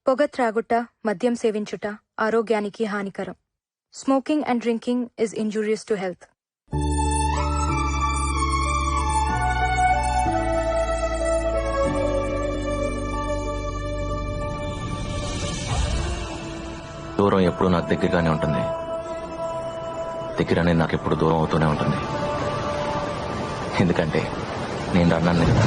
పొగ త్రాగుట, మద్యం సేవించుట ఆరోగ్యానికి హానికరం. Smoking and drinking is injurious to health. దూరం ఎప్పుడు నాకు దగ్గరగానే ఉంటుంది, దగ్గర అనేది నాకు ఎప్పుడు దూరం అవుతూనే ఉంటుంది. ఎందుకంటే నేను అన్నాను కదా.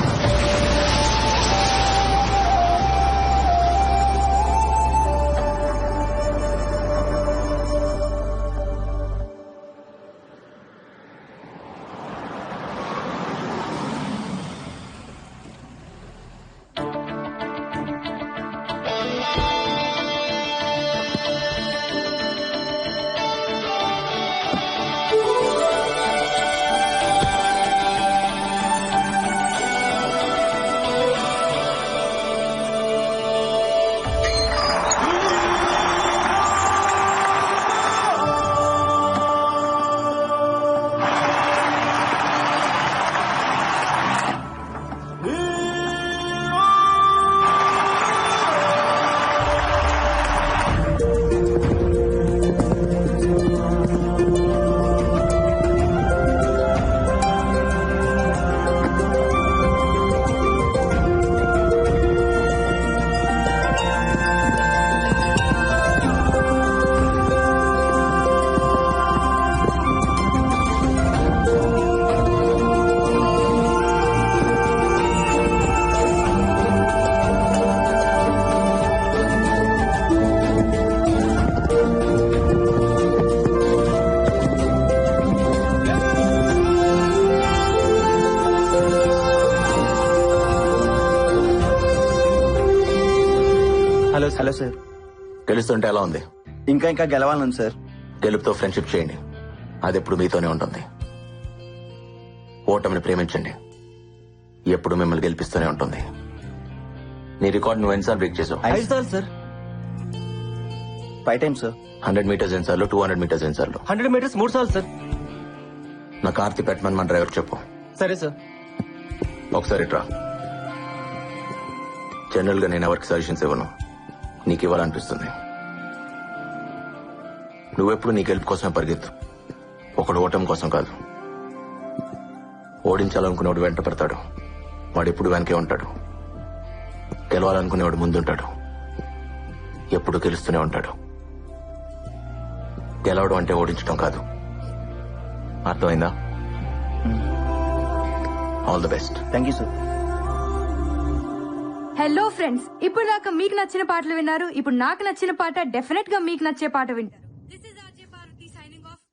Hello sir. గెలుస్తుంటే ఎలా ఉంది? ఇంకా గెలవాలను సార్. గెలుపుతో ఫ్రెండ్షిప్ చేయండి, అది ఎప్పుడు మీతోనే ఉంటుంది. ఓటమిని ప్రేమించండి, ఎప్పుడు మిమ్మల్ని గెలిపిస్తూనే ఉంటుంది. నీ రికార్డ్ నువ్వు ఎన్నిసార్లు బ్రేక్ చేసావు? 5 సార్లు సార్. 5 times sir. 100 మీటర్స్ ఎన్నిసార్లు, 200 మీటర్స్ ఎన్నిసార్లు? 100 మీటర్స్ 3 సార్లు సార్. నా కార్తీ పెట్టమని మన డ్రైవర్ చెప్పు. సరే సార్. ఒకసారి ట్రా. జనరల్ గా నేను ఎవరికి సజెషన్స్ ఇవ్వను, నీకు ఇవ్వాలనిపిస్తుంది. నువ్వెప్పుడు నీ గెలుపు కోసమే పరిగెత్తు, ఒకడు ఓటమి కోసం కాదు. ఓడించాలనుకునేవాడు వెంట పడతాడు, వాడు ఎప్పుడు వెనకే ఉంటాడు. గెలవాలనుకునేవాడు ముందుంటాడు, ఎప్పుడు గెలుస్తూనే ఉంటాడు. గెలవడం అంటే ఓడించడం కాదు, అర్థమైందా? All the best. Thank you sir. Hello friends, ఇప్పుడు దాకా మీకు నచ్చిన పాటలు విన్నారు. ఇప్పుడు నాకు నచ్చిన పాట డెఫినెట్ గా మీకు నచ్చే పాట వింటారు.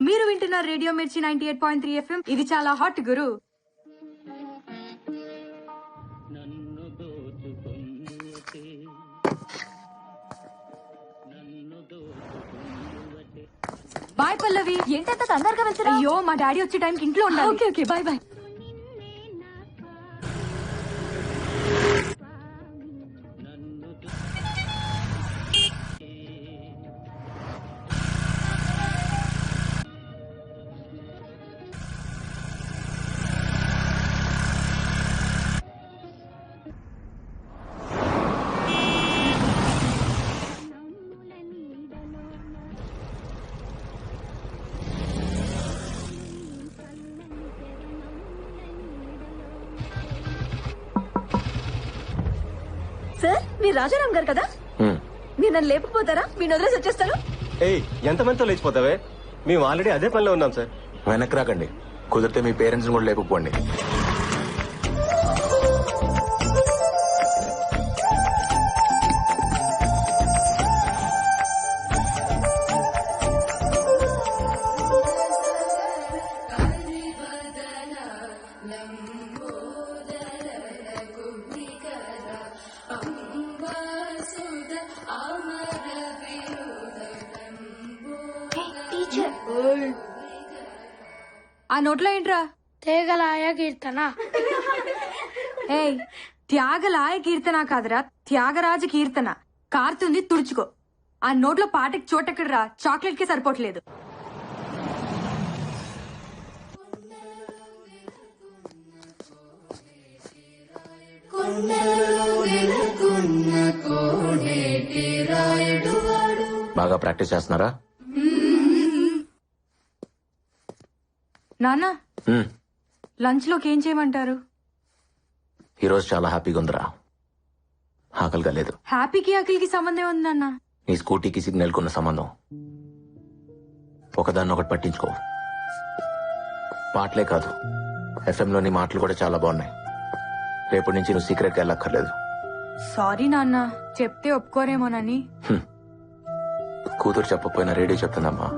మీరు వింటున్నారు రేడియో మిర్చి 98.3 FM. ఇది చాలా హాట్ గురు. బాయ్ పల్లవి. ఏంటంత తొందరగా వెళ్తున్నా? అయ్యో, మా డాడీ వచ్చే టైంకి ఇంట్లో ఉండాలి. Okay okay, bye bye. Sir, మీరు రాజారాం గారు కదా? మీరు నన్ను లేపుకుపోతారా? మీరు వదిలేసి వచ్చేస్తారు. ఎంతమందితో లేచిపోతావే? మేము ఆల్రెడీ అదే పనిలో ఉన్నాం సార్. వెనక్కి రాకండి, కుదిరితే మీ పేరెంట్స్ కూడా లేకపోండి. ఆ నోట్లో ఏంట్రా? తేగలాయ కీర్తన. ఏయ్, త్యాగలాయ కీర్తన కాదురా, త్యాగరాజ కీర్తన. కారుతుంది, తుడుచుకో. ఆ నోట్లో పాటకి చోటెక్కడరా, చాక్లెట్ కి సరిపోవట్లేదు. కొండలో నెలకొన్న కోనేటి బాగా ప్రాక్టీస్ చేస్తున్నారా? నాన్న హ్మ్. లంచ్ లోకి ఏం చేయమంటారు? ఈరోజు చాలా హ్యాపీగా ఉందిరా. ఆకలిగా లేదు. హ్యాపీకి ఆకలికి సంబంధం ఉంది నాన్న. నీ స్కూటీకి సిగ్నల్ కున్న సంబంధం. ఒకదాన్ని ఒకటి పట్టించుకో. పాటలే కాదు, FM లోని మాటలు కూడా చాలా బాగున్నాయి. రేపటి నుంచి నువ్వు సీక్రెట్గా వెళ్ళక్కర్లేదు. సారీ నాన్న, చెప్తే ఒప్పుకోరేమోనని. కూతురు చెప్పకపోయినా రేడియో చెప్తుందమ్మా.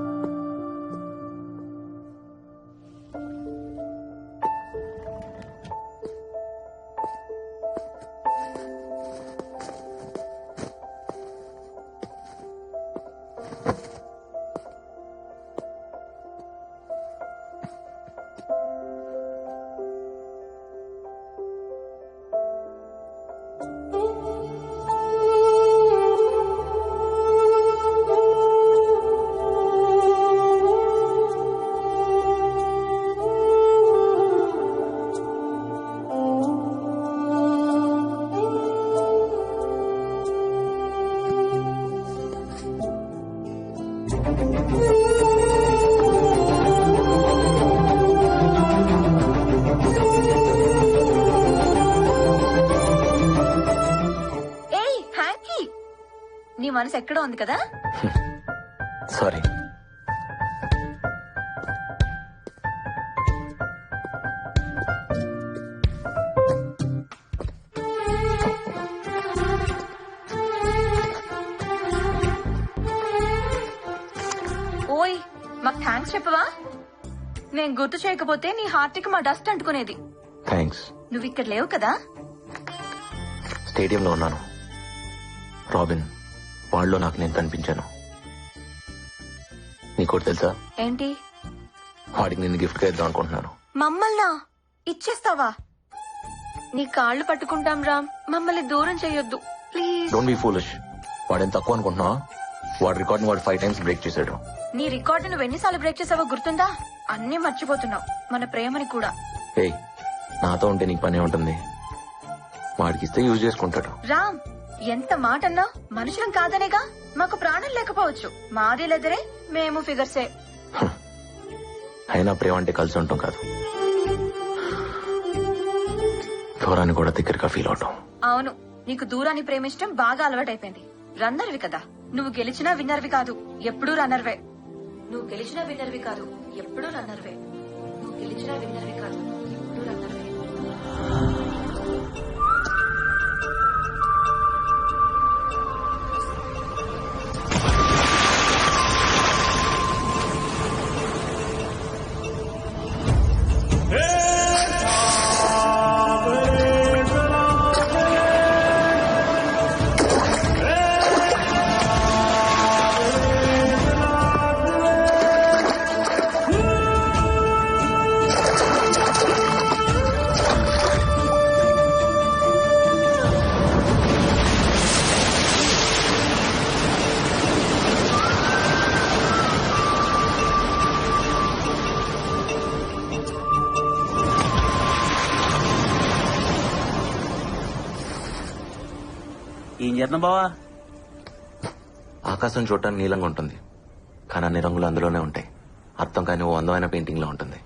నీ మనసు ఎక్కడో ఉంది కదా. సారీ. ఓయ్, మాకు థ్యాంక్స్ చెప్పవా? నేను గుర్తు చేయకపోతే నీ హార్ట్ కి మా డస్ట్ అంటుకునేది. థ్యాంక్స్. నువ్వు ఇక్కడ లేవు కదా. స్టేడియంలో ఉన్నాను. రాబిన్ వాళ్ళలో నాకు నేను కనిపించాను. నీకోటి తెలుసా? ఏంటి? వాడికి నిన్ను గిఫ్ట్ గా ఇద్దాం అనుకుంటున్నాను. మమ్మల్నా ఇచ్చేస్తావా? నీ కాళ్ళు పట్టుకుంటాం రామ్, మమ్మల్ని దూరం చేయొద్దు ప్లీజ్. Don't be foolish. వాడేం తక్కువ అనుకుంటున్నావా? వాడి రికార్డ్ వాడు 5 times బ్రేక్ చేశాడు. నీ రికార్డు నువ్వు ఎన్నిసార్లు బ్రేక్ చేసావో గుర్తుందా? అన్నీ మర్చిపోతున్నావు, మన ప్రేమని కూడా. ఏయ్, నాతో ఉంటే నీకు పనే ఉంటుంది. వాడికి ఇస్తే యూజ్ చేసుకుంటాడు. రామ్, ఎంత మాట అన్నావు? మనుషులం కాదనేగా. మాకు ప్రాణం లేకపోవచ్చు, మాది లెదరే, మేము ఫిగర్సే. అయినా ప్రేమ అంటే కలిసి ఉంటాం కాదు, దూరాన్ని కూడా దగ్గరగా ఫీల్ అవటం. అవును, నీకు దూరాన్ని ప్రేమించడం బాగా అలవాటైపోయింది. రన్నర్వి కదా నువ్వు. గెలిచినా విన్నర్వి కాదు, ఎప్పుడూ రన్నర్వే. నువ్వు గెలిచినా విన్నర్వి కాదు, ఎప్పుడూ రన్నర్వే. నువ్వు గెలిచినా విన్నర్వి కాదు, ఎప్పుడూ రన్నర్వే. ఏం చేస్తున్నావు బావా? ఆకాశం చూడటానికి నీలంగా ఉంటుంది, కానీ అన్ని రంగులు అందులోనే ఉంటాయి. అర్థం కాని ఓ అందమైన పెయింటింగ్ లో ఉంటుంది.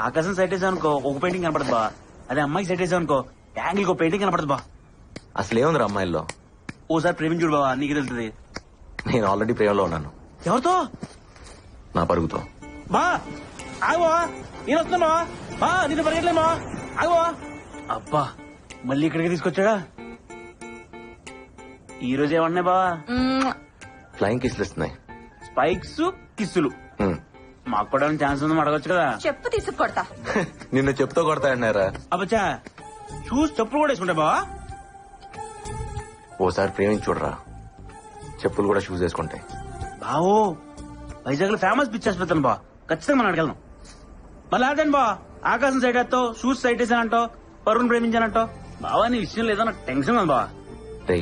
ఆకాశం సెట్ వేసావు అనుకో ఒక పెయింటింగ్ కనపడదు బా. అదే అమ్మాయికి సెట్ వేసావు అనుకో యాంగిల్ ఒక పెయింటింగ్ కనపడదు బా. అసలు ఏముంది అమ్మాయిల్లో? ఓసారి ప్రేమించుడు బావా, నీకు తెలుస్తుంది. నేను ఆల్రెడీ ప్రేమలో ఉన్నాను. ఎవరితో? నా పరుగుతో. బా ఆగో, నేను వస్తున్నా బా, నిన్ను పరిగెట్లే బా, ఆగో. అబ్బా, మళ్ళీ ఇక్కడికి తీసుకొచ్చాడా? ఈ రోజు ఏమన్నాయి బావా? ఫ్లయింగ్ కిస్లు ఇస్తున్నాయి. స్పైక్స్ కిస్సులు. మాకు కూడా ఛాన్స్ ఉందని అడగొచ్చు కదా. చెప్పు తీసుకొడతా. నిన్ను చెప్తూ కొడతాయన్నారా? అబ్బచ్చా, షూస్ చెప్పులు కూడా వేసుకుంటా బావా. ఓసారి ప్రేమించి చూడరా, చెప్పులు కూడా షూస్ వేసుకుంటాయి. బావో, వైజాగ్ లో ఫేమస్ పిక్చర్స్ పెడతాను బా, ఖచ్చితంగా మనం అడగలను. మళ్ళీ అదేను బా, ఆకాశం సైడ్ వేస్తావు, షూస్ సైడ్ వేసానంటావు, పరువును ప్రేమించానంటావు. బావా నీ విషయం లేదో నాకు టెన్షన్ ఉంది బావా. రే,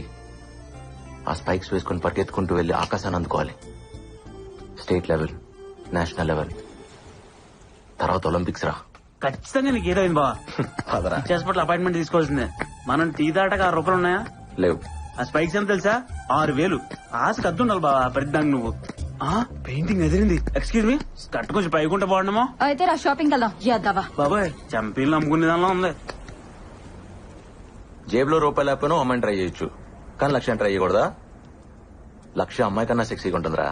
ఆ స్పైక్స్ వేసుకుని పరిగెత్తుకుంటూ వెళ్లి ఆకాశాన్ని అందుకోవాలి. స్టేట్ లెవెల్, నేషనల్ లెవెల్, తర్వాత ఒలింపిక్స్ రా. ఖచ్చితంగా నీకు ఏదో అయింది బావా. పిక్చర్స్ పట్ల అపాయింట్మెంట్ తీసుకోవాల్సిందే. మనం టీ దాటాక 6 రూపాయలు ఉన్నాయా? లేవు. ఆ స్పైక్స్ ఎంత తెలుసా? 6,000. ఆశకు అద్దుండాలి బావా ప్రతిదానికి నువ్వు. పెయింటింగ్ ఎదిరింది. ఎక్స్క్యూజ్ మీ, కట్టు కొంచెం పైకుంటే బాగుండమో. అయితే రా షాపింగ్ వెళ్దాం. యాదవా బాబాయ్ చంపీలు నమ్ముకునే దానిలో ఉంది. జేబులో రూపాయలు లేకపోయినా అమ్మాయిని ట్రై చేయొచ్చు, కానీ లక్ష్యం ట్రై చేయకూడదా? లక్ష్యం అమ్మాయి కన్నా సెక్సీగా ఉంటుందిరా.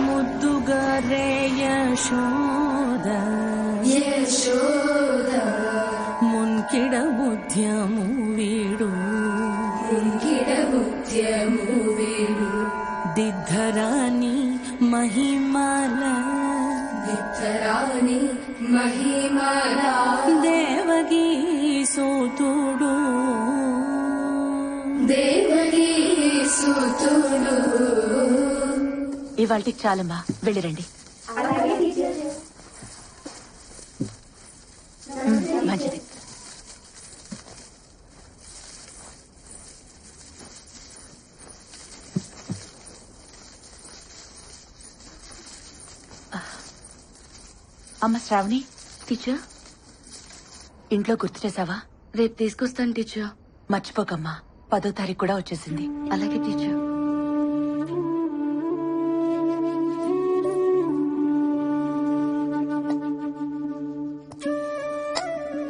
ముద్దుగా రే యశోద మున్కిడ బుద్ధ్యము వీడు దిద్ధరాని మహిమాల దేవగీ సూతుడు ఇవాళకి చాలమ్మా, వెళ్ళిరండి. మంచిది. అమ్మ శ్రావణి. టీచర్, ఇంట్లో గుర్తు చేసావా? రేపు తీసుకొస్తాను టీచర్. మర్చిపోకమ్మా, 10వ తారీఖు కూడా వచ్చేసింది. అలాగే టీచర్.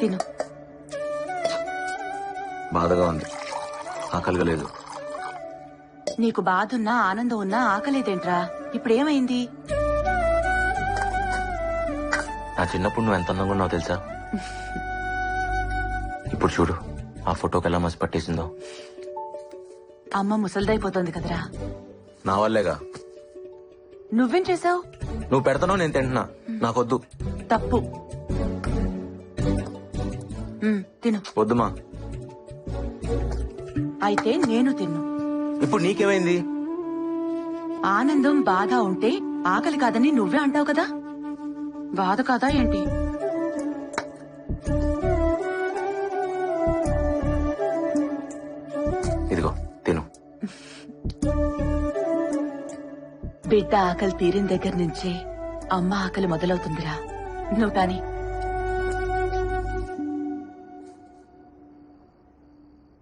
తిను. బాధగా ఉంది, ఆకలిగా లేదు. నీకు బాధ ఉన్నా ఆనందం ఉన్నా ఆకలేదేంట్రా? ఇప్పుడేమైంది? నా చిన్నప్పుడు నువ్వు ఎంత అందంగా ఉన్నావు తెలుసా? ఇప్పుడు చూడు ఆ ఫోటోకి ఎలా మసి పట్టేసిందో. అమ్మ ముసలిదైపోతుంది కదరా. నా వల్లేగా. నువ్వేం చేసావు? నువ్వు పెడతానో నేను తింటున్నా, నాకొద్దు. తప్పు. తిను. వద్దుమా. అయితే నేను తిన్ను. ఇప్పుడు నీకేమైంది? ఆనందం బాధ ఉంటే ఆకలి కాదని నువ్వే అంటావు కదా, బాధ కాదా ఏంటి? ఇదిగో తిను. బిడ్డ ఆకలి తీరిన దగ్గర నుంచే అమ్మ ఆకలి మొదలవుతుందిరా. నువ్వు కాని.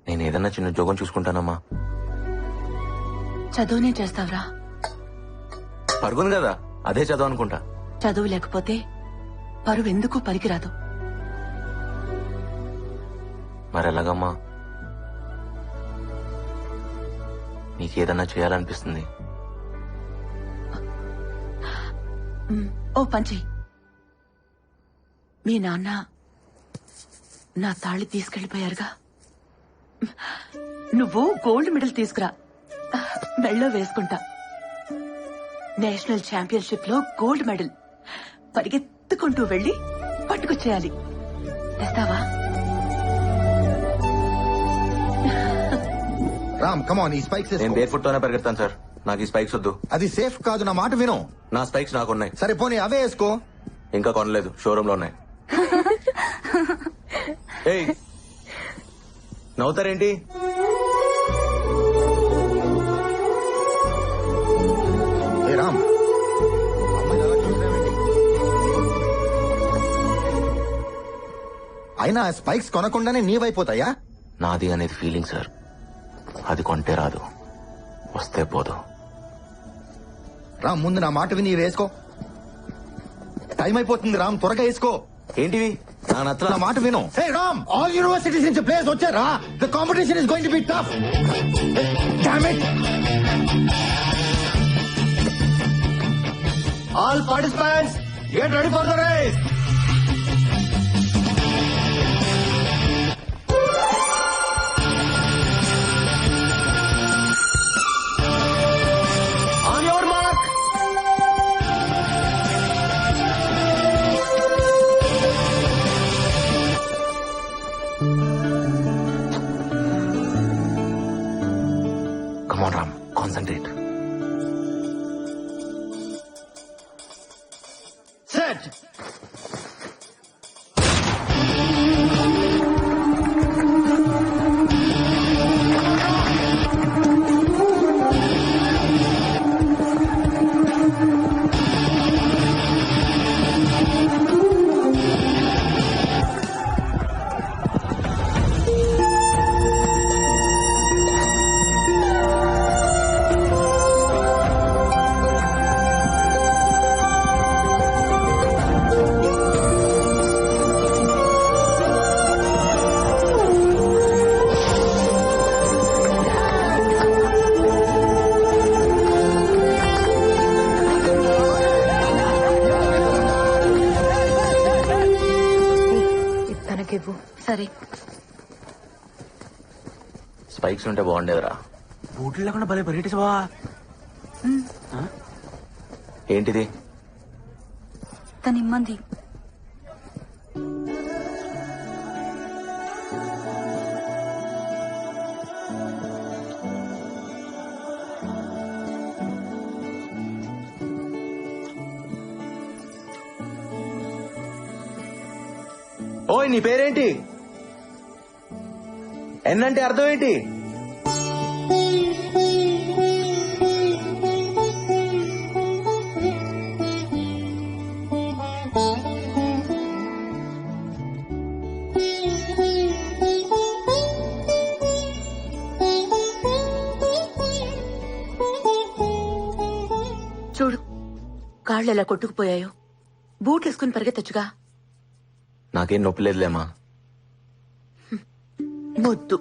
నేను ఏదన్నా చిన్న జోగం చూసుకుంటానమ్మా. చదువునే చేస్తావురా? పరుగుంది కదా, అదే చదువు అనుకుంటా. చదువు లేకపోతే పరువెందుకు పనికిరాదు. మరెలాగమ్మా? నీకేదన్నా చేయాలనిపిస్తుంది. ఓ పంచి, మీ నాన్న నా తాళి తీసుకెళ్లిపోయారుగా, నువ్వు గోల్డ్ మెడల్ తీసుకురా, మెళ్ళో వేసుకుంటా. నేషనల్ ఛాంపియన్షిప్ లో గోల్డ్ మెడల్ పరిగెత్తుకుంటూ వెళ్లి పట్టుకొచ్చేయాలి. తెస్తావా? రామ్ కమాన్, ఈ స్పైక్స్ నేను బేర్ ఫుట్ తోనే పరిగెడతాను సార్, నాకు ఈ స్పైక్స్ వద్దు. అది సేఫ్ కాదు, నా మాట విను. నా స్పైక్స్ నాకున్నాయి. సరే పోనీ అవే వేసుకో. ఇంకా కొనలేదు, షోరూమ్ లో ఉన్నాయి. ఏయ్, నవ్వుతారేంటి? ఏ రామ్, అమ్మాయిని అలా చూస్తున్నావేంటి? అయినా స్పైక్స్ కొనకుండానే నీవైపోతాయా? నాది అనేది ఫీలింగ్ సార్, అది కొంటే రాదు, వస్తే పోదు. రామ్ ముందు నా మాట విని వేసుకో. టైం అయిపోతుంది రామ్, త్వరగా వేసుకో. ఏంటివి? నా నచ్చల. నా మాట విను. హే రామ్, ఆల్ యూనివర్సిటీస్ నుంచి ప్లేయర్స్ వచ్చారా? The competition is going to be tough. Damn it. All participants get ready for the race. On your mark. Come on, Ram. Concentrate. Set. నాకివ్వు. సరే. స్పైక్స్ ఉంటే బాగుండేదిరా. బూట్లు లేకుండా భలే పరిగెట్టేసి బావా. ఏంటిది? తను ఇమ్మంది. ఓయ్ నీ పేరేంటి? ఎన్నంటే అర్థం ఏంటి? చూడు కాళ్ళు ఎలా కొట్టుకుపోయాయో. బూట్లు వేసుకుని పరిగెత్తచ్చుగా. నాకేం నొప్పి లేదులేమా. మొద్దు.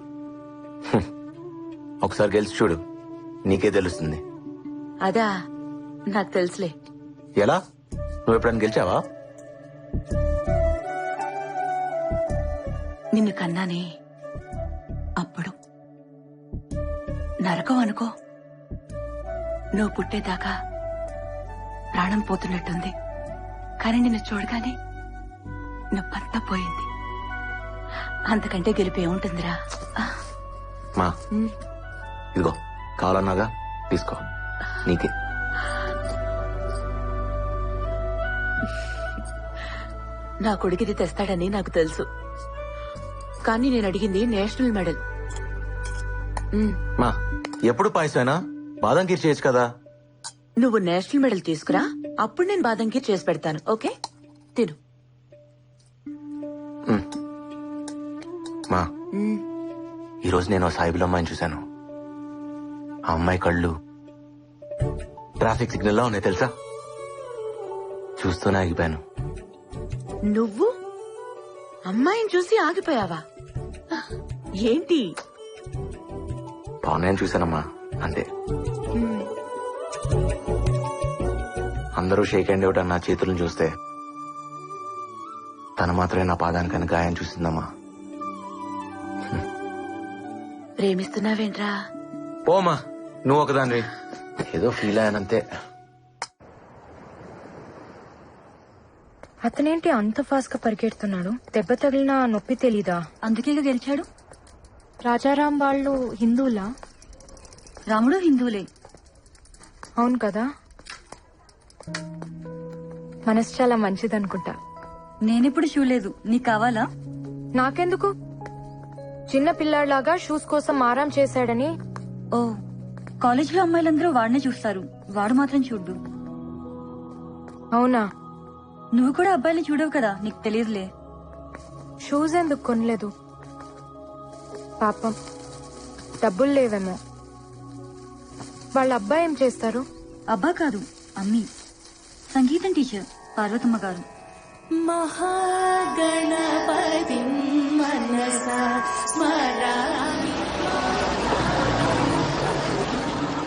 ఒకసారి గెలిచి చూడు, నీకే తెలుస్తుంది. అదా నాకు తెలుసులే. ఎలా? నువ్వు ఎప్పుడైనా గెలిచావా? నిన్ను కన్నానే అప్పుడు. నరకం అనుకో. నువ్వు పుట్టేదాకా ప్రాణం పోతున్నట్టుంది. కానీ నిన్ను చూడగానే నొప్పంతా పోయింది. అంతకంటే గెలిపి ఏముంటుందిరా. మా ఇదిగో కావాలన్నాగా తీసుకో, నీకే. నా కొడుకిది తెస్తాడని నాకు తెలుసు. కానీ నేను అడిగింది నేషనల్ మెడల్. మా ఎప్పుడు పాయసమేనా? బాదం కీర్ చేయొచ్చు కదా. నువ్వు నేషనల్ మెడల్ తీసుకురా, అప్పుడు నేను బాదం కీర్ చేసి పెడతాను. ఓకే, తిను. మా ఈరోజు నేను సాయిబుల్ అమ్మాయిని చూశాను. ఆ అమ్మాయి కళ్ళు ట్రాఫిక్ సిగ్నల్ లా ఉన్నాయి తెలుసా. చూస్తూనే ఆగిపోయాను. నువ్వు అమ్మాయిని చూసి ఆగిపోయావా? ఏంటి? బాగున్నాయని చూశానమ్మా, అంతే. అందరూ షేక్ హ్యాండ్ ఇవ్వటం నా చేతులను చూస్తే తను మాత్రమే నా పాదానికని గాయం చూసిందమ్మా. ప్రేమిస్తున్నావేంట్రా? పోమా, నువ్వు ఒకదాన్ని. ఏదో ఫీల్ అయ్యానంతే. అతనేంటి అంత ఫాస్ట్ గా పరిగెడుతున్నాడు? దెబ్బ తగిలిన నొప్పి తెలీదా? అందుకేగా గెలిచాడు. రాజారాం వాళ్ళు హిందువులా? రాముడు హిందువులే. అవును కదా. మనసు చాలా మంచిదనుకుంటా. నేనెప్పుడు చూడలేదు. నీకు కావాలా? నాకెందుకు? చిన్న పిల్లాడిలాగా షూస్ కోసం ఆరాం చేశాడని. ఓ, కాలేజ్ లో అమ్మాయిలందరూ వాడినే చూస్తారు, వాడు మాత్రం చూడ్డు. అవునా? నువ్వు కూడా అబ్బాయిని చూడవు కదా, నీకు తెలియదులే. షూస్ ఎందుకు కొనలేదు? పాపం డబ్బులు లేవేమో. వాళ్ళ అబ్బాయి ఏం చేస్తారు? అబ్బా కాదు, అమ్మి. సంగీతం టీచర్ పార్వతమ్మ గారు. మహాగణపతి మనసా స్మరామి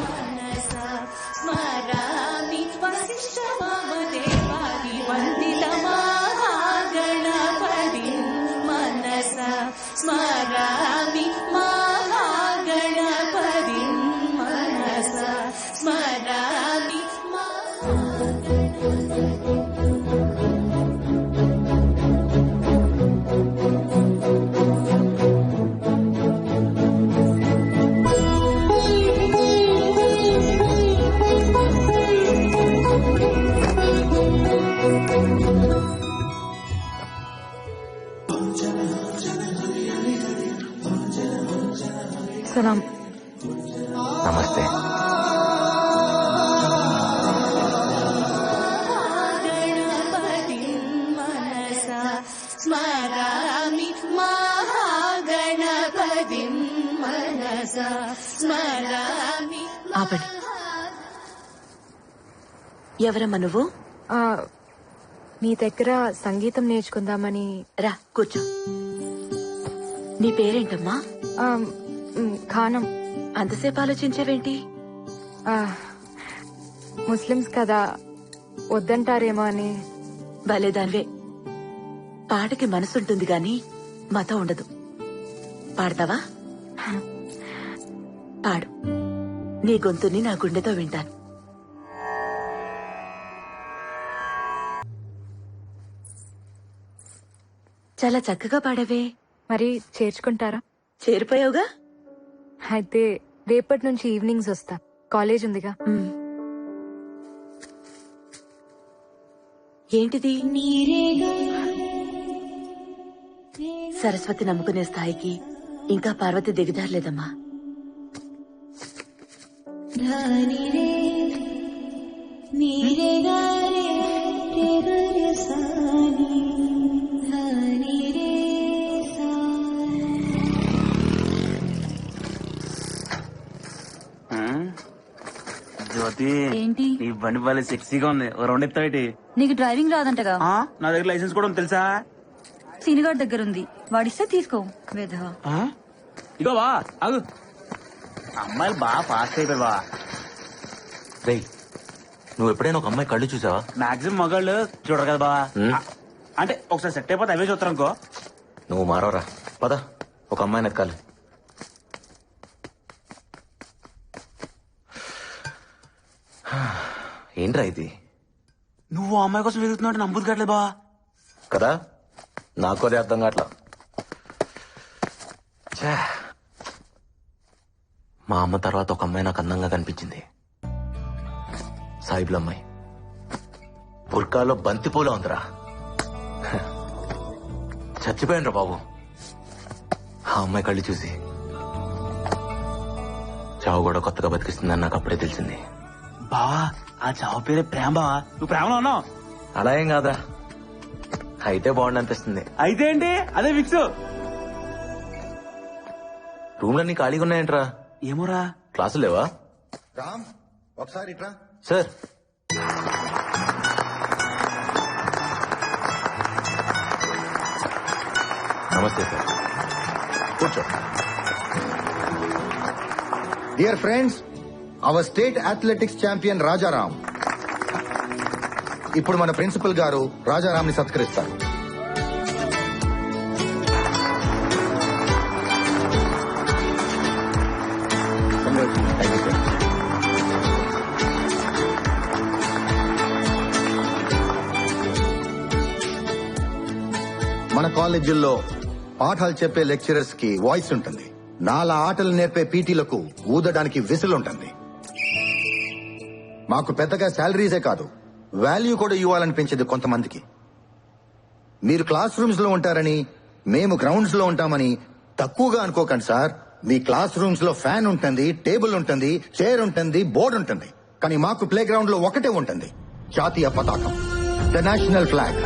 మనసా స్మరామి వశిష్ఠ వామదేవాది వందిత మహాగణపతి మనసా స్మరామి మహాగణపతి మనసా స్మరామి. సలాం. నమస్తే. గణపతి మనసా స్మరామి మహాగణపతి మనసా స్మరామి. ఆపండి. ఎవరమ్మా నువ్వు? మీ దగ్గర సంగీతం నేర్చుకుందామని. రా కూర్చో. నీ పేరేంటమ్మా? ఖానం. అంతసేపు ఆలోచించావేంటి? ముస్లిమ్స్ కదా, వద్దంటారేమో అని. భలేదానివే. పాటకి మనసుంటుంది గాని మాతో ఉండదు. పాడతావా? పాడు. నీ గొంతుని నా గుండెతో వింటాను. చాలా చక్కగా పాడవే. మరి చేర్చుకుంటారా? చేరిపోయావుగా. అయితే రేపటి నుంచి ఈవినింగ్స్ వస్తా. కాలేజ్ ఉందిగా. ఏంటిది? సరస్వతి నమ్ముకునే స్థాయికి ఇంకా పార్వతి దిగజారలేదమ్మా. జ్యోతి, ఏంటి? నీ బండి బాలే సెక్సీగా ఉంది. ఓ రౌండ్ ఎత్తావేటి? నీకు డ్రైవింగ్ రాదంటగా? నా దగ్గర లైసెన్స్ కూడా ఉంది తెలుసా? సీనిగాడ్ దగ్గర ఉంది, వాడిస్తే తీసుకో. వేధవా. ఇగో బా ఆగు. అమ్మాయిలు బాగా ఫాస్ట్ అయిపోయారు బా. రేయ్, నువ్వు ఎప్పుడైనా ఒక అమ్మాయి కళ్ళు చూసావా? మాక్సిమం మగాళ్ళు చూడరు కదా బా. అంటే ఒకసారి సెట్ అయిపోతే అవే చూస్తారు అనుకో. నువ్వు మారవరా. పద, ఒక అమ్మాయిని ఎత్కాలి. ఏంట్రా ఇది? నువ్వు ఆ అమ్మాయి కోసం వెతుకుతున్నావు నమ్ముదు కావట్లేదు బా. కదా, నాకు అదే అర్థం కావట్లా. ఛే. మా అమ్మ తర్వాత ఒక అమ్మాయి నాకు అందంగా కనిపించింది. సాయిబుల అమ్మాయి. బుర్కాలో బంతిపూల ఉందిరా. చచ్చిపోయాను రా బాబు ఆ అమ్మాయి కళ్ళు చూసి. చావు కూడా కొత్తగా బతికిస్తుందని నాకు అప్పుడే తెలిసింది. బావా, ఆ చావు పేరే ప్రేమ బావా. నువ్వు ప్రేమలో ఉన్నావు? అలా ఏం కాదా, అయితే బాగుండి అనిపిస్తుంది. అయితే ఏంటి, అదే ఫిక్స్. రూమ్లన్నీ ఖాళీగా ఉన్నాయంట్రా. ఏమోరా. క్లాసులు లేవా? రామ్, ఒకసారి ఇట్రా. సార్, నమస్తే సార్. కూర్చో. Dear friends, our state athletics champion Rajaram ఇప్పుడు మన ప్రిన్సిపల్ గారు రాజారాం ని సత్కరిస్తారు. మన కాలేజీల్లో పాఠాలు చెప్పే లెక్చరర్స్ కి వాయిస్ ఉంటుంది. నాలా ఆటలు నేర్పే పీటీలకు ఊదడానికి విసులు ఉంటుంది. మాకు పెద్దగా శాలరీసే కాదు, వాల్యూ కూడా ఇవ్వాలనిపించేది కొంతమందికి. మీరు క్లాస్ రూమ్స్ లో ఉంటారని మేము గ్రౌండ్స్ లో ఉంటామని తక్కువగా అనుకోకండి సార్. మీ క్లాస్ రూమ్స్ లో ఫ్యాన్ ఉంటుంది, టేబుల్ ఉంటుంది, చైర్ ఉంటుంది, బోర్డు ఉంటుంది. కానీ మాకు ప్లే గ్రౌండ్ లో ఒకటే ఉంటుంది, జాతీయ పతాకం, ద నేషనల్ ఫ్లాగ్.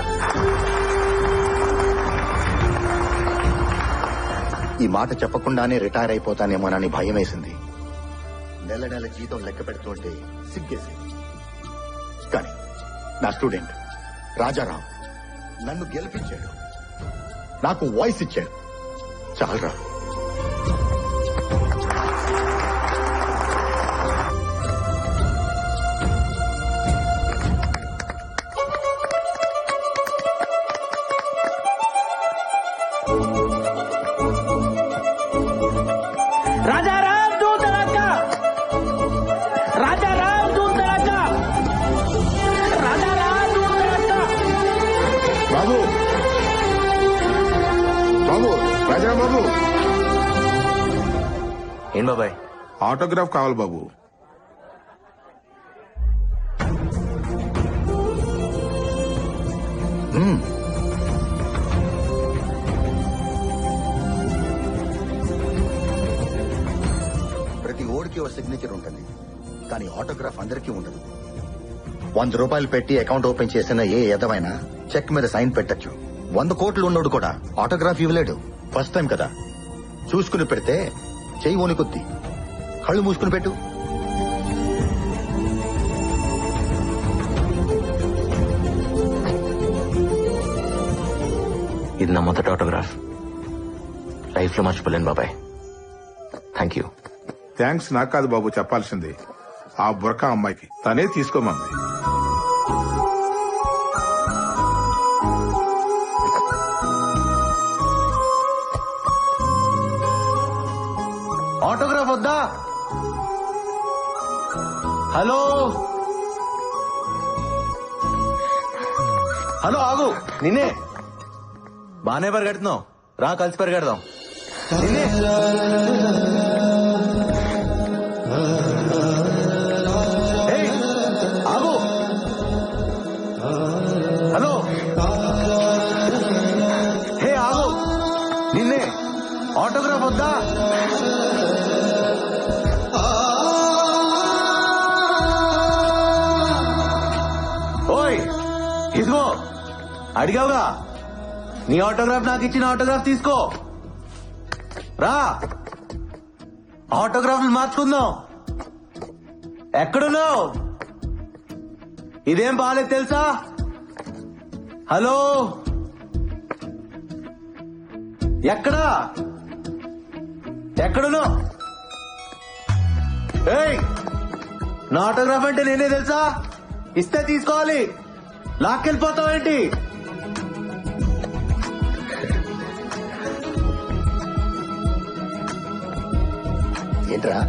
ఈ మాట చెప్పకుండానే రిటైర్ అయిపోతానేమోనని భయం వేసింది. నెల నెల జీతం లెక్క పెడుతుంటే సిగ్గేసింది. కానీ నా స్టూడెంట్ రాజారాం నన్ను గెలిపించాడు, నాకు వాయిస్ ఇచ్చాడు. చాలరా. రాజారాం దూత రక్క, రాజారాం దూత రక్క, రాజారాం దూత రక్క. బాబు, బాబు, రాజారాం బాబు. ఏం బాబాయ్? ఆటోగ్రాఫ్ కావాలి బాబు. ప్రతి ఓడికి ఒక సిగ్నేచర్ ఉంటుంది, కానీ ఆటోగ్రాఫ్ అందరికీ ఉండదు. 100 రూపాయలు పెట్టి అకౌంట్ ఓపెన్ చేసిన ఏ ఎదవైనా చెక్ మీద సైన్ పెట్టచ్చు. 100 కోట్లు ఉన్నోడు కూడా ఆటోగ్రాఫ్ ఇవ్వలేడు. ఫస్ట్ టైం కదా, చూసుకుని పెడితే చెయ్యి వణుకుద్ది. కళ్ళు మూసుకుని పెట్టు. ఇది నా మొదటి ఆటోగ్రాఫ్. లైఫ్ లో మర్చిపోలేను బాబాయ్. Thank you. థ్యాంక్స్ నాకు కాదు బాబు చెప్పాల్సింది, ఆ బుర్కా అమ్మాయికి. తనే తీసుకోమంది. ఆటోగ్రాఫ్ వద్దా? హలో హలో ఆగు, నిన్నే. బానే పరిగెడుతున్నావు, రా కలిసి పరిగెడదాం. నిన్నే. ఏయ్, ఆగు. హలో హే ఆగు, నిన్నే. ఆటోగ్రాఫ్ వద్దా? ఓయ్ ఇదిగో, అడిగావుగా, నీ ఆటోగ్రాఫ్ నాకు ఇచ్చిన ఆటోగ్రాఫ్ తీసుకో. రా, ఆటోగ్రాఫ్లు మార్చుకుందాం. ఎక్కడున్నావు? ఇదేం బాలేదు తెలుసా? హలో, ఎక్కడా? ఎక్కడున్నావు? ఏయ్, నా ఆటోగ్రాఫ్ అంటే నేనే తెలుసా? ఇస్తే తీసుకోవాలి, లాక్కెళ్ళిపోతావేంటి? ఏంట్రా?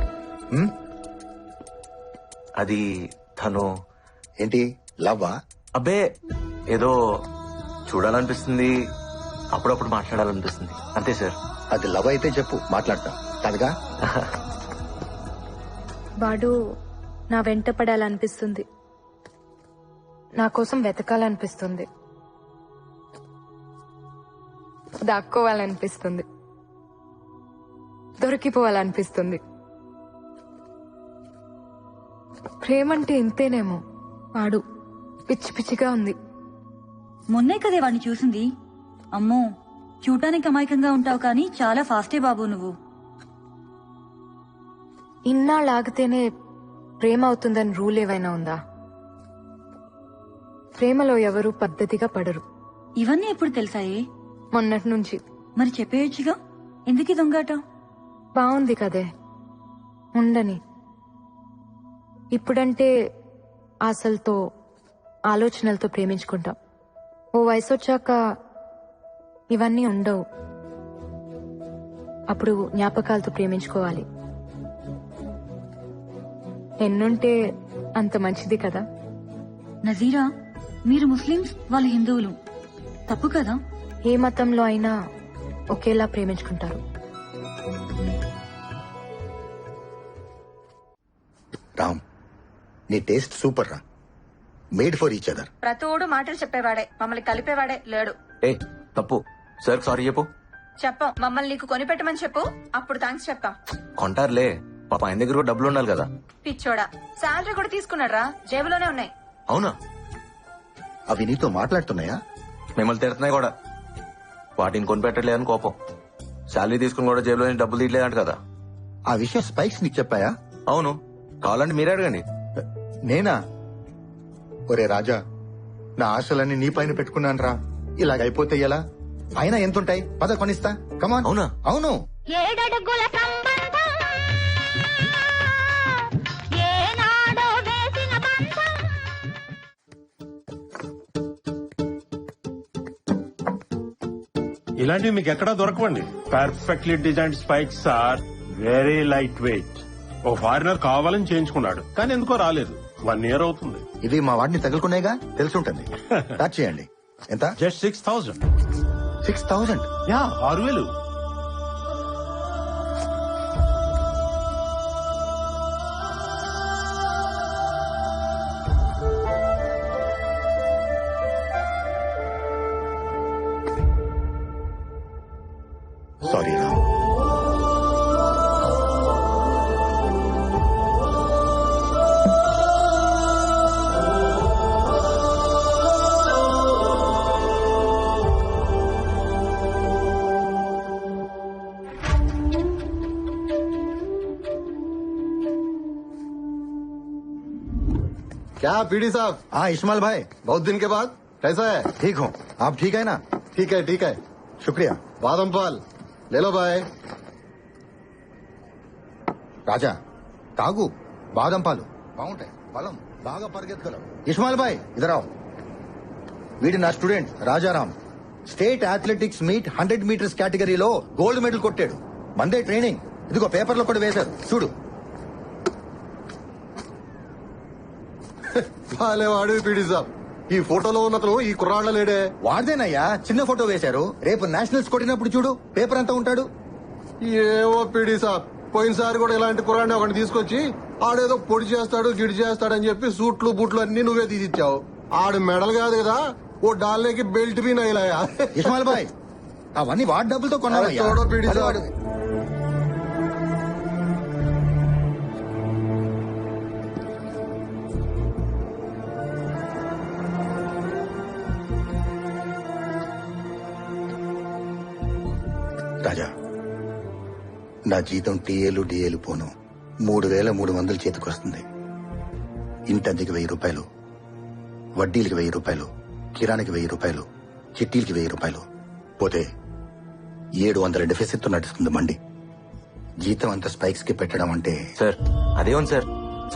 అది తను. ఏంటి లవ్వా? అబ్బే, ఏదో చూడాలనిపిస్తుంది, అప్పుడప్పుడు మాట్లాడాలనిపిస్తుంది, అంతే సార్. అది లవ్ అయితే చెప్పు, మాట్లాడతా కాదుగా. వాడు నా వెంట పడాలనిపిస్తుంది, నా కోసం వెతకాలనిపిస్తుంది, దాక్కోవాలనిపిస్తుంది, దొరికిపోవాలనిపిస్తుంది. ప్రేమంటే ఇంతేనేమో. వాడు పిచ్చి పిచ్చిగా ఉంది. మొన్నే కదే వాడిని చూసింది. అమ్మో, చూడటానికి అమాయకంగా ఉంటావు కానీ చాలా ఫాస్టే బాబు నువ్వు. ఇన్నాళ్ళాగితేనే ప్రేమ అవుతుందని రూల్ ఏవైనా ఉందా? ప్రేమలో ఎవరూ పద్ధతిగా పడరు. ఇవన్నీ ఎప్పుడు తెలుసాయే? మొన్నటి నుంచి. మరి చెప్పేయచ్చుగా, ఎందుకు దొంగాట? బాగుంది కదే, ఉండని. ఇప్పుడంటే ఆశలతో ఆలోచనలతో ప్రేమించుకుంటాం. ఓ వయసు వచ్చాక ఇవన్నీ ఉండవు. అప్పుడు జ్ఞాపకాలతో ప్రేమించుకోవాలి. ఎన్నుంటే అంత మంచిది కదా. నజీరా, మీరు ముస్లిమ్స్, వాళ్ళు హిందువులు, తప్పు కదా? ఏ మతంలో అయినా ఒకేలా ప్రేమించుకుంటారు. రామ్, నీ టేస్ట్ సూపర్ రా. Made for each other. ప్రతోడు మాటలు చెప్పేవాడే, మమ్మల్ని కలిపేవాడే లేడు. ఏ తప్పు, సార్ సారీ చెప్పు. చెప్పం, మమ్మల్ని నీకు కొనిపెట్టమని చెప్పు, అప్పుడు థ్యాంక్స్ చెప్తాం. కొంటారులే, పాప ఆయన దగ్గర కూడా డబ్బులు ఉండాలి కదా. పిచ్చోడా, శాలరీ కూడా తీసుకున్నాడు రా, జేబులోనే ఉన్నాయి. అవునా? అవి నీతో మాట్లాడుతున్నాయా? మిమ్మల్ని తిడుతున్నాయి కూడా. వాటిని కొనిపెట్టలేదని కోపం. శాలరీ తీసుకుని కూడా జేబులో నుంచి డబ్బులు తీయలేదంట కదా. ఆ విషయం స్పైక్స్ నీకు చెప్పాయా? అవును, కావాలంటే మీరే అడగండి. నేనా? ఒరే రాజా, నా ఆశలన్నీ నీ పైన పెట్టుకున్నాను రా. ఇలాగైపోతే ఎలా? అయినా ఎంతుంటాయి? పద కొనిస్తా. కమాన్. అవునా? అవును. 7 అడుగుల సంబంధం, ఏనాడో వేసిన బంధం. ఇలాంటివి మీకు ఎక్కడా దొరకవండి. Perfectly designed spikes are very light weight. ఓ ఫారినర్ కావాలని చేయించుకున్నాడు, కానీ ఎందుకో రాలేదు. 1 year అవుతుంది. ఇది మా వాడిని తగులుకునేగా, తెలుసుంటుంది. స్టార్ట్ చేయండి. ఎంత? జస్ట్ 6,000. 6,000? యా, 6,000. సారీ రామ్. क्या पीडी साहब? हाँ इस्माइल भाई, बहुत दिन के बाद कैसा है? ठीक हूँ. आप ठीक है ना? ठीक है. शुक्रिया. बादम पाल ले लो भाई. రాజా తాగు, బాదం పాలు బాగుంటాయి, బలం బాగా పరిగెత్తగలవు. ఇస్మాయిల్ భాయ్ ఇదరావు. వీడి నా student Rajaram. State athletics meet 100 meters కేటగిరీలో గోల్డ్ మెడల్ కొట్టాడు. మందే ట్రైనింగ్. ఇదిగో పేపర్లో కూడా వేశారు చూడు. బాలే వాడు పీడి సాబ్. ఈ ఫోటోలో ఉన్నతను ఈ కుర్రాళ్ళ లేడే. వాడిదేనయ్యా, చిన్న ఫోటో వేశారు. రేపు నేషనల్స్ కొట్టినప్పుడు చూడు పేపర్ అంతా ఉంటాడు. ఏవో పీడి సాబ్, పోయినసారి కూడా ఇలాంటి కుర్రాడిని ఒకటి తీసుకొచ్చి ఆడేదో పొడి చేస్తాడు గిడి చేస్తాడని చెప్పి సూట్లు బూట్లు అన్ని నువ్వే తీసిచ్చావు. ఆడు మెడల్ కాదు కదా, ఓ డాల్నేకి బెల్ట్ బీ నైలాయా. ఇస్మాయిల్ బాయ్, అవన్నీ వాడి డబ్బులతో కొన్నావయ్యా. చూడో పీడి అది సాబ్. వాడు. రాజా, నా జీతం టీఏలు డిఏలు పోను 3,300 చేతికొస్తుంది. ఇంటద్దెకి 1,000 రూపాయలు, వడ్డీలకి 1,000 రూపాయలు, కిరాణికి 1,000 రూపాయలు, చిట్టీలకి 1,000 రూపాయలు పోతే 700 డెఫిసిట్ నడుస్తుంది మండి. జీతం అంత స్పైక్స్ కి పెట్టడం అంటే సార్ అదే ఉంది సార్.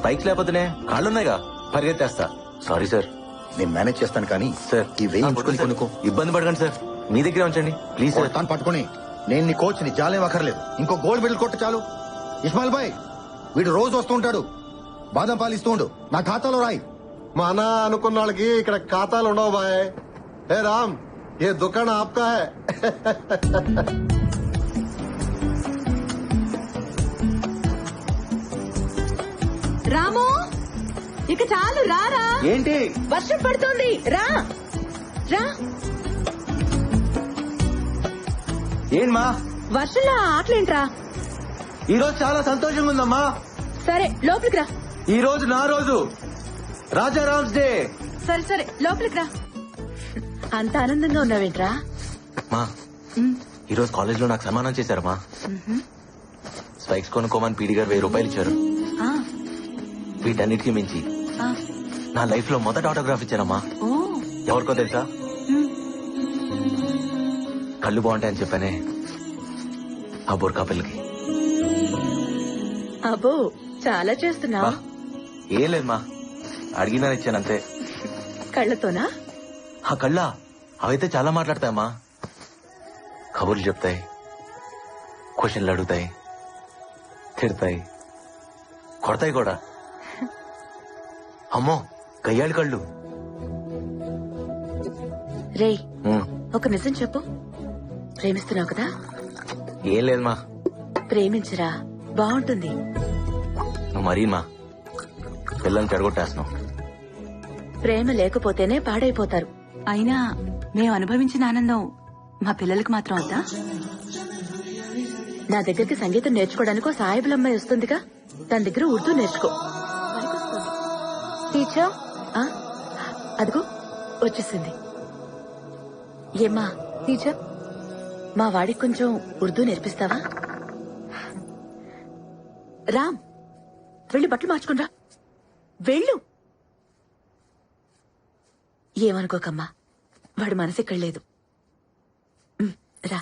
స్పైక్స్ లేకపోతేనే కాళ్ళున్నాయిగా, పరిగెత్తేస్తా. Sorry sir. నేను మేనేజ్ చేస్తాను కానీ సార్ ఈ 1000 ఉంచుకొని కొనుక్కో. ఇబ్బంది పడకండి సార్, మీ దగ్గర ఉంచండి ప్లీజ్ సార్. తాను పట్టుకుని నేను నీ కోచ్ ని జాలేం అక్కర్లేదు. ఇంకో గోల్డ్ మెడల్ కొట్టు చాలు. ఇస్మాయిల్ బాయ్, వీడు రోజు వస్తూ ఉంటాడు, బాదం పాలు ఇస్తూ ఉండు, నా ఖాతాలో రాయి. మన అనుకున్న వాళ్ళకి ఇక్కడ ఖాతాలు ఉండవు బాయ్. ఏ రామ్, ఏ దుకాణం ఆప్కా హై. రాము, ఇక చాలు రారా. ఏంటి వర్షం పడుతోంది, రా రా. ఏంటమ్మా వర్షంలో ఆటలేంట్రా. ఈ రోజు చాలా సంతోషంగా ఉందమ్మా. సరే లోపలికి రా. ఈ రోజు నా రోజు, రాజారామ్స్ డే. సరే సరే లోపలికి రా. అంత ఆనందంగా ఉన్నావేంట్రా? మా ఈ రోజు కాలేజ్ లో నాకు సన్మానం చేశారమ్మా. స్పైక్స్ కొనుక్కోమని పీడి గారు 1000 రూపాయలు ఇచ్చారు. వీటన్నిటికీ మించి నా లైఫ్ లో మొదటి ఆటోగ్రాఫ్ ఇచ్చారమ్మా. ఎవరికో తెలుసా? కళ్ళు బాగుంటాయని చెప్పానే ఆ బోర్కా పిల్లకి. అబ్బో చాలా చేస్తున్నావు. ఏం లేదు మా, అడిగినా ఇచ్చానంతే. కళ్ళతోనా? ఆ కళ్ళ అవైతే చాలా మాట్లాడతాయమ్మా. కబుర్లు చెప్తాయి, క్వశ్చన్లు అడుగుతాయి, తిడతాయి, కొడతాయి కూడా. అమ్మో గయ్యాళి కళ్ళు. రేయ్, ఒక నిజం చెప్పు, ప్రేమిస్తున్నావు కదా? ఏం లేదు మా. ప్రేమించరా, బాగుంటుంది. నువ్వు మరీ మా పిల్లల్ని చెడగొట్టేస్తున్నావు. ప్రేమ లేకపోతేనే పాడైపోతారు. అయినా మేము అనుభవించిన ఆనందం మా పిల్లలకు మాత్రం వద్దా? నా దగ్గరికి సంగీతం నేర్చుకోవడానికి సాయిబుల అమ్మాయి వస్తుందిగా, తన దగ్గర ఉర్దూ నేర్చుకో. టీచర్ అదిగో వచ్చేసింది. ఏమ్మా టీచర్, మా వాడికి కొంచెం ఉర్దూ నేర్పిస్తావా? రామ్, వెళ్ళి బట్టలు మార్చుకునిరా, వెళ్ళు. ఏమనుకోకమ్మా, వాడు మనసు ఇక్కడ లేదు. రా.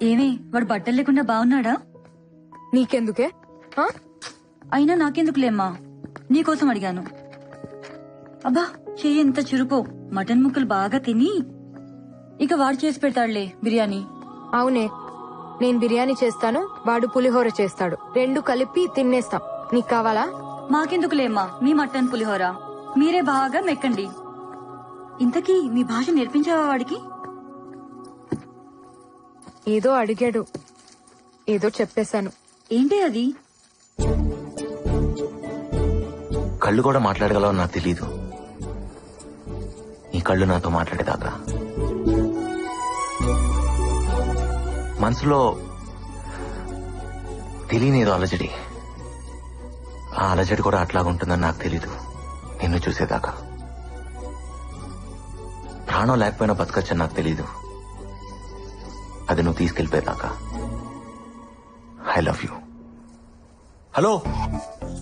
ఏమే, వాడు బట్టలు లేకుండా బాగున్నాడా? నీకెందుకే? అయినా నాకెందుకులేమ్మా, నీకోసం అడిగాను. అబ్బా, చెయ్యి ఎంత చురుకో. మటన్ ముక్కలు బాగా తిని ఇక వాడు చేసి పెడతాడులే బిర్యానీ. అవునే, నేను బిర్యానీ చేస్తాను, వాడు పులిహోర చేస్తాడు, 2 కలిపి తినేస్తాం. నీకు కావాలా? మాకెందుకులేమ్మా మీ మటన్ పులిహోర, మీరే బాగా మెక్కండి. ఇంతకీ మీ భాష నేర్పించావా వాడికి? ఏదో అడిగాడు, ఏదో చెప్పేశాను. ఏంటి అది? కళ్ళు కూడా మాట్లాడగలవో నాకు తెలీదు. ఈ కళ్ళు నాతో మాట్లాడేదాకా మనసులో తెలియని ఏదో అలజడి. ఆ అలజడి కూడా అట్లాగుంటుందని నాకు తెలీదు నిన్ను చూసేదాకా. ప్రాణం లేకపోయినా బతకచ్చని నాకు తెలీదు, అది నువ్వు తీసుకెళ్లిపోయేదాకా. I love you. హలో,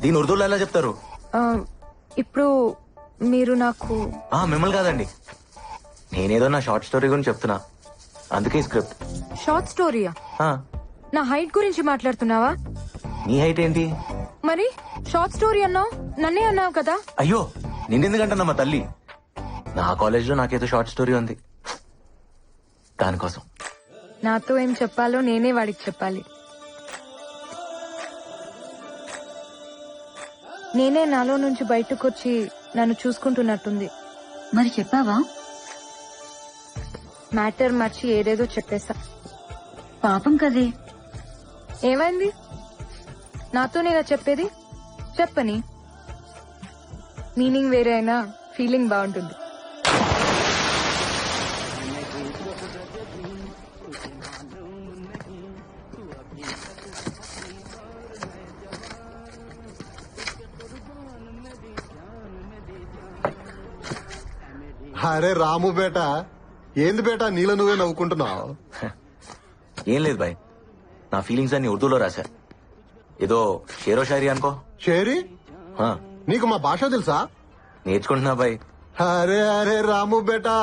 దీని ఉర్దూలో ఎలా చెప్తారు? ఇప్పుడు మీరు నాకు మిమ్మల్ని కాదండి, నేనేదో నా షార్ట్ స్టోరీ గురించి చెప్తున్నా, అందుకే స్క్రిప్ట్. షార్ట్ స్టోరీయా? నా హైట్ గురించి మాట్లాడుతున్నావా? నీ హైట్ ఏంటి మరి? షార్ట్ స్టోరీ అన్నావు, నన్నే అన్నావు కదా. అయ్యో, నిన్నెందుకంటున్నా మా తల్లి. నా కాలేజ్ లో నాకేదో షార్ట్ స్టోరీ ఉంది, దానికోసం. నాతో ఏం చెప్పాలో నేనే వాడికి చెప్పాలి. నేనే నాలో నుంచి బయటకొచ్చి నన్ను చూసుకుంటున్నట్టుంది. మరి చెప్పావా? మ్యాటర్ మర్చి ఏదేదో చెప్పేశా. పాపం కదే. ఏమైంది? నాతోనేగా చెప్పేది, చెప్పని. మీనింగ్ వేరే అయినా ఫీలింగ్ బాగుంటుంది. అరే రాము బేటా, ఏంది బేటా నీలో నువ్వే నవ్వుకుంటున్నావు? ఏం లేదు బాయ్, నా ఫీలింగ్స్ అన్ని ఉర్దూలో రాశా. ఏదో షేరో షాయరీ అనుకో. షేరీ? నీకు మా భాష తెలుసా? నేర్చుకుంటున్నా బాయ్. అరే అరే రాము బేటా,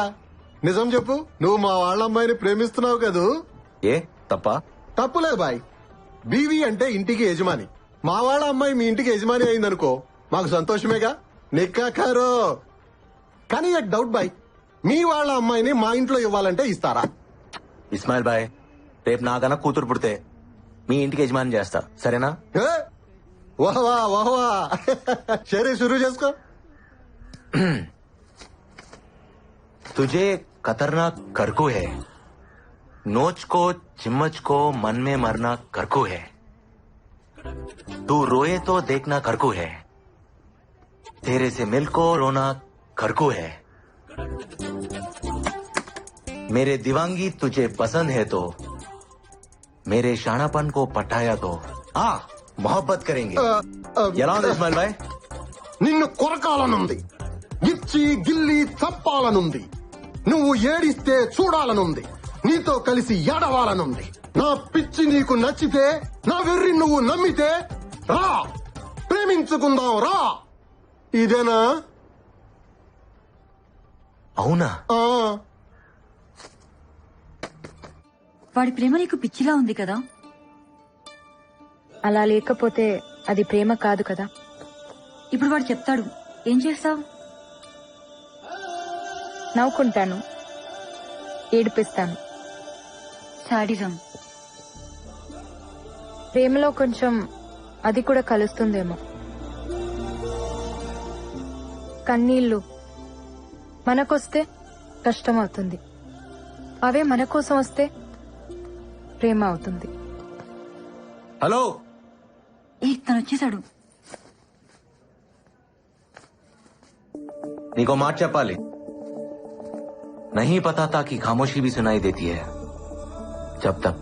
నిజం చెప్పు, నువ్వు మా వాళ్ళ అమ్మాయిని ప్రేమిస్తున్నావు కదూ? ఏ తప్ప? తప్పులేదు బాయ్. బీవీ అంటే ఇంటికి యజమాని. మా వాళ్ళ అమ్మాయి మీ ఇంటికి యజమాని అయిందనుకో మాకు సంతోషమేగా. నిక్కా ఖైరో. కానీ ఒక డౌట్ బాయ్, మీ వాళ్ళ అమ్మాయిని మా ఇంట్లో ఇవ్వాలంటే ఇస్తారా? ఇస్మాయిల్ బాయ్, రేపు నాకన్నా కూతురు పుడితే మీ ఇంటికి యజమాని చేస్తా, సరేనా? వాహ్వా వాహ్వా. సరే షురూ చేసుకో. तुझे खतरनाक करकू है, नोच को चिम्मच को मन में मरना करकू है, तू रोए तो देखना करकू है, तेरे से मिल को रोना करकू है, मेरे दीवांगी तुझे पसंद है तो मेरे शानापन को पटाया तो मोहब्बत करेंगे. ఎలా ఉంది ఇస్మాయిల్ భాయ్? నిన్ను కొరకాలనుంది, ఇచ్చి గిల్లి చప్పాలనుంది, నువ్వు ఏడిస్తే చూడాలనుంది, నీతో కలిసి ఏడవాలనుంది. నా పిచ్చి నీకు నచ్చితే, నా వెర్రి నువ్వు నమ్మితే రా, ప్రేమించుకుందాం రా. ఇదేనా? అవునా? వాడి ప్రేమ నీకు పిచ్చిలా ఉంది కదా? అలా లేకపోతే అది ప్రేమ కాదు కదా. ఇప్పుడు వాడు చెప్తాడు, ఏం చేస్తావు? నవ్వుకుంటాను, ఏడిపిస్తాను. సాడిజం. ప్రేమలో కొంచెం అది కూడా కలుస్తుందేమో. కన్నీళ్లు మనకొస్తే కష్టం అవుతుంది, అవే మన కోసం వస్తే ప్రేమ అవుతుంది. హలో, తను వచ్చేసాడు. నీకో మాట చెప్పాలి. नहीं पता था कि खामोशी भी सुनाई देती है, जब तक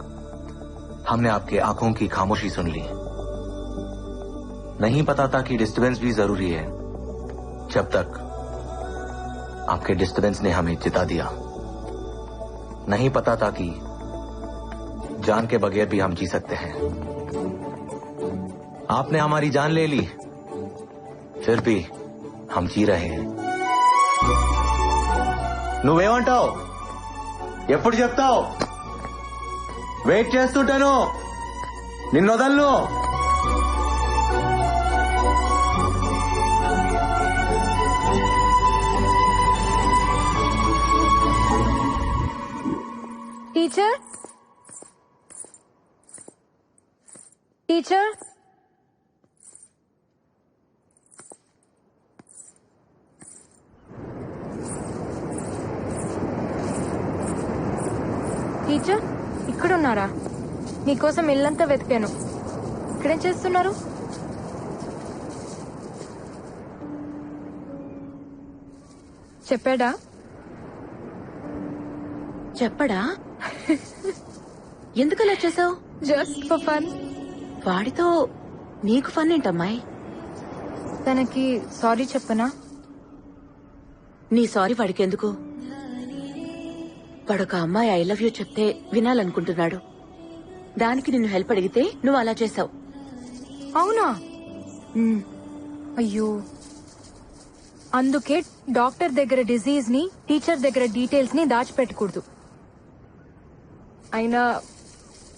हमने आपके आंखों की खामोशी सुन ली. नहीं पता था कि डिस्टर्बेंस भी जरूरी है, जब तक आपके डिस्टर्बेंस ने हमें जिता दिया. नहीं पता था कि जान के बगैर भी हम जी सकते हैं. आपने हमारी जान ले ली, फिर भी हम जी रहे हैं. నువ్వేమంటావు? ఎప్పుడు చెప్తావు? వెయిట్ చేస్తుంటాను, నిన్ను వదలను. టీచర్, టీచర్, టీచర్ ఇక్కడున్నారా? మీకోసం ఇల్లంతా వెతికాను. ఇక్కడేం చేస్తున్నారు? చెప్పాడా? చెప్పడా? ఎందుకలా చేసావు? Just for fun. వాడితో నీకు ఫన్ ఏంటమ్మాయి? తనకి సారీ చెప్పనా? నీ సారీ వాడికెందుకు? వాడొక అమ్మాయి ఐ లవ్ యూ చెప్తే వినాలనుకుంటున్నాడు. దానికి నిన్ను హెల్ప్ అడిగితే నువ్వు అలా చేసావు. అవునా? అయ్యో, అందుకే డాక్టర్ దగ్గర డిజీజ్ ని, టీచర్ దగ్గర డీటెయిల్స్ ని దాచిపెట్టకూడదు. అయినా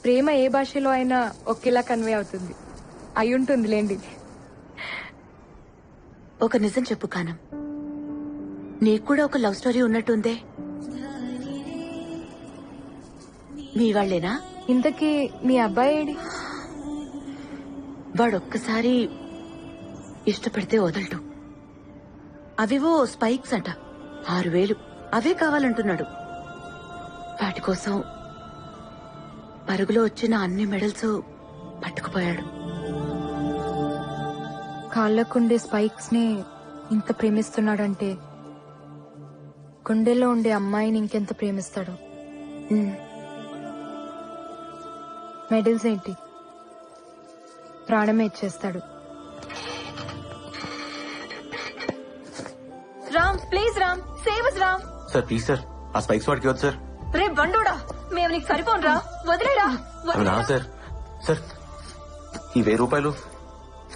ప్రేమ ఏ భాషలో అయినా ఒకేలా కన్వే అవుతుంది. అయి ఉంటుందిలేండి. ఒక నిజం చెప్పు కానం, నీకు కూడా ఒక లవ్ స్టోరీ ఉన్నట్టుందే. మీ వాళ్లేనా? ఇంతకీ మీ అబ్బాయి ఏడి? వాడొక్కసారి ఇష్టపడితే వదలడు. అవేవో స్పైక్స్ అంట, 6,000 అవే కావాలంటున్నాడు. వాటి కోసం పరుగులో వచ్చిన అన్ని మెడల్స్ పట్టుకుపోయాడు. కాళ్ళకుండే స్పైక్స్ ని ఇంత ప్రేమిస్తున్నాడంటే గుండెల్లో ఉండే అమ్మాయిని ఇంకెంత ప్రేమిస్తాడు. మెడల్స్ ఏంటి, ప్రాణమే ఇచ్చేస్తాడు. Ram please Ram, save us Ram. Sir please sir, ఆ స్పైక్స్ వాడికి వద్దు సార్. రే బండోడా, మేము నీకు సరిపోనురా, వదిలేరా. అవి నా సార్. సార్ ఈ 1000 రూపాయలు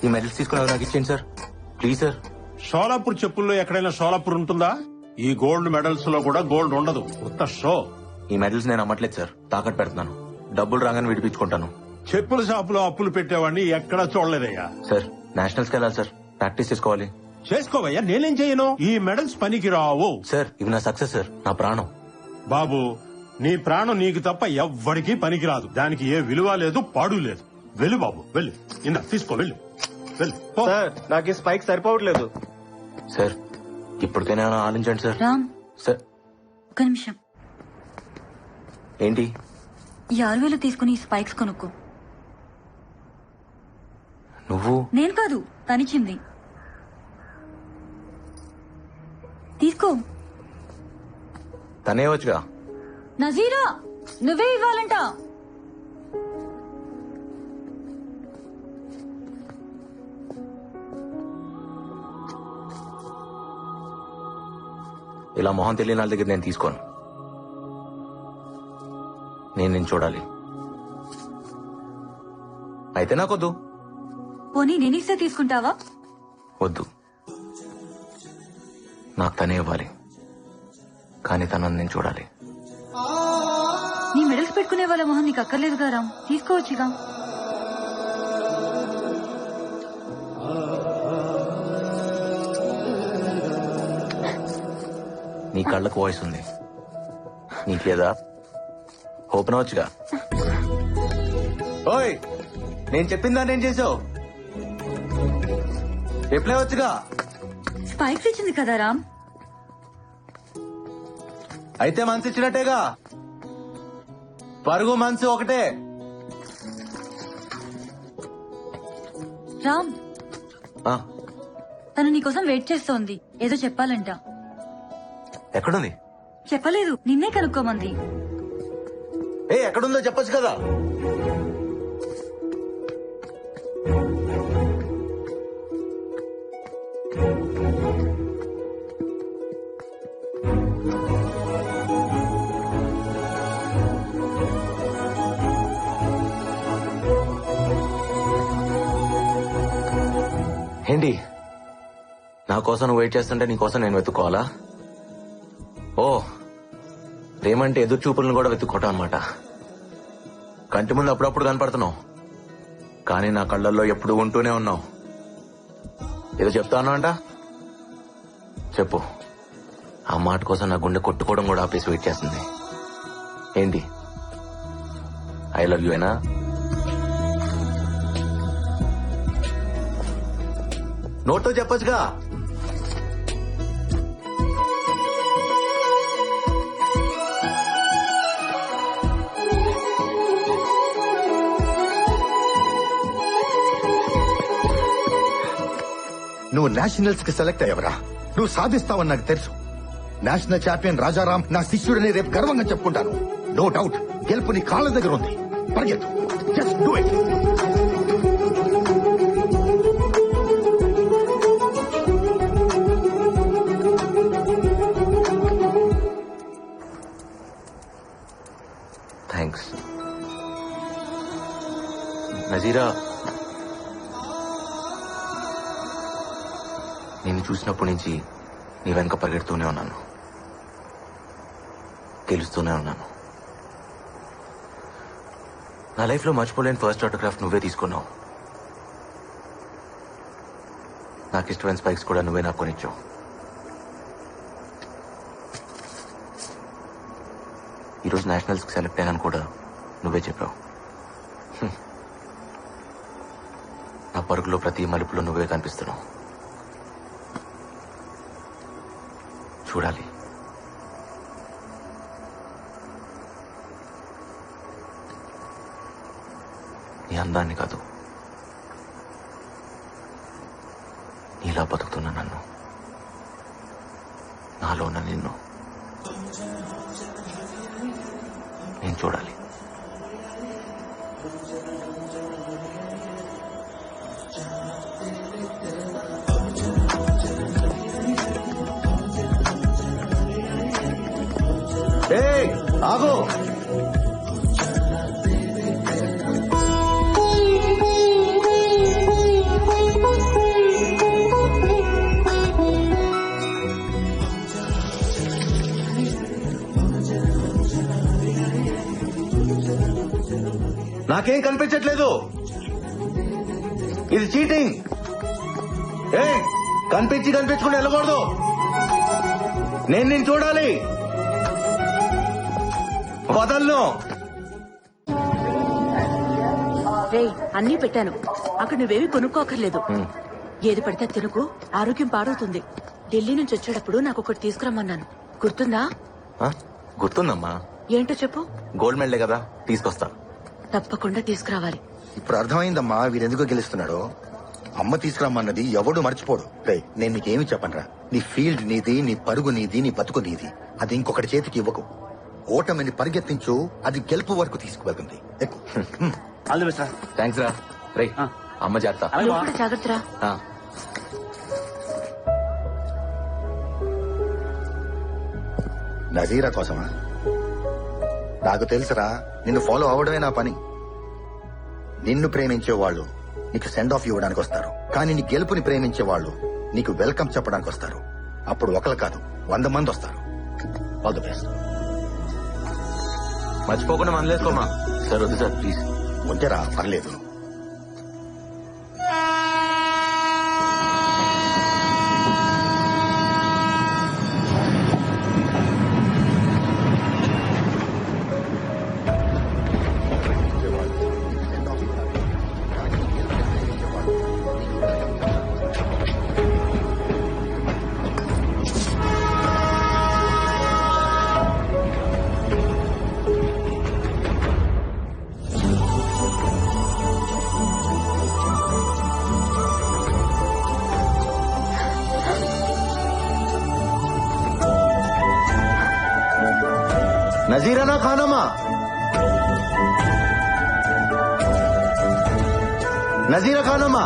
ఈ మెడల్స్ తీసుకుని అవి నాకు ఇచ్చేయండి సార్, ప్లీజ్ సార్. షోలాపూర్ చెప్పుల్లో ఎక్కడైనా షోలాపూర్ ఉంటుందా? ఈ గోల్డ్ మెడల్స్ లో కూడా గోల్డ్ ఉండదు, ఉత్త షో. ఈ మెడల్స్ నేను అమ్మట్లేదు సార్, తాకట్టు పెడుతున్నాను. డబ్బులు రాగానే విడిపించుకుంటాను. చెప్పుల షాపులో అప్పులు పెట్టేవాడిని ఎక్కడా చూడలేదయ్యా. సార్ నేషనల్స్ కి వెళ్ళాలి సార్, ప్రాక్టీస్ చేసుకోవాలి. చేసుకోవయ్యా, నేనేం చేయను. ఈ మెడల్స్ పనికి రావు సార్. ఇవి నా సక్సెస్ సార్, నా ప్రాణం. బాబు నీ ప్రాణం నీకు తప్ప ఎవ్వడికి పనికిరాదు. దానికి ఏ విలువ లేదు, పాడు లేదు. వెళ్ళు బాబు, వెళ్ళు. ఇందా తీసుకో, వెళ్ళు వెళ్ళు. సార్ నాకు ఈ స్పైక్ సరిపోవట్లేదు. సార్ ఇప్పటికైనా ఆలోచించండి సార్. రామ్ సార్ ఒక్క నిమిషం. ఏంటి? ఈ 6,000 తీసుకుని ఈ స్పైక్స్ కొనుక్కో. నువ్వు? నేను కాదు, తనిచ్చింది. తీసుకో. తనే వచ్చుగా. నజీరా నువ్వే ఇవ్వాలంట. ఇలా మొహం తెలియని వాళ్ళ దగ్గర నేను తీసుకోను. నేను చూడాలి. అయితే నాకొద్దు. పోనీ నేనిస్తే తీసుకుంటావా? వద్దు, నాకు తనే ఇవ్వాలి, కానీ తనని నేను చూడాలి. నీ మెడల్స్ పెట్టుకునే వాళ్ళ మొహం నీకు అక్కర్లేదు కదా రామ్, తీసుకోవచ్చుగా. నీ కళ్ళకు వాయిస్ ఉంది, నీకు లేదా? ఓపెన్ అవచ్చుగా. ఓయ్ నేను చెప్పిందా నేను చేసావు? రిప్లై వచ్చుగా. స్పైక్స్ ఇచ్చింది కదా రామ్. అయితే మనసు ఇచ్చినట్టేగా. పరుగు మనసు ఒకటే. రామ్ తను నీకోసం వెయిట్ చేస్తోంది, ఏదో చెప్పాలంట. ఎక్కడుంది? చెప్పలేదు, నిన్నే కనుక్కోమంది. ఎక్కడుందో చెప్పొచ్చు కదా. ఏంటి నా కోసం నువ్వు వెయిట్ చేస్తుంటే నీ కోసం నేను వెతుక్కోవాలా? ఓ ప్రేమంటే ఎదురు చూపులను కూడా వెతుక్కోవటం అనమాట. కంటి ముందు అప్పుడప్పుడు కనపడుతున్నావు, కానీ నా కళ్ళల్లో ఎప్పుడు ఉంటూనే ఉన్నావు. ఏదో చెప్తాను అంట, చెప్పు. ఆ మాట కోసం నా గుండె కొట్టుకోవడం కూడా ఆపేసి వెయిట్ చేస్తుంది. ఏంటి? ఐ లవ్ యూ ఏనా? నోట్తో చెప్పొచ్చుగా. నువ్వు నేషనల్స్ కి సెలెక్ట్ అయ్యవరా, నువ్వు సాధిస్తావని నాకు తెలుసు. నేషనల్ ఛాంపియన్ రాజారాం నా శిష్యుడని రేపు గర్వంగా చెప్పుకుంటాను. నో డౌట్ గెలుపు నీ కాళ్ళ దగ్గర ఉంది. పరిగెత్తు, just do it. Thanks Nazira. నిన్ను చూసినప్పటి నుంచి నీ వెనక పరిగెడుతూనే ఉన్నాను, గెలుస్తూనే ఉన్నాను. నా లైఫ్ లో మర్చిపోలేని ఫస్ట్ ఆటోగ్రాఫ్ నువ్వే తీసుకున్నావు. నాకు ఇష్టమైన స్పైక్స్ కూడా నువ్వే నాకు కొనిచ్చావు. ఈరోజు నేషనల్స్ కి సెలెక్ట్ అయ్యాను కూడా నువ్వే చెప్పావు. నా పరుగులో ప్రతి మలుపులో నువ్వే కనిపిస్తున్నావు. చూడాలి. నీ అందాన్ని కాదు, నీలా బతుకుతున్నా నన్ను, నాలోన నిన్ను నేను చూడాలి. ఆగో, నాకేం కనిపించట్లేదు. ఇది చీటింగ్. కనిపించుకుని వెళ్ళకూడదు. నేను నిన్ను చూడాలి. వదలను. రే, అన్నీ పెట్టాను. అక్కడ నువ్వేవి కొనుక్కోకర్లేదు. ఏది పడితే తినుకు, ఆరోగ్యం పాడవుతుంది. ఢిల్లీ నుంచి వచ్చేటప్పుడు నాకు ఒకటి తీసుకురమ్మన్నాను, గుర్తుందా? గుర్తుందమ్మా. ఏంటో చెప్పు. గోల్డ్ మెడలే కదా, తీసుకొస్తా. తప్పకుండా తీసుకురావాలి. ఇప్పుడు అర్థమైందమ్మా వీరెందుకో గెలుస్తున్నాడో. అమ్మ తీసుకురమ్మన్నది ఎవడు మర్చిపోడు. రే, నేను నీకేమి చెప్పనరా. నీ ఫీల్డ్ నీది, నీ పరుగు నీది, నీ బతుకు నీది. అది ఇంకొకటి చేతికి ఇవ్వకు. ఓటమిని పరిగెత్తించు, అది గెలుపు వరకు తీసుకువెళ్తుంది. థ్యాంక్స్ రా. రే, అమ్మ చేస్తా. నువ్వు కూడా జాగ్రత్తరా. నజీరా కోసమా? నాకు తెలుసురా, నిన్ను ఫాలో అవడమే నా పని. నిన్ను ప్రేమించే వాళ్ళు నీకు సెండ్ ఆఫ్ ఇవ్వడానికి వస్తారు, కానీ నీ గెలుపుని ప్రేమించే వాళ్ళు నీకు వెల్కమ్ చెప్పడానికి వస్తారు. అప్పుడు ఒకరు కాదు, 100 మంది వస్తారు. All the best. మర్చిపోకుండా మనలేసుకోమా. సార్ వద్దు సార్, ప్లీజ్. ఉంటేరా, పర్లేదు. నజీరానా ఖానమా? నజీరా ఖానమా?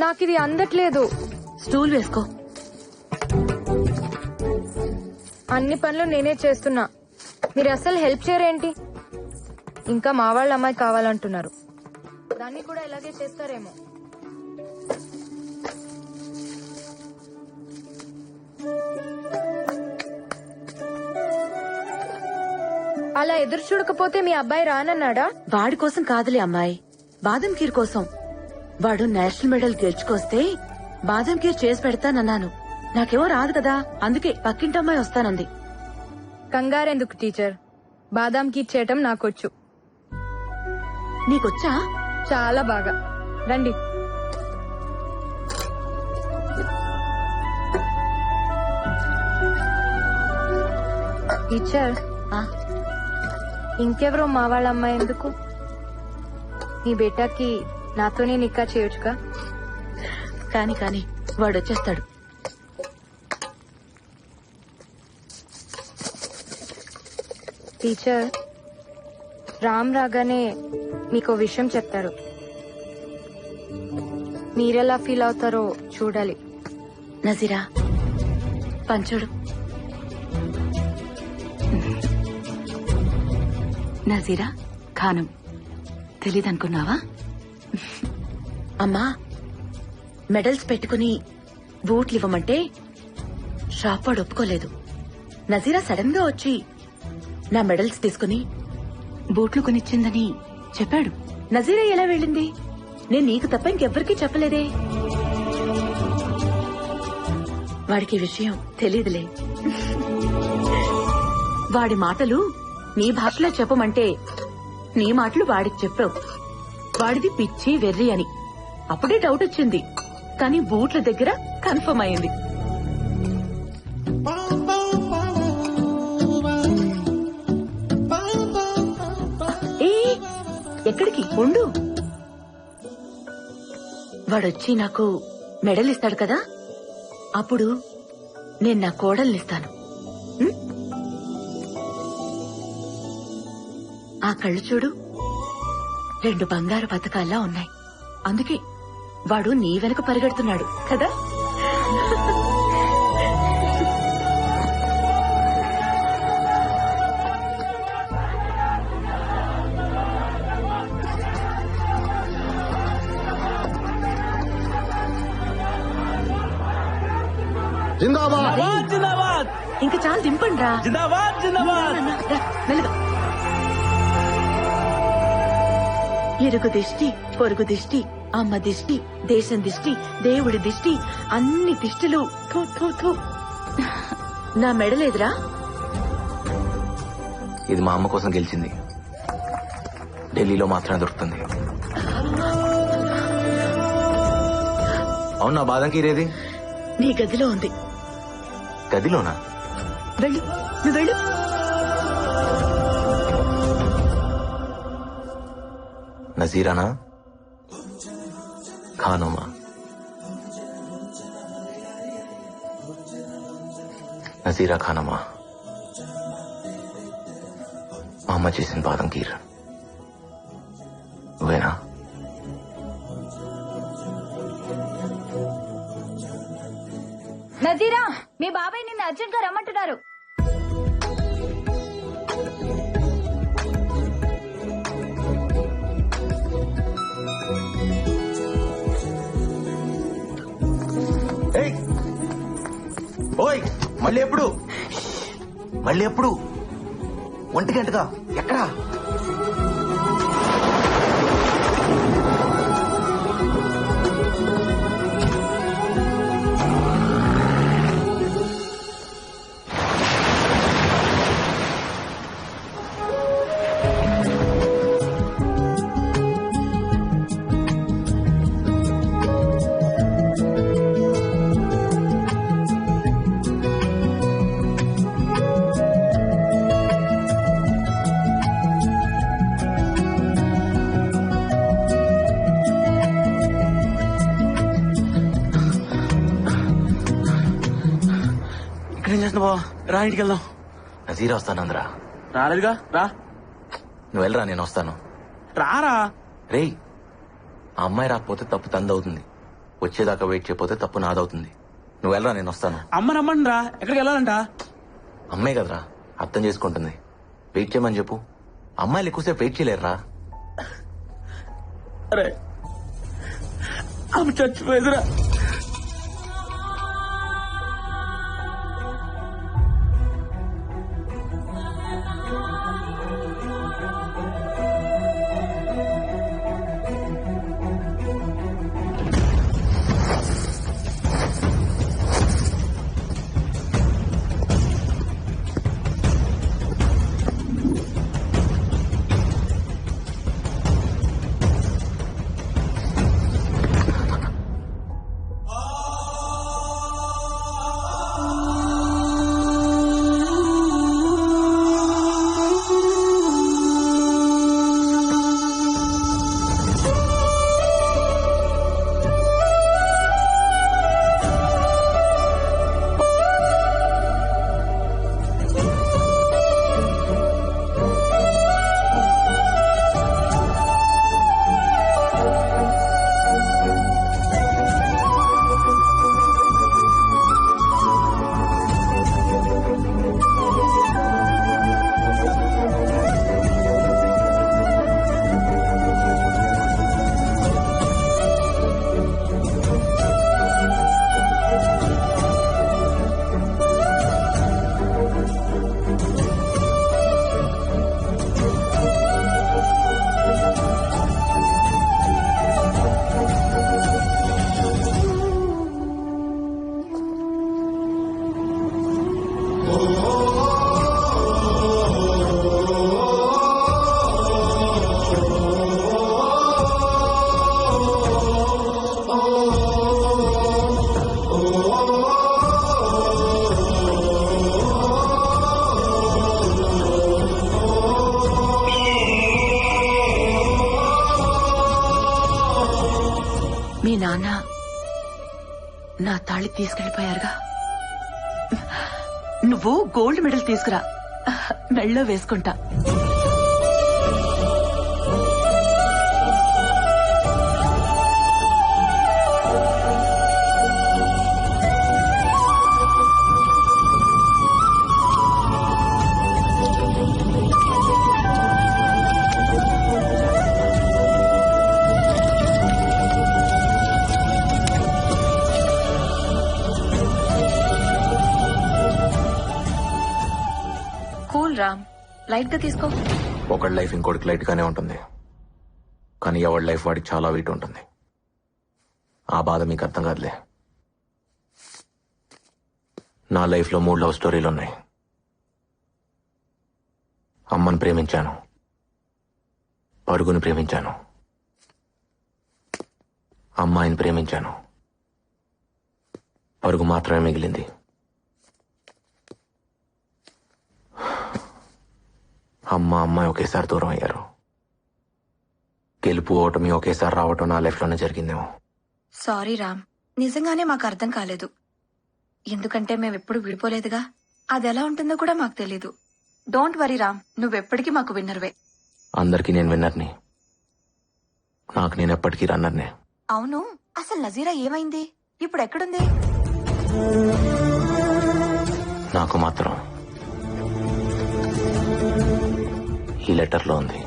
నాకు ఇది అందట్లేదు. స్టూల్ వేసుకో. అన్ని పనులు నేనే చేస్తున్నా, మీరు అసలు హెల్ప్ చేయరేంటి? ఇంకా మా వాళ్ళ అమ్మాయి కావాలంటున్నారు, దాన్ని కూడా ఇలాగే చేస్తారేమో. అలా ఎదురు చూడకపోతే మీ అబ్బాయి రానన్నాడా? వాడి కోసం కాదులే అమ్మాయి, బాదం ఖీర్ కోసం. వాడు నేషనల్ మెడల్ గెలుచుకొస్తే బాదం ఖీర్ చేసి పెడతానన్నాను. నాకేమో రాదు కదా, అందుకే పక్కింటమ్మాయి వస్తానంది. కంగారెందుకు టీచర్, బాదాం కీర్ చేయటం నాకొచ్చు. నీకొచ్చా? చాలా బాగా. రండి. టీచర్, ఇంకెవరో మా వాళ్ళ అమ్మాయి ఎందుకు? మీ బేటాకి నాతోనే నిక్కా చేయొచ్చుగా. కాని వాడొచ్చేస్తాడు. టీచర్, రామ్ రాగానే మీకో విషయం చెప్తారు, మీరెలా ఫీల్ అవుతారో చూడాలి. నజీరా, పంచుడు. నజీరా ఖానం తెలీదనుకున్నావా? అమ్మా, మెడల్స్ పెట్టుకుని బూట్లు ఇవ్వమంటే షాప్ వాడు ఒప్పుకోలేదు. నజీరా సడన్ గా వచ్చి నా మెడల్స్ తీసుకుని బూట్లు కొనిచ్చిందని చెప్పాడు. నజీరా ఎలా వెళ్ళింది? నేను నీకు తప్ప ఇంకెవ్వరికీ చెప్పలేదే. వాడికి ఈ విషయం తెలీదులే. వాడి మాటలు నీ భాషలో చెప్పమంటే నీ మాటలు వాడికి చెప్పావు. వాడిది పిచ్చి వెర్రి అని అప్పుడే డౌట్ వచ్చింది, కానీ బూట్ల దగ్గర కన్ఫర్మ్ అయింది. ఏ ఎక్కడికి ఉండు, వాడొచ్చి నాకు మెడల్ ఇస్తాడు కదా, అప్పుడు నేను నా కోడల్నిస్తాను. ఆ కళ్ళు చూడు, 2 బంగారు పథకాల్లా ఉన్నాయి. అందుకే వాడు నీ వెనక పరిగెడుతున్నాడు కదా. జిందాబాద్ జిందాబాద్. ఇంకా చాలు దింపండి రా. జిందాబాద్ జిందాబాద్. మెల్లగా. ఇరుగు దిష్టి, పొరుగు దిష్టి, అమ్మ దిష్టి, దేశం దిష్టి, దేవుడి దిష్టి, అన్ని దిష్టిలు. థూ, థూ, థూ. నా మెడలేదురా. ఇది మా అమ్మ కోసం గెలిచింది, ఢిల్లీలో మాత్రమే దొరుకుతుంది. అవునా, బాదం కీర్ ఏది? నీ గదిలో ఉంది. గదిలోనా? వెళ్ళు, నువ్వు వెళ్ళు. నజీరానా ఖానోమా? నజీరా ఖానమా, మా అమ్మ చేసిన బాదం కీర్ నువ్వేనా? నజీరా, మీ బాబాయ్ నిన్ను అర్జెంట్ గా రమ్మంటున్నారు. ఏయ్, ఓయ్, మళ్ళీ ఎప్పుడు? మళ్ళీ ఎప్పుడు? 1 గంటగా ఎక్కడా? ఏం చేస్తున్నా బావ? రా, ఇంటికి వెళ్దాం. నజీరా వస్తానందరా. రాలేదుగా, రా. నువ్వు వెళ్ళరా, నేను వస్తాను. రారా. రేయ్, ఆ అమ్మాయి రాకపోతే తప్పు తందవుతుంది. వచ్చేదాకా వెయిట్ చేయకపోతే తప్పు నాదవుతుంది. నువ్వు వెళ్ళరా, నేను వస్తాను. అమ్మ రమ్మండి రా, ఎక్కడికి వెళ్ళాలంట? అమ్మాయి కదరా, అర్థం చేసుకుంటుంది. వెయిట్ చేయమని చెప్పు. అమ్మాయిలు ఎక్కువసేపు వెయిట్ చేయలేరురా. అరే అమ్మ చచ్చిపోయేదిరా. మీ నాన్న నా తాళి తీసుకెళ్లిపోయారుగా. నువ్వు గోల్డ్ మెడల్ తీసుకురా, మెళ్ళో వేసుకుంటా. రామ్, లైట్ గా తీసుకో. ఒకటి లైఫ్ ఇంకోటికి లైట్ గానే ఉంటుంది, కానీ ఎవరి లైఫ్ వాడికి చాలా వెయిట్ ఉంటుంది. ఆ బాధ మీకు అర్థం కాదులే. నా లైఫ్ లో 3 లవ్ స్టోరీలు ఉన్నాయి. అమ్మని ప్రేమించాను, పరుగుని ప్రేమించాను, అమ్మాయిని ప్రేమించాను. పరుగు మాత్రమే మిగిలింది. అమ్మాయి ఒకేసారి దూరం అయ్యారు. గెలుపు ఓటమి ఒకేసారి రావటం నా లైఫ్ లోనే జరిగిందేమో. సారీ రామ్, నిజంగానే మాకు అర్థం కాలేదు. ఎందుకంటే మేమెప్పుడు విడిపోలేదుగా. అది ఎలా ఉంటుందో కూడా మాకు తెలీదు. డోంట్ వరీ రామ్, నువ్వెప్పటికీ మాకు విన్నర్వే. అందరికీ నేను విన్నర్ని, నాకు నేను ఎప్పటికీ రన్నర్నే. అవును, అసలు నజీరా ఏమైంది? ఇప్పుడు ఎక్కడుంది? నాకు మాత్రం ఈ లెటర్లో ఉంది.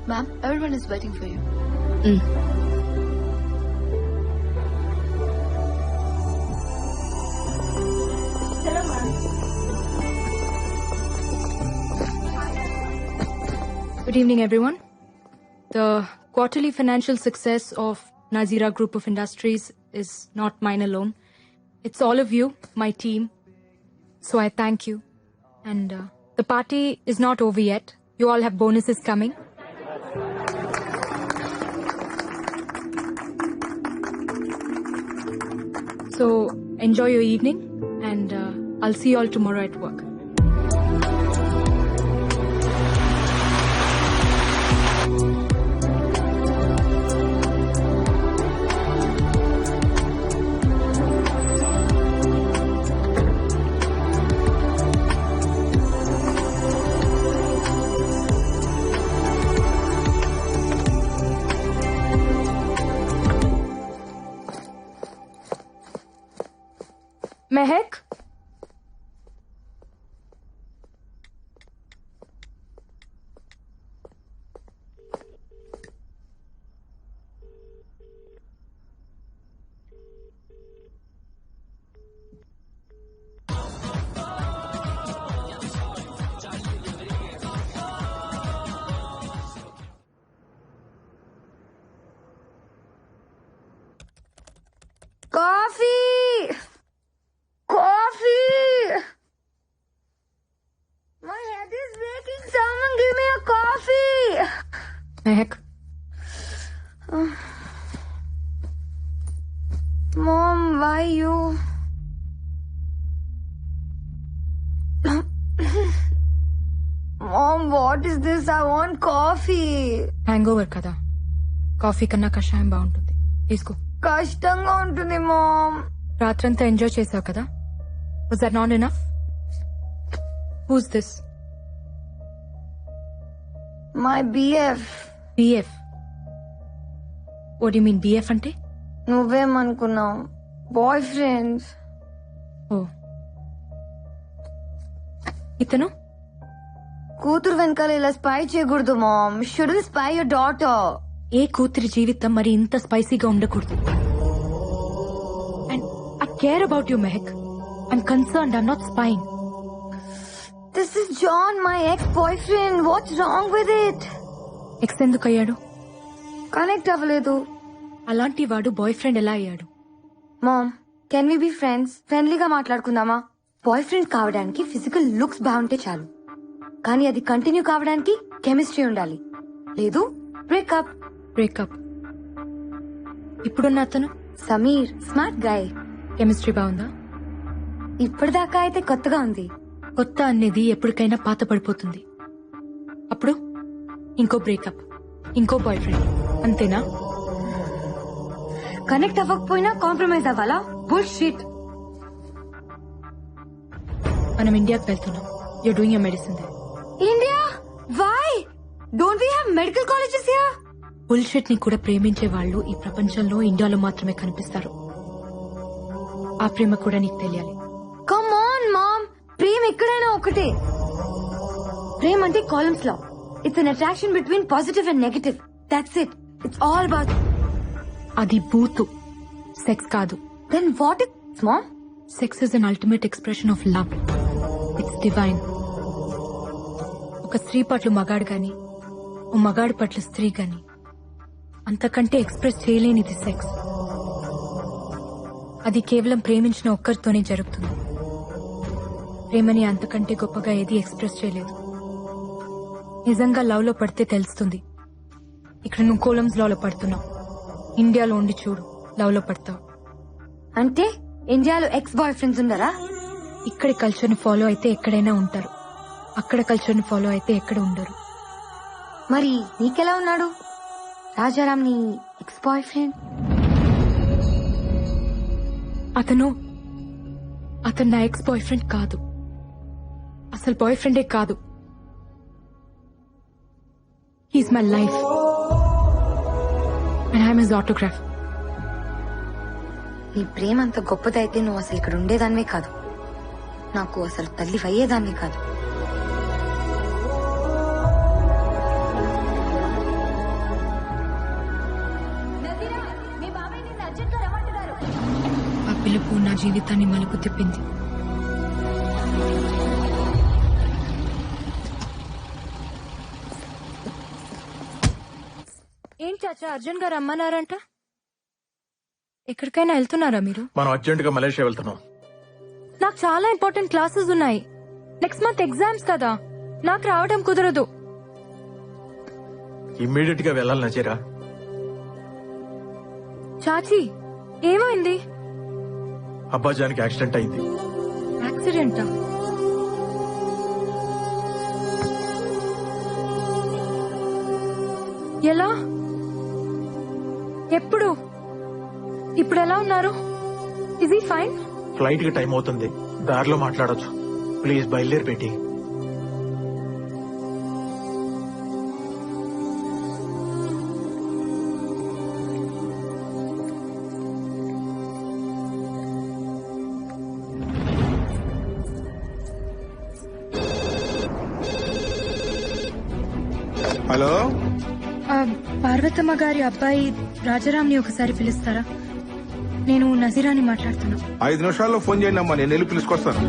Ma'am, everyone is waiting for you. Hello, ma'am. Good evening, everyone. The quarterly financial success of Nazira Group of Industries is not mine alone. It's all of you, my team. So I thank you. And the party is not over yet. You all have bonuses coming. So enjoy your evening, and I'll see you all tomorrow at work. Mehak Coffee! Coffee! My head is breaking. Someone give me a coffee! Mehak Mom, why you? Mom, what is this? I want coffee. Hang over కదా, coffee కన్నా కషాయం బాగుంటుంది, తీసుకో. కష్టంగా ఉంటుంది ma'am. రాత్రంతా enjoy చేసావు కదా, was that not enough? Who's this? My BF. BF? What you mean BF అంటే? నువ్వేమనుకున్నావు? Bye friends. ఓ, ఇతను కూతురు వెనకాల ఇలా స్పై చేయకూడదు mom. Should spy your daughter. ఏ కూతురి జీవితం మరి ఇంత స్పైసీగా ఉండకూడదు. And I care about you Mehak. I'm concerned, I'm not spying. This is John, my ex boyfriend. What's wrong with it? Ex ఎందుకు అయ్యాడు? కనెక్ట్ అవ్వలేదు. అలాంటి వాడు బాయ్ ఫ్రెండ్ ఎలా అయ్యాడు? Mom, can we be friends? ఫ్రెండ్లీగా మాట్లాడుకుందామా? బాయ్ ఫ్రెండ్ కావడానికి ఫిజికల్ లుక్స్ బాగుంటే చాలు, కానీ అది కంటిన్యూ కావడానికి కెమిస్ట్రీ ఉండాలి. లేదు బ్రేకప్. బ్రేకప్. ఇప్పుడున్న అతను సమీర్, స్మార్ట్ గాయ్. కెమిస్ట్రీ బాగుందా? ఇప్పటిదాకా అయితే కొత్తగా ఉంది. కొత్త అనేది ఎప్పటికైనా పాత పడిపోతుంది. అప్పుడు ఇంకో బ్రేకప్, ఇంకో బాయ్ ఫ్రెండ్, అంతేనా? కనెక్ట్ అవ్వకపోయినా కాంప్రమైజ్ అవ్వాలా? బుల్షిట్. మనం ఇండియాకి వెళ్తున్నాం. You're doing your medicine there. India? Why? Don't we have medical colleges here? Bullshit ని కూడా ప్రేమించే వాళ్ళు ఈ ప్రపంచంలో ఇండియాలో మాత్రమే కనిపిస్తారు. ఆ ప్రేమ కూడా నీకు తెలియాలి. కమ్ ఆన్ మామ్, ప్రేమ ఎక్కడైనా ఒకటే. ప్రేమ అంటే కాలమ్స్ లా. It's an attraction between positive and negative. That's it. It's all about. అది బూతు, సెక్స్ కాదు. Then what is mom? Sex is an ultimate expression of love. It's divine. ఒక స్త్రీ పట్ల మగాడు గాని, ఓ మగాడు పట్ల స్త్రీ గాని అంతకంటే ఎక్స్ప్రెస్ చేయలేనిది సెక్స్. అది కేవలం ప్రేమించిన ఒక్కరితోనే జరుగుతుంది. ప్రేమని అంతకంటే గొప్పగా ఏది ఎక్స్ప్రెస్ చేయలేదు. నిజంగా లవ్ లో పడితే తెలుస్తుంది. ఇక్కడ నువ్వు కోలమ్స్ లో పడుతున్నావు. ఇండియాలో ఉండి చూడు, లవ్ లో పడతావు. అంటే ఇండియాలో ఎక్స్ బాయ్ ఫ్రెండ్స్ ఉండరా? ఇక్కడి కల్చర్ ని ఫాలో అయితే ఎక్కడైనా ఉంటారు, అక్కడ కల్చర్ ని ఫాలో అయితే ఎక్కడ ఉండరు. మరి నీకెలా ఉన్నాడు రాజారాం, నీ ఎక్స్ బాయ్ ఫ్రెండ్? అతను నా ఎక్స్ బాయ్ ఫ్రెండ్ కాదు, అసలు బాయ్ ఫ్రెండే కాదు. He's my life and I'm his autograph. నీ ప్రేమ అంత గొప్పదైతే నువ్వు అసలు ఇక్కడ ఉండేదానివే కాదు, నాకు అసలు తల్లి అయ్యేదానివే కాదు. ఆ పిలుపు నా జీవితాన్ని మలుపు తిప్పింది. ఏం చాచా, అర్జున్ గారు రమ్మన్నారంట? ఎక్కడికైనా వెళ్తున్నారా మీరు? మనం అర్జెంట్ గా మలేషియా వెళ్తున్నాం. నాకు చాలా ఇంపార్టెంట్ క్లాసెస్ ఉన్నాయి. నెక్స్ట్ మంత్ ఎగ్జామ్స్ కదా, నాకు రావడం కుదరదు. ఇమ్మీడియట్ గా వెళ్ళాలి నజీరా. చాచి, ఏమైంది? అబ్బాజానికి యాక్సిడెంట్ అయింది. యాక్సిడెంటా? ఎలా? ఎప్పుడు? ఇప్పుడు ఎలా ఉన్నారు? Is he fine? ఫ్లైట్ కి టైం అవుతుంది, దారిలో మాట్లాడొచ్చు. ప్లీజ్ బయలుదేరి పెట్టి. హలో, పార్వతమ్మ గారి అబ్బాయి రాజారాంని ఒకసారి పిలుస్తారా? నేను నజీరాని మాట్లాడుతున్నా. 5 నిమిషాల్లో ఫోన్ చేయండి అమ్మా, నేను వెళ్ళి పిలుచుకొస్తాను.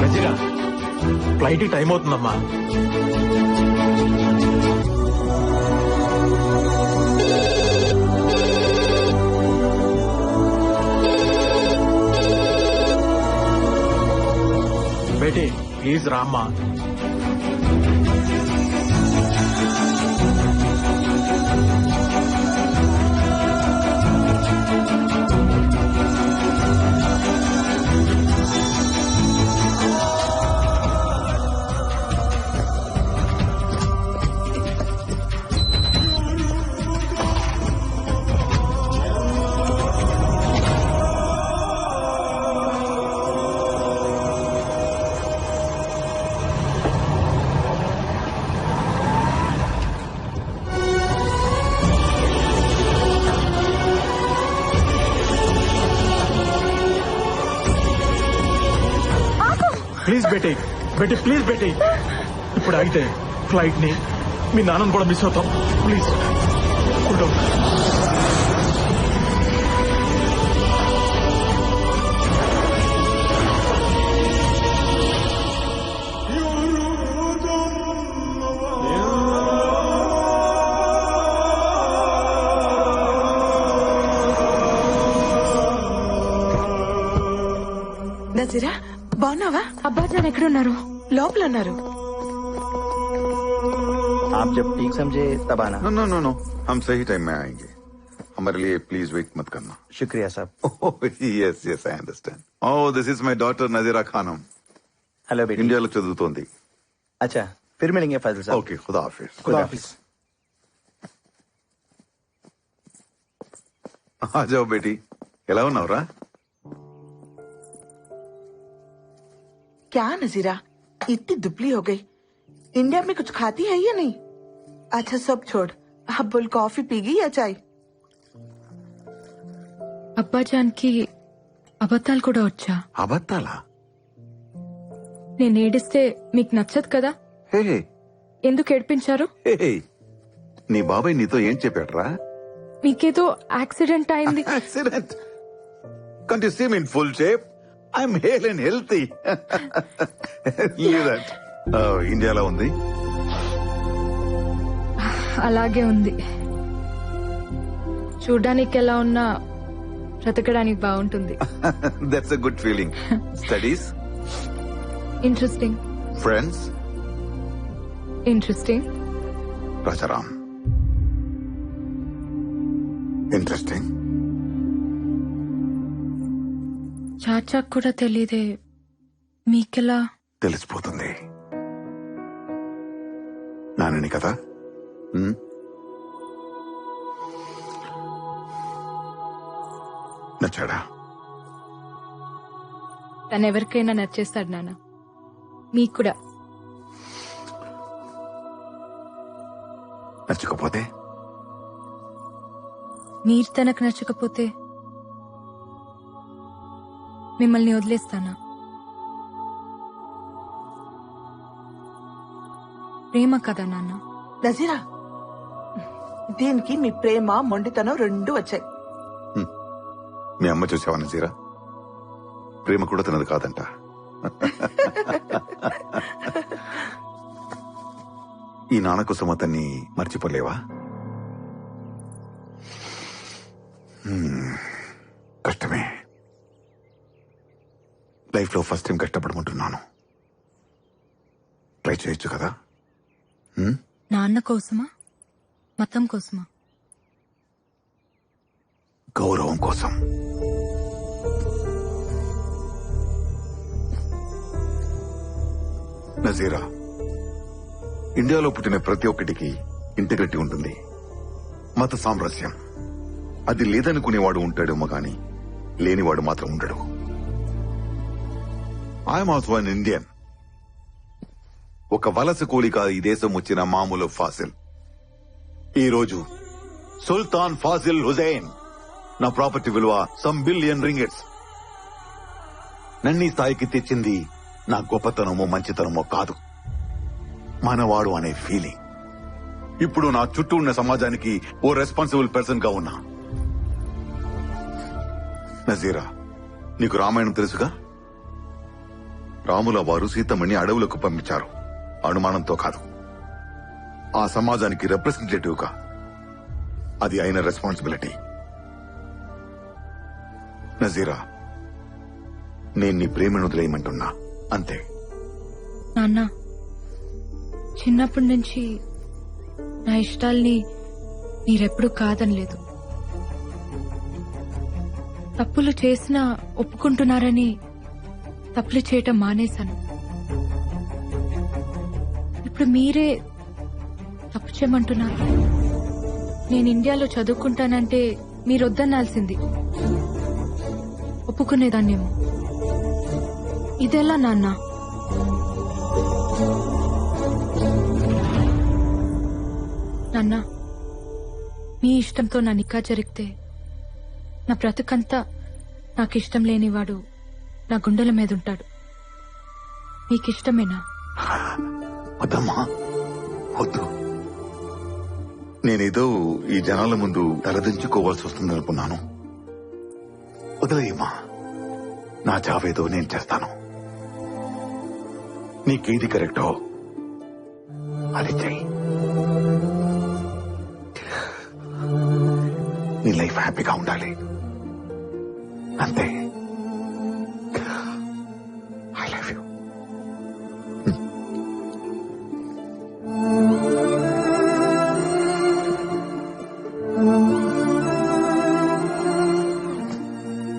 నజీరా, ఫ్లైట్ టైం అవుతుందమ్మా. బేటీ ప్లీజ్ రామ్మా. ప్లీజ్ బేటీ, బేటీ ప్లీజ్ బేటీ, ఇప్పుడు ఆగితే ఫ్లైట్ ని మీ నాన్నను కూడా మిస్ అవుతాం. Please cool down. నజీరా, బాగున్నావా? అబ్బాజాన్ ఎక్కడున్నారు? లోపల ఉన్నారు. आप जब ठीक समझे तब आना. नो नो नो नो, हम सही टाइम में आएंगे. हमारे लिए प्लीज वेट मत करना. शुक्रिया साहब. Yes yes I understand. Oh this is my daughter Nazira Khanam. Hello बेटी. इंडियाలో చదువుతోంది. अच्छा फिर मिलेंगे फैजल साहब. ओके, खुदा हाफिज. खुदा हाफिज. आ जाओ बेटी. ఎలా ఉన్నావురా? क्या नजीरा, इतनी दुबली हो गई. इंडिया में कुछ खाती है या नहीं? अच्छा सब छोड़, अब बोल कॉफी पीगी या चाय? అబ్బాజాన్ కి అబద్ధాలు కూడా వచ్చా? అబద్ధాలా? నేను ఏడిస్తే మీకు నచ్చదు కదా? హే ఎందుకు ఏడిపించారు? హే, నీ బాబాయ్ నీతో ఏం చెప్పాడ్రా? మీకేదో యాక్సిడెంట్ అయింది. Accident? Can't you see me in full shape? I'm hale and healthy. Leave that. ఇండియాలో ఉంది. అలాగే ఉంది. చూడ్డానికి ఎలా ఉన్నా బ్రతకడానికి బాగుంటుంది. That's a good feeling. Studies? Interesting. Friends? Interesting. Rajaram? Interesting. చాచాకు కూడా తెలీదే, మీకెలా తెలిసిపోతుంది? నానని కదా. నచ్చాడా? తను ఎవరికైనా నచ్చేస్తాడు నాన్న, మీకు కూడా. నచ్చకపోతే? మీరు తనకు నచ్చకపోతే మిమ్మల్ని వదిలేస్తానా? ప్రేమ కదా నాన్న. నజీరా, దీనికి మీ ప్రేమ మొండితనం రెండు వచ్చాయి. మీ అమ్మ చూసావా నజీరా? ప్రేమ కూడా తినదు కాదంట. ఈ నాన్న కోసం అతన్ని మర్చిపోలేవా? కష్టమే. లైఫ్ లో ఫస్ట్ టైం కష్టపడమంటున్నాను. ట్రై చేయొచ్చు కదా? నాన్న కోసమా, మతం కోసమా? గౌరవం కోసం. నజీరా, ఇండియాలో పుట్టిన ప్రతి ఒక్కటికి ఇంటిగ్రిటీ ఉంటుంది. మత సామరస్యం అది లేదనుకునేవాడు ఉంటాడేమో గాని లేనివాడు మాత్రం ఉండడు. I'm also an Indian. ఒక వలస కూలిక ఈ దేశం వచ్చిన మామూలు ఫాసిల్. ఈ రోజు సుల్తాన్ ఫాజిల్ హుసేన్. నా ప్రాపర్టీ విలువ సమ్ బిలియన్ రింగిట్స్. నన్ను ఈ స్థాయికి తెచ్చింది నా గొప్పతనమో మంచితనమో కాదు, మనవాడు అనే ఫీలింగ్. ఇప్పుడు నా చుట్టూ ఉన్న సమాజానికి ఓ రెస్పాన్సిబుల్ పర్సన్ గా ఉన్నా. నజీరా, నీకు రామాయణం తెలుసుగా? రాముల వారు సీతమ్మని అడవులకు పంపించారు, అనుమానంతో కాదు, ఆ సమాజానికి రిప్రజెంటేటివ్ గా. అది ఆయన రెస్పాన్సిబిలిటీ. నజీరా, నేను నీ ప్రేమను వదిలేయమంటున్నా, అంతే. నాన్న, చిన్నప్పటి నుంచి నా ఇష్టాల్ని మీరెప్పుడు కాదనలేదు. తప్పులు చేసినా ఒప్పుకుంటున్నారని తప్పులు చేయటం మానేశాను. ఇప్పుడు మీరే తప్పు చేయమంటున్నారు. నేను ఇండియాలో చదువుకుంటానంటే మీరొద్దనాల్సింది, ఒప్పుకునేదాన్నేమో. ఇదెలా నాన్న? నాన్న, మీ ఇష్టంతో నా నిక్కా జరిగితే నా బ్రతుకంతా నాకిష్టం లేనివాడు నా గుండెల మీద ఉంటాడు. మీకిష్టమేనా? వద్దమ్మా, వద్దు. నేనేదో ఈ జనాల ముందు తలదించుకోవాల్సి వస్తుందనుకున్నాను. వదిలేయమ్మా, నా చావేదో నేను చేస్తాను. నీకేది కరెక్టో అది చెయ్యి. నీ లైఫ్ హ్యాపీగా ఉండాలి, అంతే. I love you.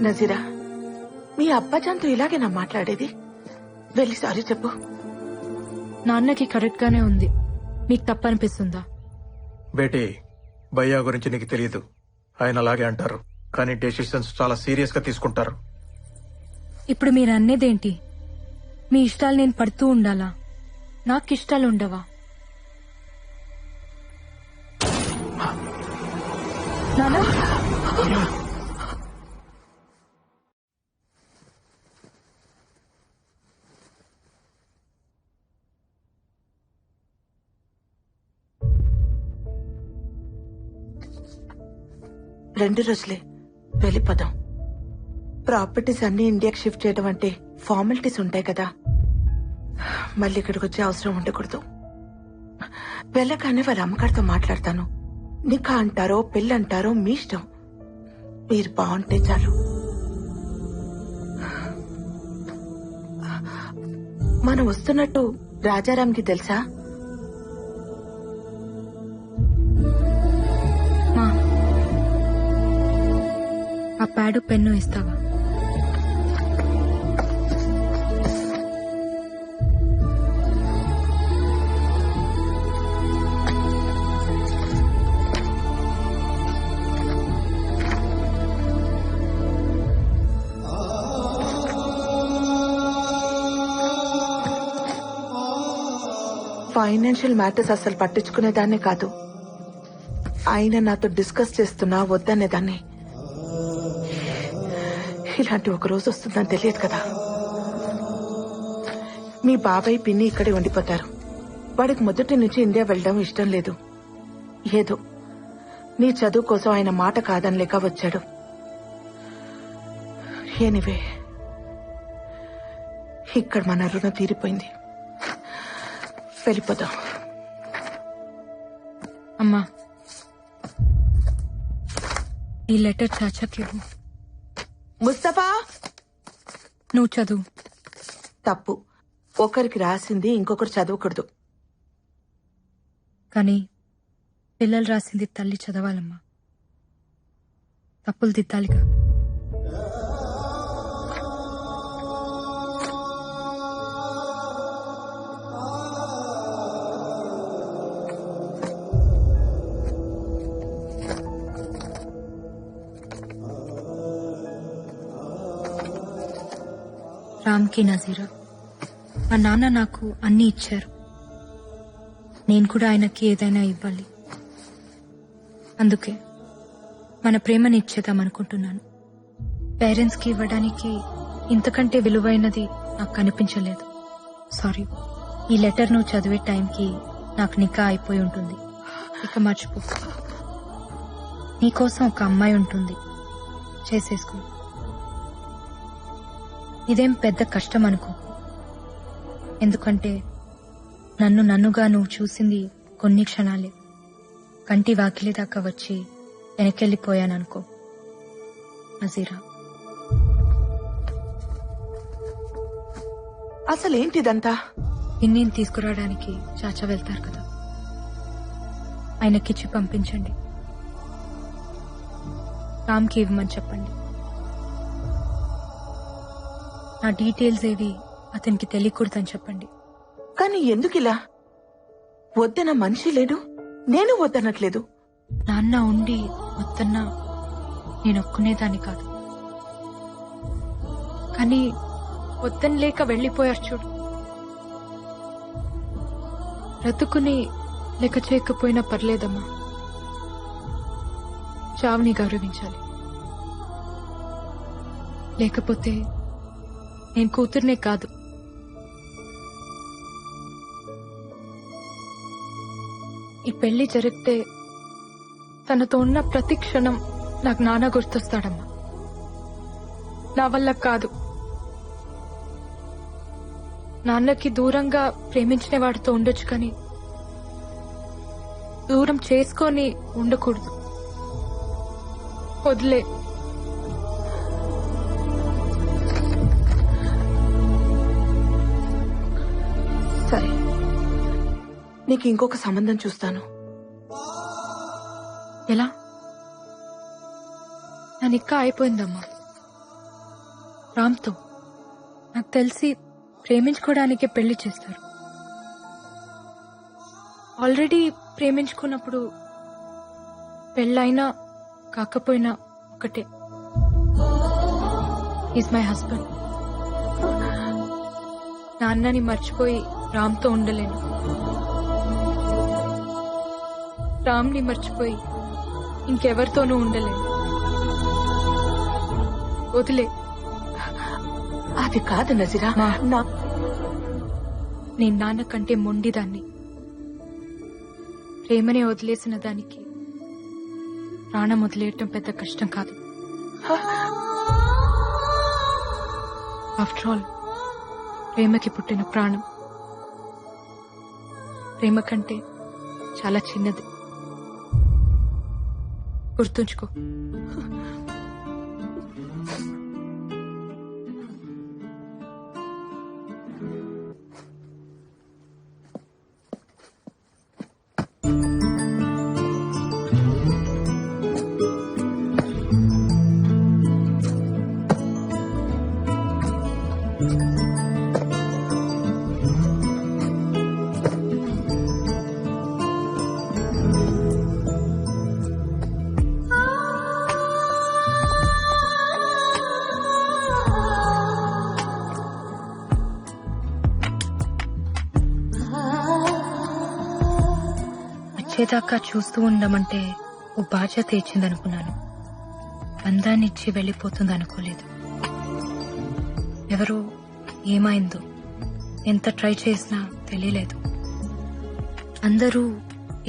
నజీరా, మీ అబ్బాజాన్తో ఇలాగేనా మాట్లాడేది? వెళ్ళి సారీ చెప్పు. నాన్నకి కరెక్ట్ గానే ఉంది, మీకు తప్పనిపిస్తుందా? బేటీ, భయ్యా గురించి నీకు తెలియదు. ఆయన అలాగే అంటారు, కానీ డెసిషన్స్ చాలా సీరియస్ గా తీసుకుంటారు. ఇప్పుడు మీరు అన్నేదేంటి? మీ ఇష్టాలు నేను పడుతూ ఉండాలా? నాకు ఇష్టాలు ఉండవా? నానా, రెండు రోజులే, వెళ్ళిపోదాం. ప్రాపర్టీస్ అన్ని ఇండియాకి షిఫ్ట్ చేయడం అంటే ఫార్మాలిటీస్ ఉంటాయి కదా, మళ్ళీ ఇక్కడికి వచ్చే అవసరం ఉండకూడదు. వెళ్ళగానే వాళ్ళ అమ్మగారితో మాట్లాడతాను. నికా అంటారో పెళ్ళి అంటారో మీ ఇష్టం, మీరు బాగుంటే చాలు. మనం వస్తున్నట్టు రాజారాంకి తెలుసా? ఆ ప్యాడు పెన్ను ఇస్తావా? ఫైనాన్షియల్ మ్యాటర్స్ అసలు పట్టించుకునేదాన్నే కాదు, ఆయన నాతో డిస్కస్ చేస్తున్నా వద్దనేదాన్ని. ఇలాంటి ఒక రోజు వస్తుందని తెలియదు కదా. మీ బాబాయ్ పిన్ని ఇక్కడే ఉండిపోతారు. వాడికి మొదటి నుంచి ఇండియా వెళ్ళడం ఇష్టం లేదు. ఏదో నీ చదువు కోసం ఆయన మాట కాదనలేక వచ్చాడు. ఎనివే, ఇక్కడ మన రుణం తీరిపోయింది, వెళ్ళిపోదాం. అమ్మా, ఈ లెటర్ చాచాకి ఇవ్వు. ముస్తఫా, నువ్వు చదువు. తప్పు, ఒకరికి రాసింది ఇంకొకరు చదవకూడదు. కానీ పిల్లలు రాసింది తల్లి చదవాలమ్మా, తప్పులు దిద్దాలిగా. రామ్కి నజీరా, మా నాన్న నాకు అన్నీ ఇచ్చారు, నేను కూడా ఆయనకి ఏదైనా ఇవ్వాలి. అందుకే మన ప్రేమని ఇచ్చేద్దాం అనుకుంటున్నాను. పేరెంట్స్ కి ఇవ్వడానికి ఇంతకంటే విలువైనది నాకు కనిపించలేదు. సారీ. ఈ లెటర్ నువ్వు చదివే టైంకి నాకు నికా అయిపోయి ఉంటుంది. ఇక మర్చిపో. నీకోసం ఒక అమ్మాయి ఉంటుంది, చేసేసుకో. ఇదేం పెద్ద కష్టం అనుకో. ఎందుకంటే నన్నుగా నువ్వు చూసింది కొన్ని క్షణాలే. కంటి వాకిలి దాకా వచ్చి వెనకెళ్ళిపోయాననుకో. నజీరా. అసలేంటిదంతా? ఇన్నేం తీసుకురావడానికి చాచా వెళ్తారు కదా, ఆయనకిచ్చి పంపించండి. రామ్కి ఇవ్వమని చెప్పండి. నా డీటెయిల్స్ ఏవి అతనికి తెలియకూడదని చెప్పండి. కానీ ఎందుకిలా? వద్దన మనిషి లేడు, నేను వద్దనట్లేదు. నాన్న ఉండి వద్దన్నా నేను ఒప్పుకునేదాన్ని కాదు. కానీ వద్దని లేక వెళ్లిపోయారు చూడు. బ్రతుకుని లెక్క చేయకపోయినా పర్లేదమ్మా, చావుని గౌరవించాలి. లేకపోతే నేను కూతుర్నే కాదు, ఈ పెళ్లి జరిగితే తనతో ఉన్న ప్రతి క్షణం నాకు నాన్న గుర్తొస్తాడమ్మా. నా వల్ల కాదు. నాన్నకి దూరంగా ప్రేమించిన వాడితో ఉండొచ్చు, కానీ దూరం చేసుకొని ఉండకూడదు. వదిలే. సరే, నీకు ఇంకొక సంబంధం చూస్తాను. ఎలా? నా నిక్కా అయిపోయిందమ్మా రామ్తో. నాకు తెలిసి ప్రేమించుకోవడానికే పెళ్లి చేస్తారు. ఆల్రెడీ ప్రేమించుకున్నప్పుడు పెళ్ళైనా కాకపోయినా ఒకటే. Is my husband. నాన్నని మర్చిపోయి రామ్తో ఉండలేను. రామ్ని మర్చిపోయి ఇంకెవరితోనూ ఉండలేను. వదిలే. అది కాదు నజీరా. నేను నాన్న కంటే మొండిదాన్ని. ప్రేమనే వదిలేసిన దానికి ప్రాణం వదిలేయటం పెద్ద కష్టం కాదు. ఆఫ్టర్ ఆల్ ప్రేమకి పుట్టిన ప్రాణం ప్రేమ కంటే చాలా చిన్నది. గుర్తుంచుకో. వచ్చేదాకా చూస్తూ ఉండమంటే ఓ బాధ్యత ఇచ్చిందనుకున్నాను. బంధాన్నిచ్చి వెళ్లిపోతుంది అనుకోలేదు. ఎవరో ఏమైందో ఎంత ట్రై చేసినా తెలియలేదు. అందరూ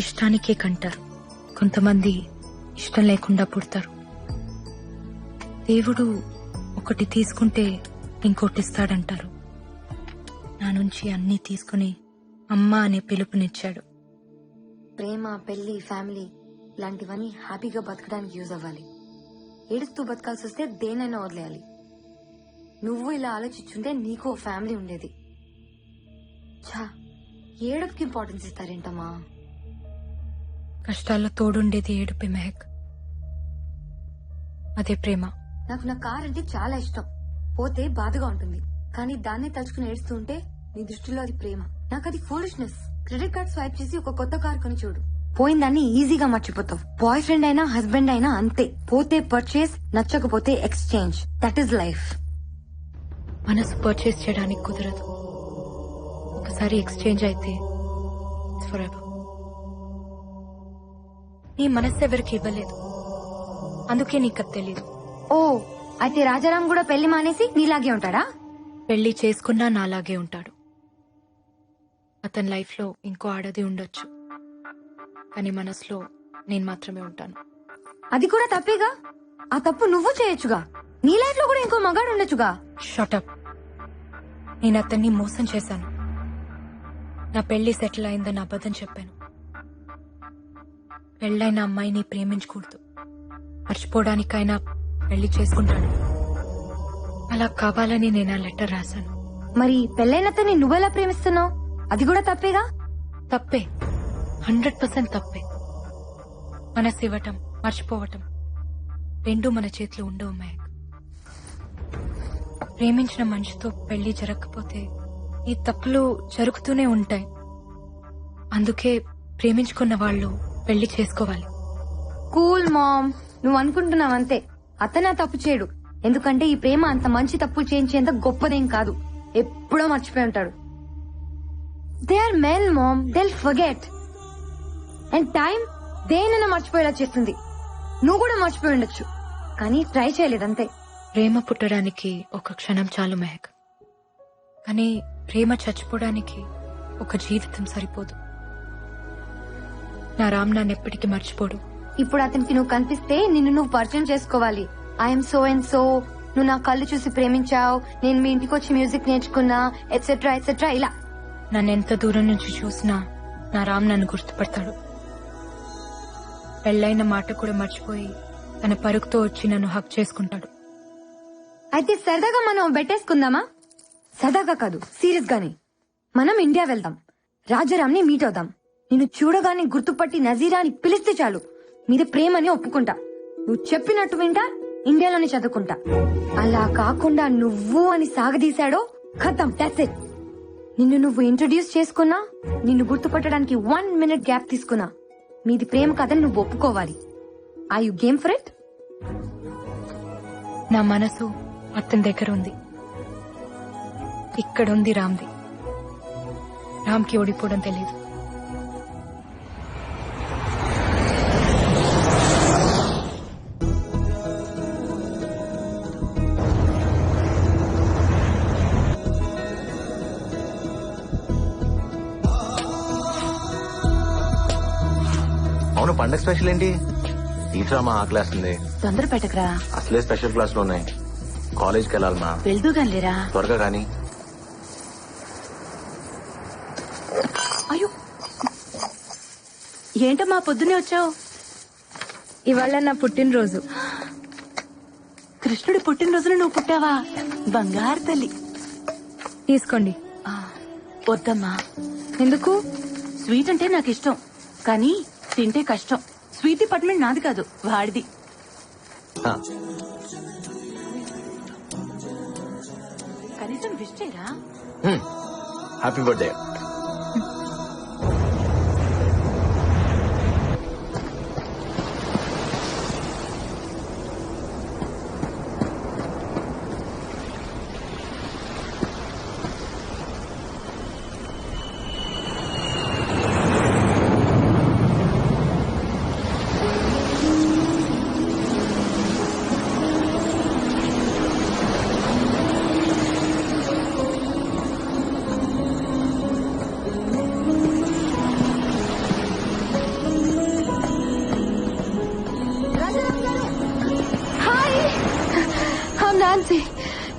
ఇష్టానికే కంటారు, కొంతమంది ఇష్టం లేకుండా పుడతారు. దేవుడు ఒకటి తీసుకుంటే ఇంకోటిస్తాడంటారు. నా నుంచి అన్నీ తీసుకుని అమ్మ అనే పిలుపునిచ్చాడు. ప్రేమ, పెళ్లి, ఫ్యామిలీ ఇలాంటివన్నీ హ్యాపీగా బతకడానికి యూజ్ అవ్వాలి. ఏడుస్తూ బతకాల్సి వస్తే దేనైనా వదిలేయాలి. నువ్వు ఇలా ఆలోచించుంటే నీకు ఫ్యామిలీ ఉండేది. ఛా, ఏడుపుకి ఇంపార్టెన్స్ ఇస్తారేంటమ్మా? కష్టాల్లో తోడుండేది ఏడుపే మెహక్. అదే ప్రేమ. నాకు నా కార్ అంటే చాలా ఇష్టం. పోతే బాధగా ఉంటుంది, కానీ దాన్నే తలుచుకుని ఏడుస్తూ ఉంటే నీ దృష్టిలో అది ప్రేమ. నాకు అది ఫూలిష్నెస్. క్రెడిట్ కార్డ్ స్వైప్ చేసి ఒక కొత్త కార్ కొని చూడు, పోయిందాన్ని ఈజీగా మర్చిపోతావు. బాయ్ ఫ్రెండ్ అయినా హస్బెండ్ అయినా అంతే. పోతే పర్చేస్, నచ్చకపోతే ఎక్స్చేంజ్. That is life. మనసు పర్చేస్ చేయడానికి కుదరదు. ఒకసారి ఎక్స్చేంజ్ అయితే ఫర్ ఎవర్. నీ మనసు ఎవరికి ఇవ్వలేదు, అందుకే నీకు అది తెలీదు. ఓ అయితే రాజారాం కూడా పెళ్లి మానేసి నీలాగే ఉంటాడా? పెళ్లి చేసుకున్నా నాలాగే ఉంటాడు. అతని లైఫ్ లో ఇంకో ఆడది ఉండొచ్చు, కానీ మనసులో నేను మాత్రమే ఉంటాను. అది కూడా తప్పేగా. ఆ తప్పు నువ్వు చేయొచ్చుగా. నీ లైఫ్ లో కూడా ఇంకో మగాడు ఉండొచ్చుగా. షటప్. నేను అతన్ని మోసం చేశాను. నా పెళ్లి సెటిల్ అయిందని అబద్ధం చెప్పాను. పెళ్ళైన అమ్మాయిని ప్రేమించకూడదు, మర్చిపోవడానికైనా పెళ్లి చేసుకుంటాను. అలా కావాలని నేను ఆ లెటర్ రాశాను. మరి పెళ్ళైన అతన్ని నువ్వెలా ప్రేమిస్తున్నావు? అది కూడా తప్పేగా. తప్పే, 100% తప్పే. మనసు ఇవ్వటం, మర్చిపోవటం రెండూ మన చేతిలో ఉండవు మహక్. ప్రేమించిన మనిషితో పెళ్లి జరగకపోతే ఈ తప్పులు జరుగుతూనే ఉంటాయి. అందుకే ప్రేమించుకున్న వాళ్ళు పెళ్లి చేసుకోవాలి. కూల్ మామ్, నువ్వు అనుకుంటున్నావంతే. అతను తప్పు చేయడు, ఎందుకంటే ఈ ప్రేమ అంత మంచి తప్పులు చేయించేంత గొప్పదేం కాదు. ఎప్పుడో మర్చిపోయి ఉంటాడు. They are men mom, they will forget. And time దేనైనా మర్చిపోయేలా చేస్తుంది. నువ్వు కూడా మర్చిపోయి ఉండొచ్చు, కానీ ట్రై చేయలేదంతే. ప్రేమ పుట్టడానికి ఒక క్షణం చాలు మెహక్, కానీ ప్రేమ చచ్చిపోవడానికి ఒక జీవితం సరిపోదు. నా రామ్ నన్ను ఎప్పటికీ మర్చిపోడు. ఇప్పుడు అతనికి నువ్వు కనిపిస్తే నిన్ను నువ్వు పరిచయం చేసుకోవాలి. ఐఎమ్ సో అండ్ సో, నువ్వు నా కళ్ళు చూసి ప్రేమించావు, నేను మీ ఇంటికి వచ్చి మ్యూజిక్ నేర్చుకున్నా, ఎట్సెట్రా ఎట్సెట్రా. ఇలా నన్ను ఎంత దూరం నుంచి చూసినా నా రామ్ నన్ను గుర్తుపడతాడు. పెళ్ళైన మాట కూడా మర్చిపోయి తన పరుగుతో వచ్చి నన్ను హక్ చేసుకుంటాడు. అయితే సరదాగా మనం బెట్టేసుకుందామా? సరదాగా కాదు, సీరియస్ గానే. మనం ఇండియా వెళ్దాం, రాజారాంని మీట్ అవుదాం. నిన్ను చూడగానే గుర్తుపట్టి నజీరా అని పిలిస్తే చాలు, మీద ప్రేమని ఒప్పుకుంటా. నువ్వు చెప్పినట్టు వింటా, ఇండియాలోనే చదువుకుంటా. అలా కాకుండా నువ్వు అని సాగదీశాడో ఖతం, దట్స్ ఇట్. నిన్ను నువ్వు ఇంట్రొడ్యూస్ చేసుకున్నా, నిన్ను గుర్తుపట్టడానికి 1 minute గ్యాప్ తీసుకున్నా, మీది ప్రేమ కథని నువ్వు ఒప్పుకోవాలి. Are you game for it? నా మనసు అతని దగ్గర ఉంది, ఇక్కడుంది రామ్ది. రామ్కి ఓడిపోవడం తెలియదు. అవును, పండగ స్పెషల్ ఏంటి? టీచర్ మా క్లాస్ ఉంది. తొందర పెట్టకరా, అసలే స్పెషల్ క్లాసులు ఉన్నాయి. కాలేజ్కి వెళ్ళాలి మా. వెళ్తూ గానిలేరా. త్వరగా కానీ. అయ్యో, ఏంటమ్మా పొద్దునే వచ్చావు? ఇవాళ నా పుట్టినరోజు. కృష్ణుడి పుట్టినరోజున నువ్వు పుట్టావా? బంగారు తల్లి. తీసుకోండి. వద్దమ్మా. ఎందుకు? స్వీట్ అంటే నాకు ఇష్టం, కానీ తింటే కష్టం. స్వీట్ డిపార్ట్మెంట్ నాది కాదు, వాడిది. కనీసం విష్ చేయరా? Happy birthday. నాన్సీ,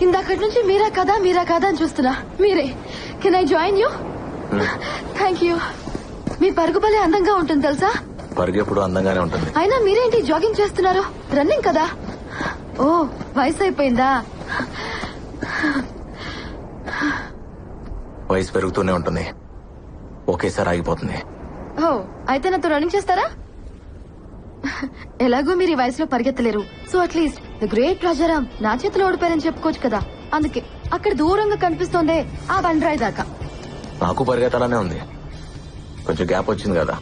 ఇందాకటి నుంచి మీరా కదా అని చూస్తున్నా. మీరే. Can I join you? Thank you. మీ పరుగు భలే అందంగా ఉంటుంది తెలుసా? పరుగు ఎప్పుడు అందంగానే ఉంటుంది. అయినా మీరేంటి జాగింగ్ చేస్తున్నారు? రన్నింగ్ కదా? ఓ, వయసు అయిపోయిందా? వయసు పెరుగుతూనే ఉంటుంది, ఒకేసారి ఆగిపోతుంది. ఓ, అయితే నాతో రన్నింగ్ చేస్తారా? ఎలాగో మీరు ఈ వయసులో పరిగెత్తలేరు, so at least the great Rajaram నా చేతిలో ఓడిపోయారని చెప్పుకోవచ్చు కదా. అందుకే అక్కడ దూరంగా కనిపిస్తోందే ఆ బండరాయి దాకా. నాకు పరిగెత్తాలనే ఉంది, కొంచెం గ్యాప్ వచ్చింది కదా.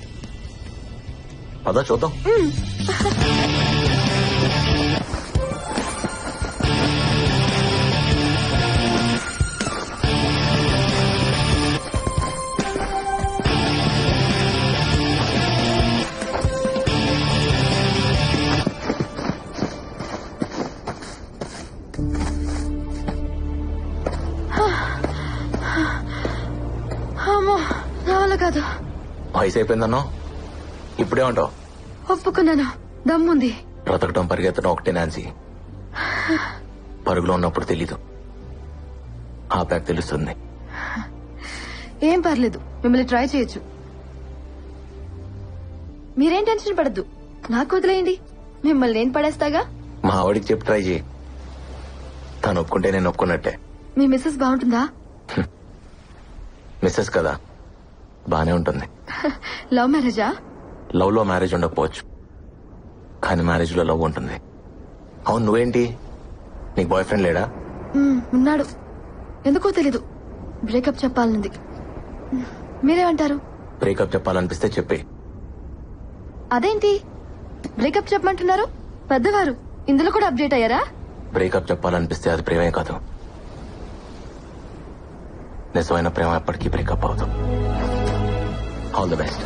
పదా చూద్దాం. వయసు అయిపోయిందన్నో ఇప్పుడే ఉంటావు. ఒప్పుకున్నాను, దమ్ముంది. బ్రతకటం పరిగెత్తడం ఒకటే నాన్సీ. పరుగులో ఉన్నప్పుడు తెలీదు, ఆ ప్యాక్ తెలుస్తుంది. ఏం పర్లేదు, మిమ్మల్ని ట్రై చేయొచ్చు. మీరేం టెన్షన్ పడద్దు, నాకు వదిలేయండి. మిమ్మల్ని నేను పడేస్తాగా. మా ఆవిడికి చెప్పి ట్రై చేయి. తను ఒప్పుకుంటే నేను ఒప్పుకున్నట్టే. మీ మిస్సెస్ బాగుంటుందా? మిస్సెస్ కదా, బానే ఉంటుంది. లవ్ మ్యారేజా? లవ్ లో మ్యారేజ్ ఉండకపోవచ్చు, కానీ మ్యారేజ్ లో లవ్ ఉంటుంది. అవును, నువ్వేంటి, నీకు బాయ్ ఫ్రెండ్ లేడా? ఉన్నాడు, ఎందుకో తెలీదు. బ్రేకప్ చెప్పాలనుంది. మీరేమంటారు? బ్రేకప్ చెప్పాలనిపిస్తే చెప్పే. అదేంటి బ్రేకప్ చెప్పమంటున్నారు? పెద్దవారు ఇందులో కూడా అప్డేట్ అయ్యారా? బ్రేకప్ చెప్పాలనిపిస్తే అది ప్రేమే కాదు. నిజమైన ప్రేమ ఎప్పటికీ బ్రేకప్ అవుతుంది. All the best.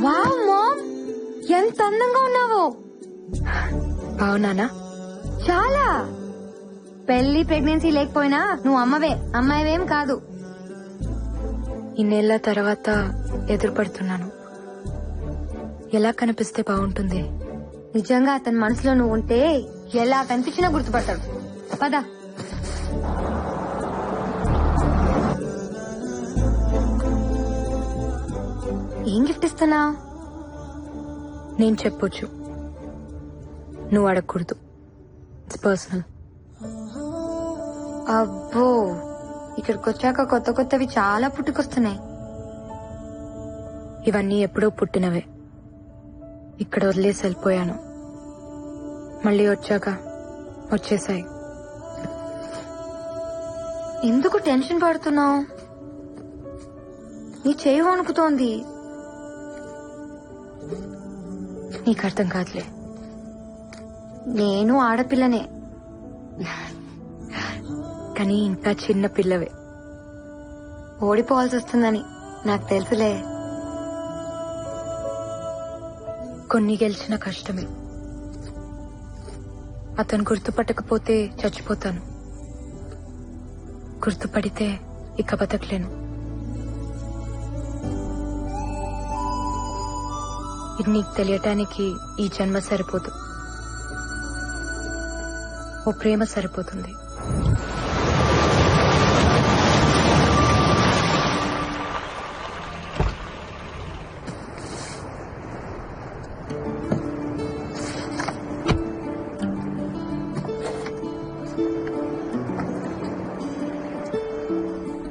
Wow ma'am, ఎంత అందంగా ఉన్నావు. అవునానా? చాలా. పెళ్లి ప్రెగ్నెన్సీ లేకపోయినా నువ్వు అమ్మవే, అమ్మాయివేం కాదు. ఇన్నేళ్ల తర్వాత ఎదురుపడుతున్నాను. ఎలా కనిపిస్తే బాగుంటుంది? నిజంగా అతని మనసులో నువ్వు ఉంటే ఎలా కనిపించినా గుర్తుపడతాడు. పద. ఏం గిఫ్ట్ ఇస్తున్నా? నేను చెప్పొచ్చు, నువ్వు అడగకూడదు. It's personal. అబ్బో, ఇక్కడికి వచ్చాక కొత్త కొత్తవి చాలా పుట్టుకొస్తున్నాయి. ఇవన్నీ ఎప్పుడో పుట్టినవే. ఇక్కడ వదిలేసి వెళ్ళిపోయాను, మళ్ళీ వచ్చాక వచ్చేసాయి. ఎందుకు టెన్షన్ పడుతున్నావు? నీ చేయి వణుకుతోంది. నీకు అర్థం కాదులే. నేను ఆడపిల్లనే, కానీ ఇంకా చిన్న పిల్లవే. ఓడిపోవాల్సి వస్తుందని నాకు తెలుసులే. కొన్ని గెలిచిన కష్టమే. అతను గుర్తుపట్టకపోతే చచ్చిపోతాను, గుర్తుపడితే ఇక బతకలేను. ఇది నీకు తెలియటానికి ఈ జన్మ సరిపోదు, ఓ ప్రేమ సరిపోతుంది.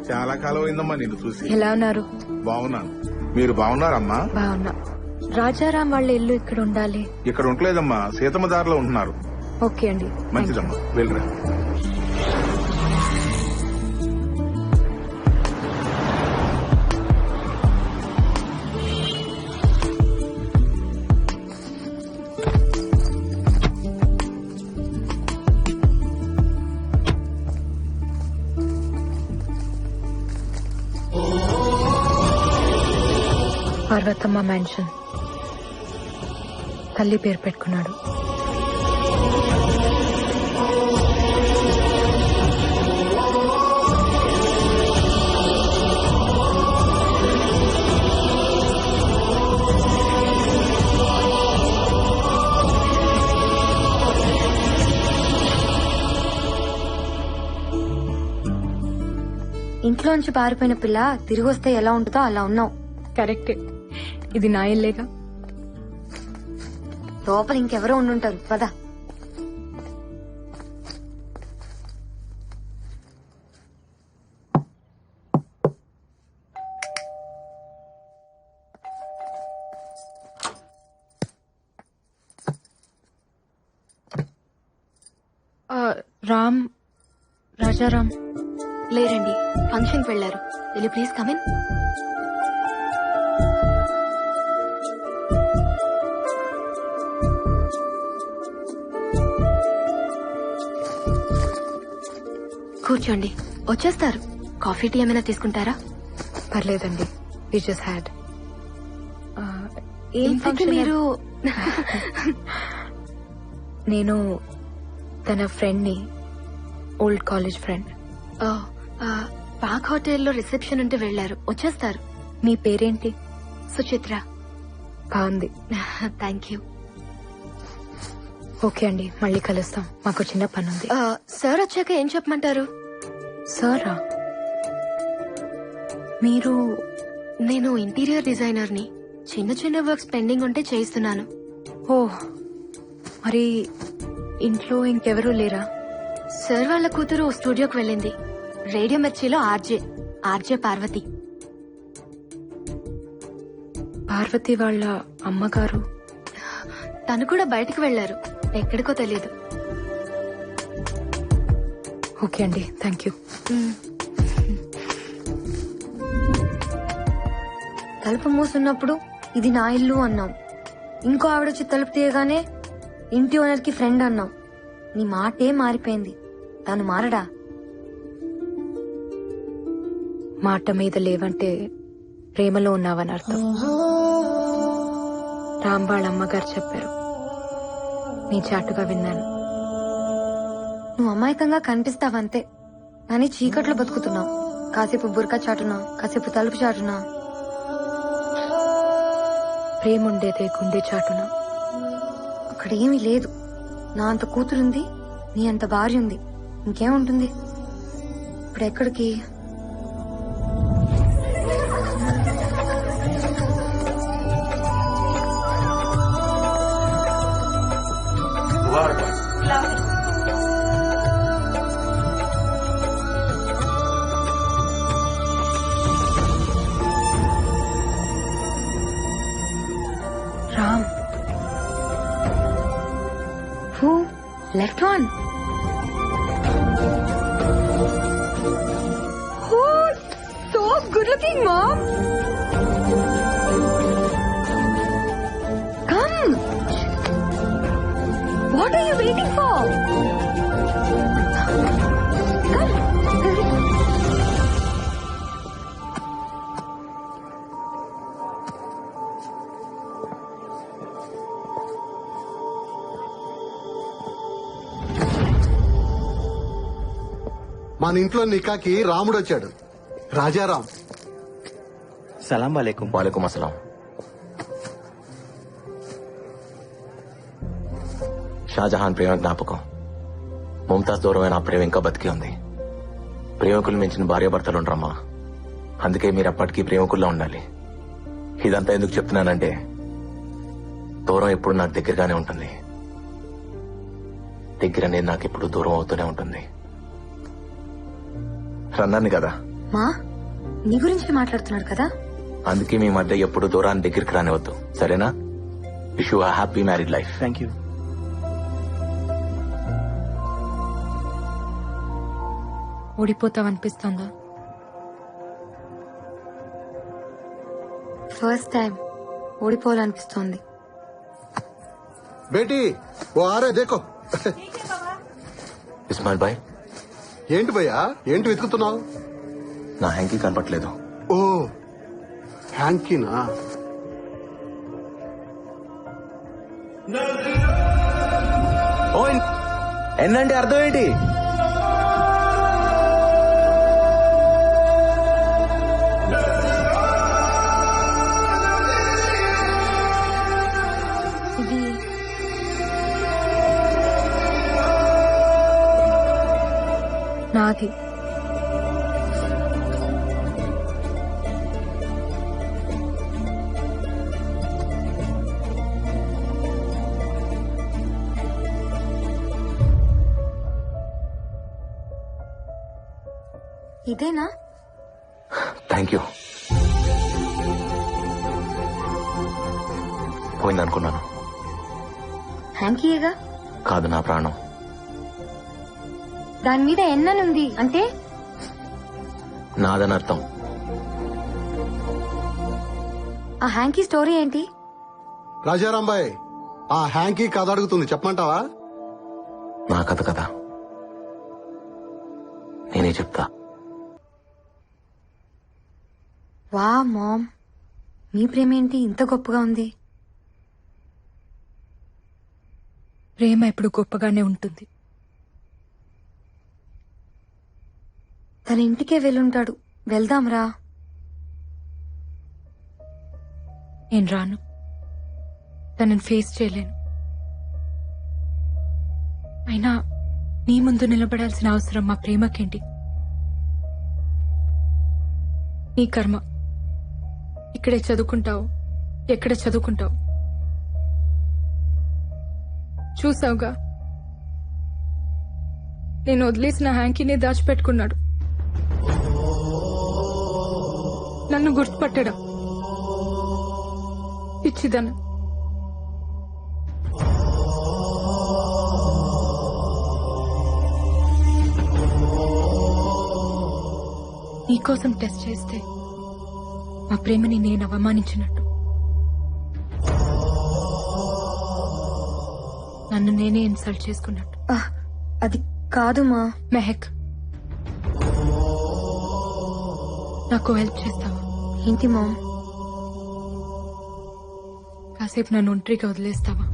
చాలా కాలం అయిందమ్మా నిన్ను చూసి. ఎలా ఉన్నారు? బాగున్నాను, మీరు బాగున్నారమ్మా? బాగున్నా. రాజారాం వాళ్ళ ఇల్లు ఇక్కడ ఉండాలి. ఇక్కడ ఉండలేదమ్మా, సీతమ్మ దారిలో ఉంటున్నారు. ఓకే అండి, మంచిదమ్మా, వెళ్ళరా. పార్వతమ్మ మ్యాన్షన్. తల్లి పేరు పెట్టుకున్నాడు. ఇంట్లోంచి పారిపోయిన పిల్ల తిరిగి వస్తే ఎలా ఉంటుందో అలా ఉన్నావు. కరెక్టే, ఇది నా ఇల్లేగా. లోపల ఇంకెవరో ఉండుంటారు పదా. రామ్, రాజారాం లేరండి, ఫంక్షన్కి వెళ్లారు. Will you please come in? కూర్చోండి, వచ్చేస్తారు. కాఫీ టీ ఏమైనా తీసుకుంటారా? పర్లేదండి, వి జస్ట్ హ్యాడ్. ఏంటి మీరు? నేను తన ఫ్రెండ్ ని, ఓల్డ్ కాలేజ్ ఫ్రెండ్. పాక్ హోటల్లో రిసెప్షన్ ఉంటే వెళ్లారు, వచ్చేస్తారు. మీ పేరేంటి? సుచిత్ర. బాగుంది. Thank you. ఓకే అండి, మళ్ళీ కలుస్తాం. మాకు చిన్న పని ఉంది. సార్ వచ్చాక ఏం చెప్పమంటారు? సారా? మీరు? నేను ఇంటీరియర్ డిజైనర్ ని. చిన్న చిన్న వర్క్స్ పెండింగ్ ఉంటే చేయిస్తున్నాను. ఓ, మరి ఇంట్లో ఇంకెవరూ లేరా? సార్ వాళ్ళ కూతురు స్టూడియోకి వెళ్ళింది. రేడియో మిర్చిలో ఆర్జే పార్వతి. పార్వతి వాళ్ళ అమ్మగారు? తను కూడా బయటకు వెళ్లారు, ఎక్కడికో తెలియదు. ఓకే అండి, థ్యాంక్ యూ. తలుపు మూసున్నప్పుడు ఇది నా ఇల్లు అన్నాం. ఇంకో ఆవిడొచ్చి తలుపు తీయగానే ఇంటి ఓనర్ కి ఫ్రెండ్ అన్నాం. నీ మాటే మారిపోయింది. తను మారడా? మాట మీద లేవంటే ప్రేమలో ఉన్నావని అర్థం. రామ్ వాళ్ళ అమ్మగారు చెప్పారు, నీ చాటుగా విన్నాను. నువ్వు అమాయకంగా కనిపిస్తావంతే, కానీ చీకట్లో బతుకుతున్నావు. కాసేపు బురకా చాటునా, కాసేపు తలుపు చాటునా. ప్రేముండేదే గుండె చాటున. అక్కడేమీ లేదు. నా అంత కూతురుంది, నీ అంత భార్య ఉంది, ఇంకేముంటుంది? ఇప్పుడు ఎక్కడికి? Ram. Who? Left one. Oh, so good looking, Mom. Come. What are you waiting for? Come. మన ఇంట్లో నికాకి రాముడు వచ్చాడు, రాజారాం. సలాం వాలేకుం. వాలేకుం అస్సలాం. షాజహాన్ ప్రేమ జ్ఞాపకం. ముంతాజ్ దూరమైన ఆ ప్రేమ ఇంకా బతికి ఉంది. ప్రేమికులు మించిన భార్యాభర్తలు ఉండరమ్మా. అందుకే మీరు అప్పటికీ ప్రేమికుల్లో ఉండాలి. ఇదంతా ఎందుకు చెప్తున్నానంటే, దూరం ఎప్పుడు నాకు దగ్గరగానే ఉంటుంది. దగ్గర అనేది నాకు ఎప్పుడు దూరం అవుతూనే ఉంటుంది. రన్నాను కదా, మా నీ గురించి మాట్లాడుతున్నాడు కదా. అందుకే మీ మధ్య ఎప్పుడు దూరాన్ని దగ్గరికి రానివద్దు, సరేనా? Wish you happy married life. Thank you. ఓడిపోతావనిపిస్తుందా? ఫస్ట్ టైం ఓడిపోవాలనిపిస్తోంది. బేటీ ఓ ఆరే దేకో. ఇస్మాయిల్ భాయ్, ఏంటి భయ్యా, ఏంటి వెతుకుతున్నావు? నా హ్యాంకీ కనపట్లేదు. ఓ హ్యాంకీనా? ఓ ఎన్నంటే అర్థం ఏంటి? ఇది నాది. ఇదేనా? Thank you. పోయిందనుకున్నాను. హ్యాంకీయేగా. కాదు, నా ప్రాణం. దాని మీద ఎన్ననుంది అంటే? నాదనర్థం. ఆ హ్యాంకీ స్టోరీ ఏంటి? రాజారాంబాయ్, ఆ హ్యాంకీ కథ అడుగుతుంది, చెప్పమంటావా? నా కథ కదా, నేనే చెప్తా. వా మామ్, మీ ప్రేమ ఏంటి ఇంత గొప్పగా ఉంది? ప్రేమ ఎప్పుడు గొప్పగానే ఉంటుంది. తన ఇంటికే వెళ్ళుంటాడు. వెళ్దాంరా. నేను రాను. తనని ఫేస్ చేయలేను. అయినా నీ ముందు నిలబడాల్సిన అవసరం మా ప్రేమకేంటి? నీ కర్మ. ఇక్కడే చదువుకుంటావు, ఎక్కడ చదువుకుంటావు. చూసావుగా, నేను వదిలేసిన హ్యాంకీని దాచిపెట్టుకున్నాడు. నన్ను గుర్తుపట్టడం పిచ్చిదన. నీకోసం టెస్ట్ చేస్తే మా ప్రేమని నేను అవమానించినట్టు, నన్ను నేనే ఇన్సల్ట్ చేసుకున్నట్టు. అది కాదు మా మెహక్, నాకు హెల్ప్ చేస్తావా? ఏంటి మా? కాసేపు నన్ను ఒంటరిగా వదిలేస్తావా?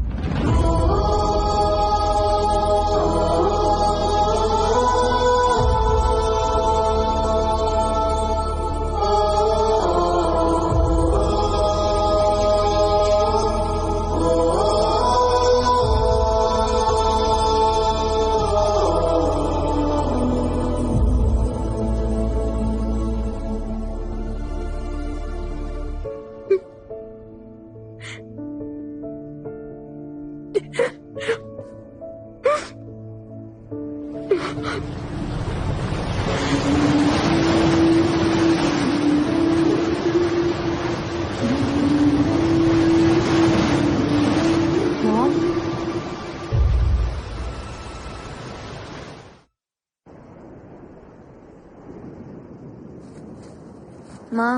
మా,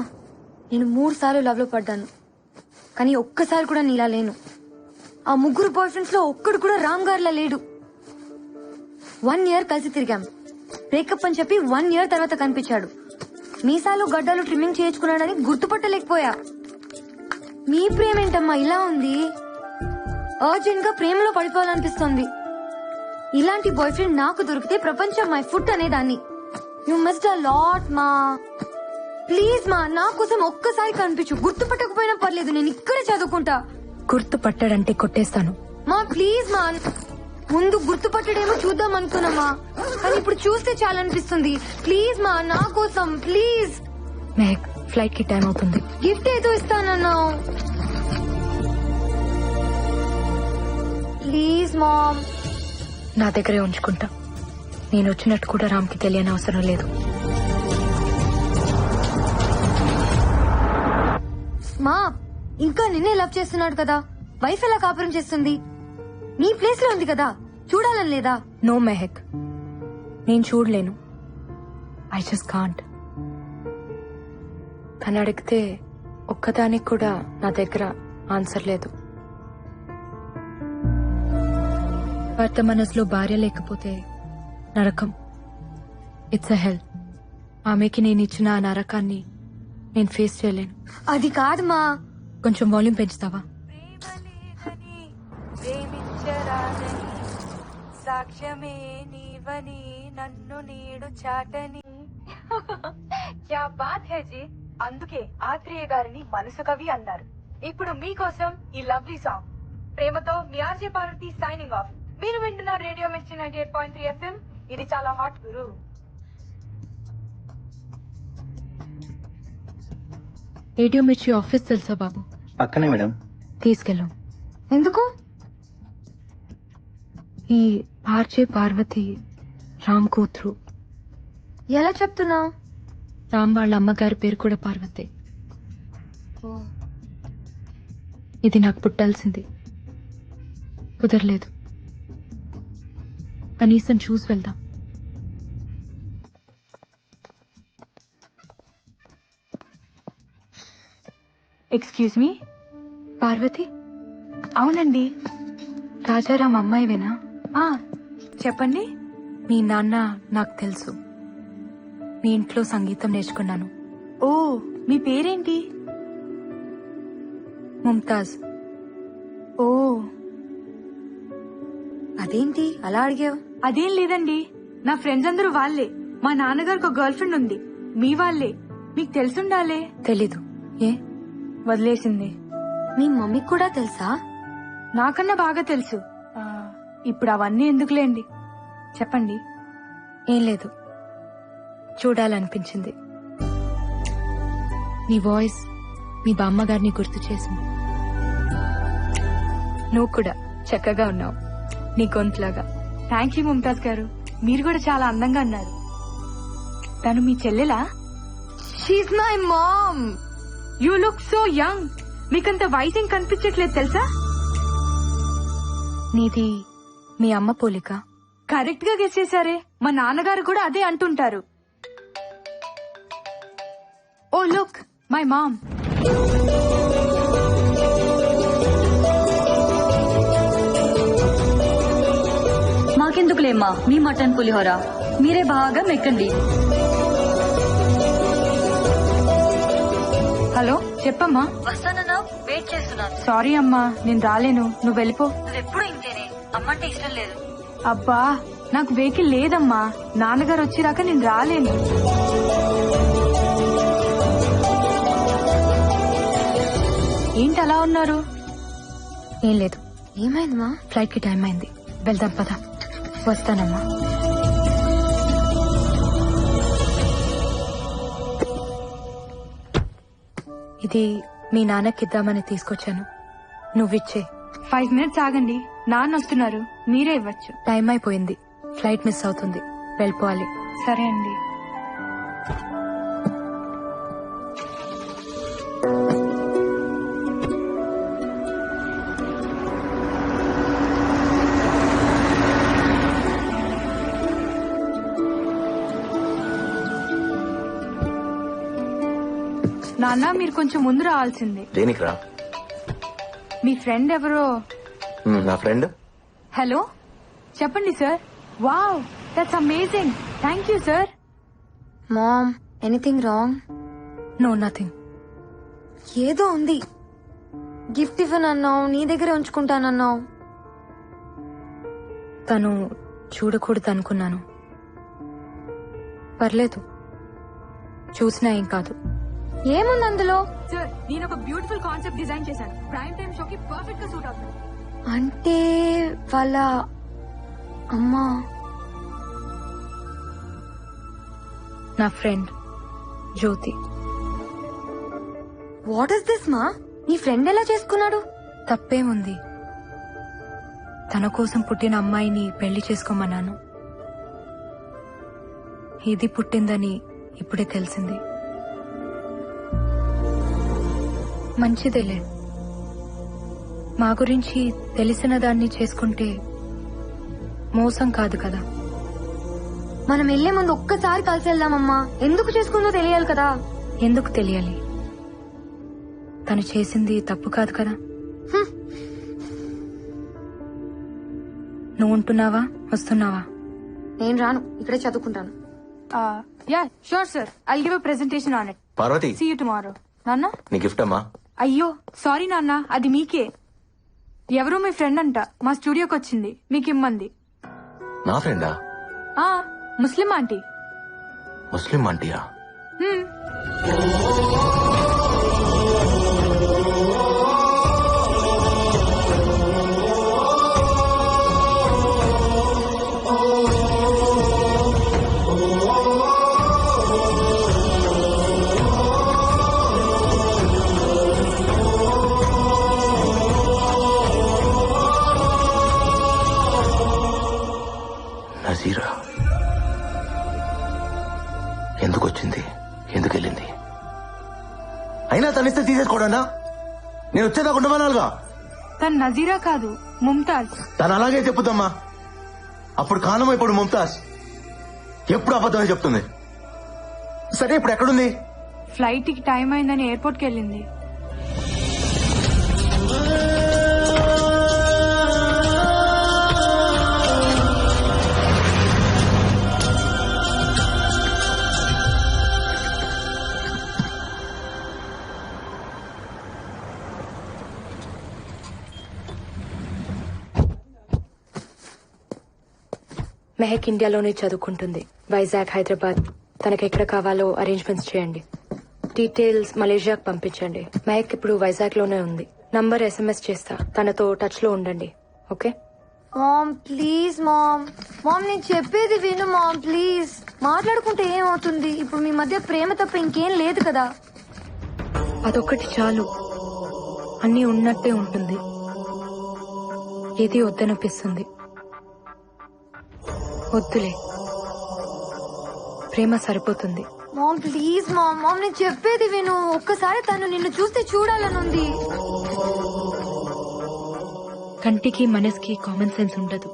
నేను 3 సార్లు లవ్ లో పడ్డాను, కానీ ఒక్కసారి కూడా నీలా లేను. ఆ 3 బాయ్ ఫ్రెండ్స్ లో ఒక్కడు కూడా రామ్ గారిలా లేడు. 1 year కలిసి తిరిగాం. బ్రేకప్ అని చెప్పి 1 year తర్వాత కనిపించాడు. మీసాలు గడ్డలు ట్రిమ్మింగ్ చేయించుకున్నాడని గుర్తుపట్టలేకపోయా. మీ ప్రేమ ఏంటమ్మా ఇలా ఉంది? అర్జెంట్ గా ప్రేమలో పడిపోవాలనిపిస్తోంది. ఇలాంటి బాయ్ ఫ్రెండ్ నాకు దొరికితే ప్రపంచం మై ఫుట్ అనేదాన్ని. యు మిస్డ్ అ లాట్ మా. ప్లీజ్ మా, నా కోసం ఒక్కసారి కనిపించు. గుర్తుపట్టకపోయినా పర్లేదు, నేను ఇక్కడే చదువుకుంటా. గుర్తుపట్టాడంటే కొట్టేస్తాను. మా ప్లీజ్ మా, ముందు గుర్తుపట్టడేమో చూద్దాం అనుకున్నామా, కానీ ఇప్పుడు చూస్తే చాలా అనిపిస్తుంది. ప్లీజ్ మా, నా కోసం ప్లీజ్. మెహక్, ఫ్లైట్ కి టైం అవుతుంది. గిఫ్ట్ ఏదో ఇస్తానన్నావు. Please ma'am. నా దగ్గరే ఉంచుకుంటా. నేను వచ్చినట్టు కూడా రామ్కి తెలియని అవసరం లేదు. మా, ఇంకా నిన్నే లవ్ చేస్తున్నాడు కదా, వైఫ్ ఎలా కాపురం చేస్తుంది? నీ ప్లేస్ లో ఉంది కదా, చూడాలని లేదా? నో మెహక్, నేను చూడలేను. I just can't. తను అడిగితే ఒక్కదానికి కూడా నా దగ్గర ఆన్సర్ లేదు. భర్త మనసులో భార్య లేకపోతే నరకం. ఇట్స్ అ హెల్. ఆమెకి నేను ఇచ్చిన ఆ నరకాన్ని నేను ఫేస్ చేయలేను. అది కాదు మా. కొంచెం వాల్యూమ్ పెంచుతావా? సాక్ష్యమే నీవని నన్ను నీడు చాటని. క్యా బాత్ హై జీ. అందుకే ఆత్రేయ గారిని మనసు కవి అన్నారు. ఇప్పుడు మీకోసం ఈ లవ్లీ సాంగ్. ప్రేమతో మీ ఆర్జే పార్వతి సైనింగ్ ఆఫ్. మీరు వింటున్న రేడియో మిర్చి 98.3 FM. ఇది చాలా హాట్ గురు. రేడియో మిర్చి ఆఫీస్ తెలుసా బాబు? పక్కనే మేడం. తీసుకెళ్ళు. ఎందుకు? ఈ ఆర్జే పార్వతి రామ్ కూతురు. ఎలా చెప్తున్నావు? రామ్ వాళ్ళ అమ్మగారి పేరు కూడా పార్వతే. ఇది నాకు పుట్టాల్సింది, కుదరలేదు. కనీసం చూసి వెళ్దాం. Excuse me, Parvati? అవునండి. రాజారాం అమ్మాయివేనా? చెప్పండి. మీ నాన్న నాకు తెలుసు. మీ ఇంట్లో సంగీతం నేర్చుకున్నాను. ఓ, మీ పేరేంటి? ముంతాజ్. ఓ, అదేంటి అలా అడిగావు? అదేం లేదండి, నా ఫ్రెండ్స్ అందరూ వాళ్ళే. మా నాన్నగారికి ఒక గర్ల్ ఫ్రెండ్ ఉంది, మీ వాళ్ళే. మీకు తెలుసుండాలే. తెలీదు. ఏ? వదిలేసింది. మీ మమ్మీకి కూడా తెలుసా? నాకన్నా బాగా తెలుసు. ఇప్పుడు అవన్నీ ఎందుకులేండి, చెప్పండి. ఏం లేదు, చూడాలనిపించింది. నీ వాయిస్ మీ బామ్మగారిని గుర్తు చేసింది. నువ్వు కూడా చక్కగా ఉన్నావు, నీ గొంతులాగా. థ్యాంక్ యూ ముంతాజ్ గారు, మీరు కూడా చాలా అందంగా ఉన్నారు. తను మీ చెల్లెలా? She's my mom. You look so young. మీకంత వయసు కనిపించట్లేదు తెలుసా? నీది మీ అమ్మ పోలిక. కరెక్ట్ గా గెస్ చేశారే. మా నాన్నగారు కూడా అదే అంటుంటారు. Oh look, my mom. మాకెందుకులేమ్మా మీ మటన్ పులిహోర, మీరే బాగా మెక్కండి. హలో, చెప్పమ్మా. వస్తానన్నా, వెయిట్ చేస్తున్నాను. సారీ అమ్మా, నేను రాలేను, నువ్వు వెళ్ళిపో. నువ్వెప్పుడు ఇంతేనే, అమ్మంటే ఇష్టం లేదు. అబ్బా, నాకు వెహికల్ లేదమ్మా. నాన్నగారు వచ్చిరాక నేను రాలేను. ఏంటి అలా ఉన్నారు? ఏం లేదు. ఏమైందమ్మా? ఫ్లైట్ కి టైం అయింది, వెళ్దాం పద. వస్తానమ్మా. ఇది మీ నాన్నకిద్దామని తీసుకొచ్చాను, నువ్విచ్చే. 5 minutes ఆగండి, నాన్న వస్తున్నారు, మీరే ఇవ్వచ్చు. టైం అయిపోయింది, ఫ్లైట్ మిస్ అవుతుంది, వెళ్ళిపోవాలి. సరే అండి. నాన్న, మీరు కొంచెం ముందు రావాల్సింది. దేనికి రా? మీ ఫ్రెండ్ ఎవరో. నా ఫ్రెండ్. హలో, చెప్పండి sir. Wow, that's amazing. Thank you sir. Mom, anything wrong? No, nothing. ఏదో ఉంది. గిఫ్ట్ ఇవ్వనన్నావు, నీ దగ్గర ఉంచుకుంటానన్నావు. తను చూడకూడదు అనుకున్నాను. పర్లేదు, చూసినా ఏం కాదు. ఏముంది అందులో? సార్, నేను ఒక బ్యూటిఫుల్ కాన్సెప్ట్ డిజైన్ చేశాను, ప్రైమ్ టైమ్ షోకి పర్ఫెక్ట్ గా సూట్ అవుతుంది. అంటే వాళ్ళ అమ్మా? నా friend Jyoti. What is this ma? నీ ఫ్రెండ్ ఎలా చేసుకున్నాడు? తప్పేముంది, తన కోసం పుట్టిన అమ్మాయిని పెళ్లి చేసుకోమన్నాను. ఇది పుట్టిందని ఇప్పుడే తెలిసింది. మంచిదేలే, మా గురించి తెలిసిన దాన్ని చేసుకుంటే మోసం కాదు కదా. మనం వెళ్లే ముందు ఒక్కసారి కలిసి వెళ్దామమ్మా. ఎందుకు చేసుకుందో తెలియాలి కదా. ఎందుకు తెలియాలి? తను చేసింది తప్పు కాదు కదా. నువ్వు ఉంటున్నావా, వస్తున్నావా? నేను రాను, ఇక్కడే చదువుకుంటాను. Ya sure sir, I'll give a presentation on it. Parvati, see you tomorrow. నాన్న? నీ గిఫ్ట్ అమ్మా. అయ్యో సారీ నాన్న, అది మీకే. ఎవరో మీ ఫ్రెండ్ అంట, మా స్టూడియోకి వచ్చింది, మీకు ఇమ్మంది. నా ఫ్రెండా? ముస్లిం ఆంటీ. ముస్లిం ఆంటీయా? నజీరా ఎందుకు వచ్చింది? ఎందుకు తీసేస్తే తీసేసుకోడన్నా, నేను వచ్చేదాకా ఉండమనాలుగా. తను నజీరా కాదు, ముంతాజ్. తను అలాగే చెప్పుదమ్మా. అప్పుడు కాలం, ఇప్పుడు ముంతాజ్. ఎప్పుడు అబద్ధమే చెప్తుంది. సరే ఇప్పుడు ఎక్కడుంది? ఫ్లైట్ కి టైం అయిందని ఎయిర్పోర్ట్ కి వెళ్ళింది. మెహక్ ఇండియాలోనే చదువుకుంటుంది. వైజాగ్, హైదరాబాద్. తనకెక్కడ కావాలో అరేంజ్మెంట్స్ చేయండి. డీటెయిల్స్ మలేషియాకు పంపించండి. మెహక్ ఇప్పుడు వైజాగ్ లోనే ఉంది. నంబర్ SMS చేస్తా, తనతో టచ్ లో ఉండండి. Okay? Mom please mom. Mom నేను చెప్పేది విను మామ్ ప్లీజ్. మాట్లాడుకుంటే ఏమవుతుంది? ఇప్పుడు మీ మధ్య ప్రేమ తప్ప ఇంకేం లేదు కదా. అదొక్కటి చాలు, అన్నీ ఉన్నట్టే ఉంటుంది. ఏది వద్దనిపిస్తుంది. వద్దులే, ప్రేమ సరిపోతుంది. Ma'am please mom. మామ్ నేను చెప్పేది విను. ఒక్కసారి తను నిన్ను చూస్తే చూడాలనుంది. కంటికి మనసుకి కామన్ సెన్స్ ఉండదు.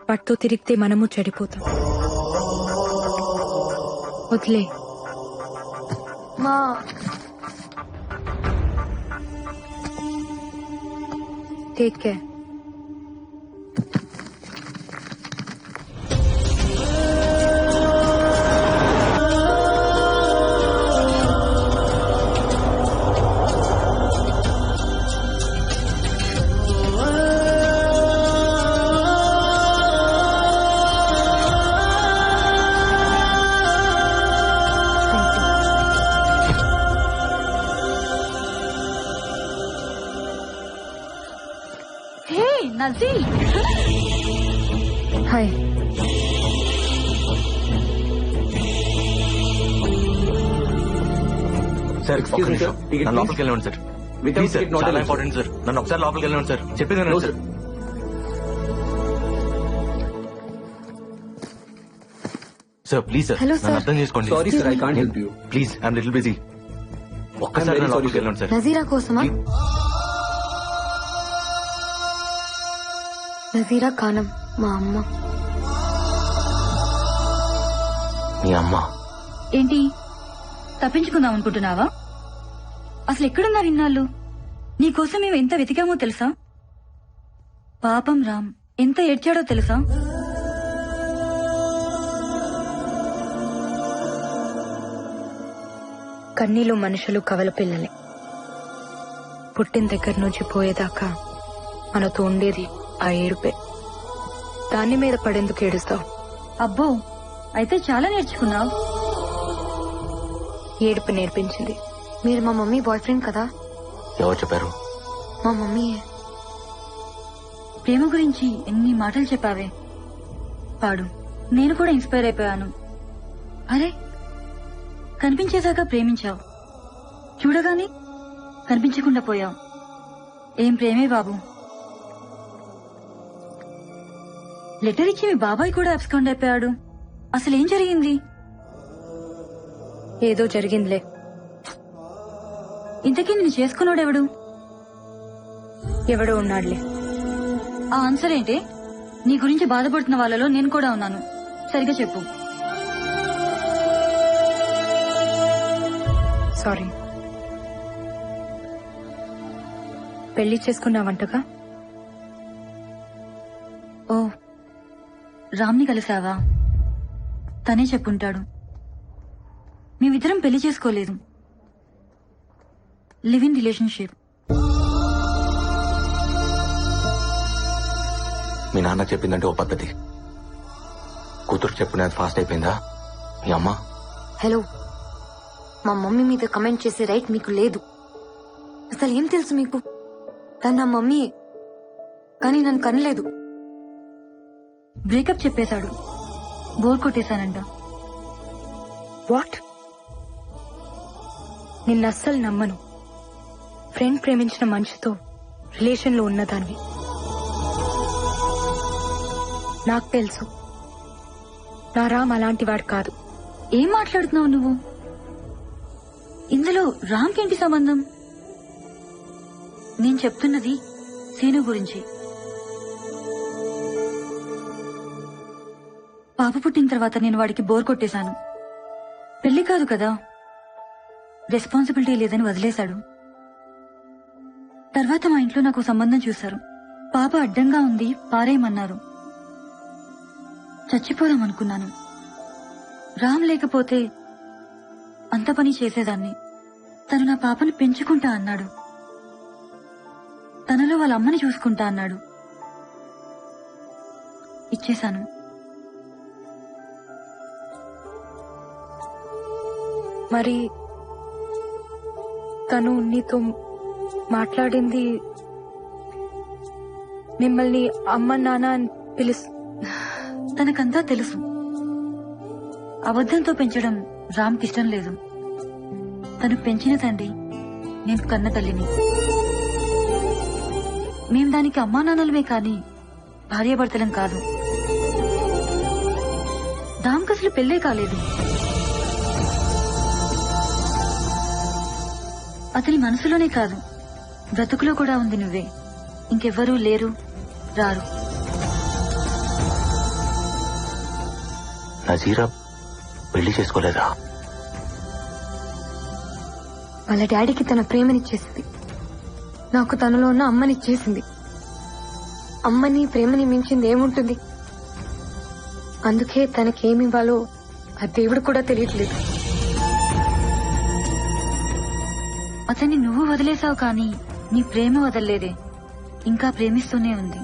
వాటితో తిరిగితే మనము చెడిపోతాం. వదిలే. మా టేక్ కేర్. నజీ, హాయ్. సార్ నన్ను లోపలికి వెళ్ళండి సార్. ప్లీజ్ సార్, చాలా ఇంపార్టెంట్ సార్. నన్ను ఒకసారి లోపలికి వెళ్ళండి సార్. చెప్పింది వినండి sir. Sir please sir, Hello, sir. నన్ను అర్థం చేసుకోండి. Sorry, sir, I can't help you. Please, I'm little busy. ఒక్కసారి నన్ను లోపలికి వెళ్ళండి సార్. నజీరా కోసమా? నజీరా ఖానం మా అమ్మ. మీ అమ్మ? ఏంటి తప్పించుకుందాం అనుకుంటున్నావా? అసలు ఎక్కడున్నారు ఇన్నాళ్ళు? నీకోసం మేము ఎంత వెతికామో తెలుసా? పాపం రామ్ ఎంత ఏడ్చాడో తెలుసా? కన్నీలు మనుషులు కవల పిల్లలే. పుట్టిన దగ్గర నుంచి పోయేదాకా మనతో ఉండేది ఆ ఏడుపే. దాని మీద పడేందుకు ఏడుస్తావు? అబ్బో, అయితే చాలా నేర్చుకున్నావు. ఏడుపు నేర్పించింది. మీరు మా మమ్మీ బాయ్ ఫ్రెండ్ కదా? ఎవరు చెప్పారు? మా మమ్మీయే. ప్రేమ గురించి ఎన్ని మాటలు చెప్పావే. పాడు, నేను కూడా ఇన్స్పైర్ అయిపోయాను. అరే, కనిపించేదాకా ప్రేమించావు, చూడగానే కనిపించకుండా పోయావు. ఏం ప్రేమే బాబు. లెటర్ ఇచ్చి మీ బాబాయ్ కూడా అబ్స్కాండ్ అయిపోయాడు. అసలేం జరిగింది? ఏదో జరిగిందిలే. ఇంతకీ నేను చేసుకున్నాడెవడు? ఎవడో ఉన్నాడులే. ఆ ఆన్సర్ ఏంటి? నీ గురించి బాధపడుతున్న వాళ్ళలో నేను కూడా ఉన్నాను. సరిగా చెప్పు. సారీ. పెళ్లి చేసుకున్నావంటగా? ఓ, రామ్ని కలిసావా? తనే చెప్పుంటాడు. మేమిద్దరం పెళ్లి చేసుకోలేదు, లివ్ ఇన్ రిలేషన్షిప్. మీ నాన్న చెప్పిందంటే ఓ పద్ధతి, కూతురు చెప్పినది ఫాస్ట్ అయిపోయిందా మీ అమ్మ? హలో, మా మమ్మీ మీద కమెంట్ చేసే రైట్ మీకు లేదు. అసలు ఏం తెలుసు మీకు? తను నా మమ్మీయే, కానీ నన్ను కనలేదు. బ్రేకప్ చెప్పేశాడు. బోర్ కొట్టేశానంట. వాట్? నిన్నస్సలు నమ్మను. ఫ్రెండ్ ప్రేమించిన మనిషితో రిలేషన్ లో ఉన్నదాన్ని. నాకు తెలుసు నా రామ్ అలాంటి వాడు కాదు. ఏం మాట్లాడుతున్నావు నువ్వు? ఇందులో రామ్కేంటి సంబంధం? నేను చెప్తున్నది సీను గురించి. పాప పుట్టిన తర్వాత నేను వాడికి బోర్ కొట్టేశాను. పెళ్లి కాదు కదా, రెస్పాన్సిబిలిటీ లేదని వదిలేశాడు. తర్వాత మా ఇంట్లో నాకు సంబంధం చూశారు. పాప అడ్డంగా ఉంది, పారేయమన్నారు. చచ్చిపోదామనుకున్నాను. రామ్ లేకపోతే అంత పని చేసేదాన్ని. తను నా పాపను పెంచుకుంటా అన్నాడు. తనలో వాళ్ళ అమ్మని చూసుకుంటా అన్నాడు. ఇచ్చేశాను. మరి తను నీతో మాట్లాడింది, మిమ్మల్ని అమ్మ నాన్న అని తనకంతా తెలుసు. అబద్ధంతో పెంచడం రామ్కిష్టం లేదు. తను పెంచిన తండ్రి, నేను కన్న తల్లిని. మేం దానికి అమ్మా నాన్నలమే కాని భార్యాభర్తలం కాదు. రామ్కి అసలు పెళ్ళే కాలేదు. అతని మనసులోనే కాదు, బ్రతుకులో కూడా ఉంది నువ్వే. ఇంకెవ్వరూ లేరు, రారు. నజీరా పెళ్లి చేసుకోలేదా? వాళ్ళ డాడీకి తన ప్రేమనిచ్చేసింది. నాకు తనలో ఉన్న అమ్మనిచ్చేసింది. అమ్మని ప్రేమని మించింది ఏముంటుంది? అందుకే తనకేమివ్వాలో ఆ దేవుడు కూడా తెలియట్లేదు. అతన్ని నువ్వు వదిలేసావు కానీ నీ ప్రేమ వదలలేదే, ఇంకా ప్రేమిస్తూనే ఉంది.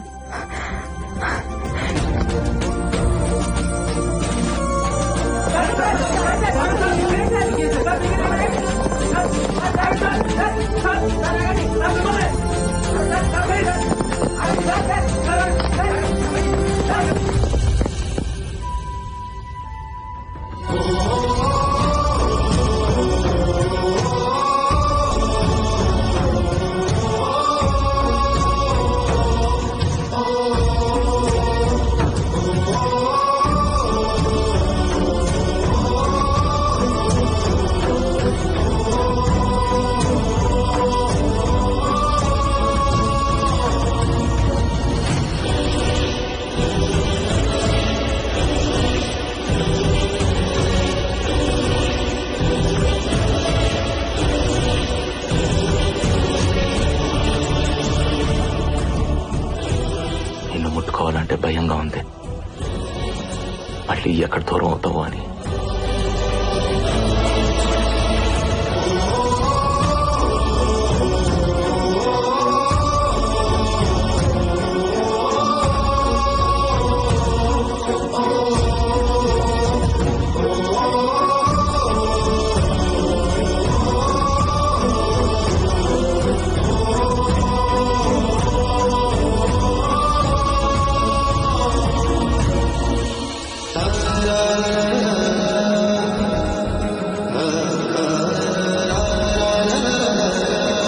ముట్టుకోవాలంటే భయంగా ఉంది. మళ్ళీ ఎక్కడ దూరం అవుతావో అని.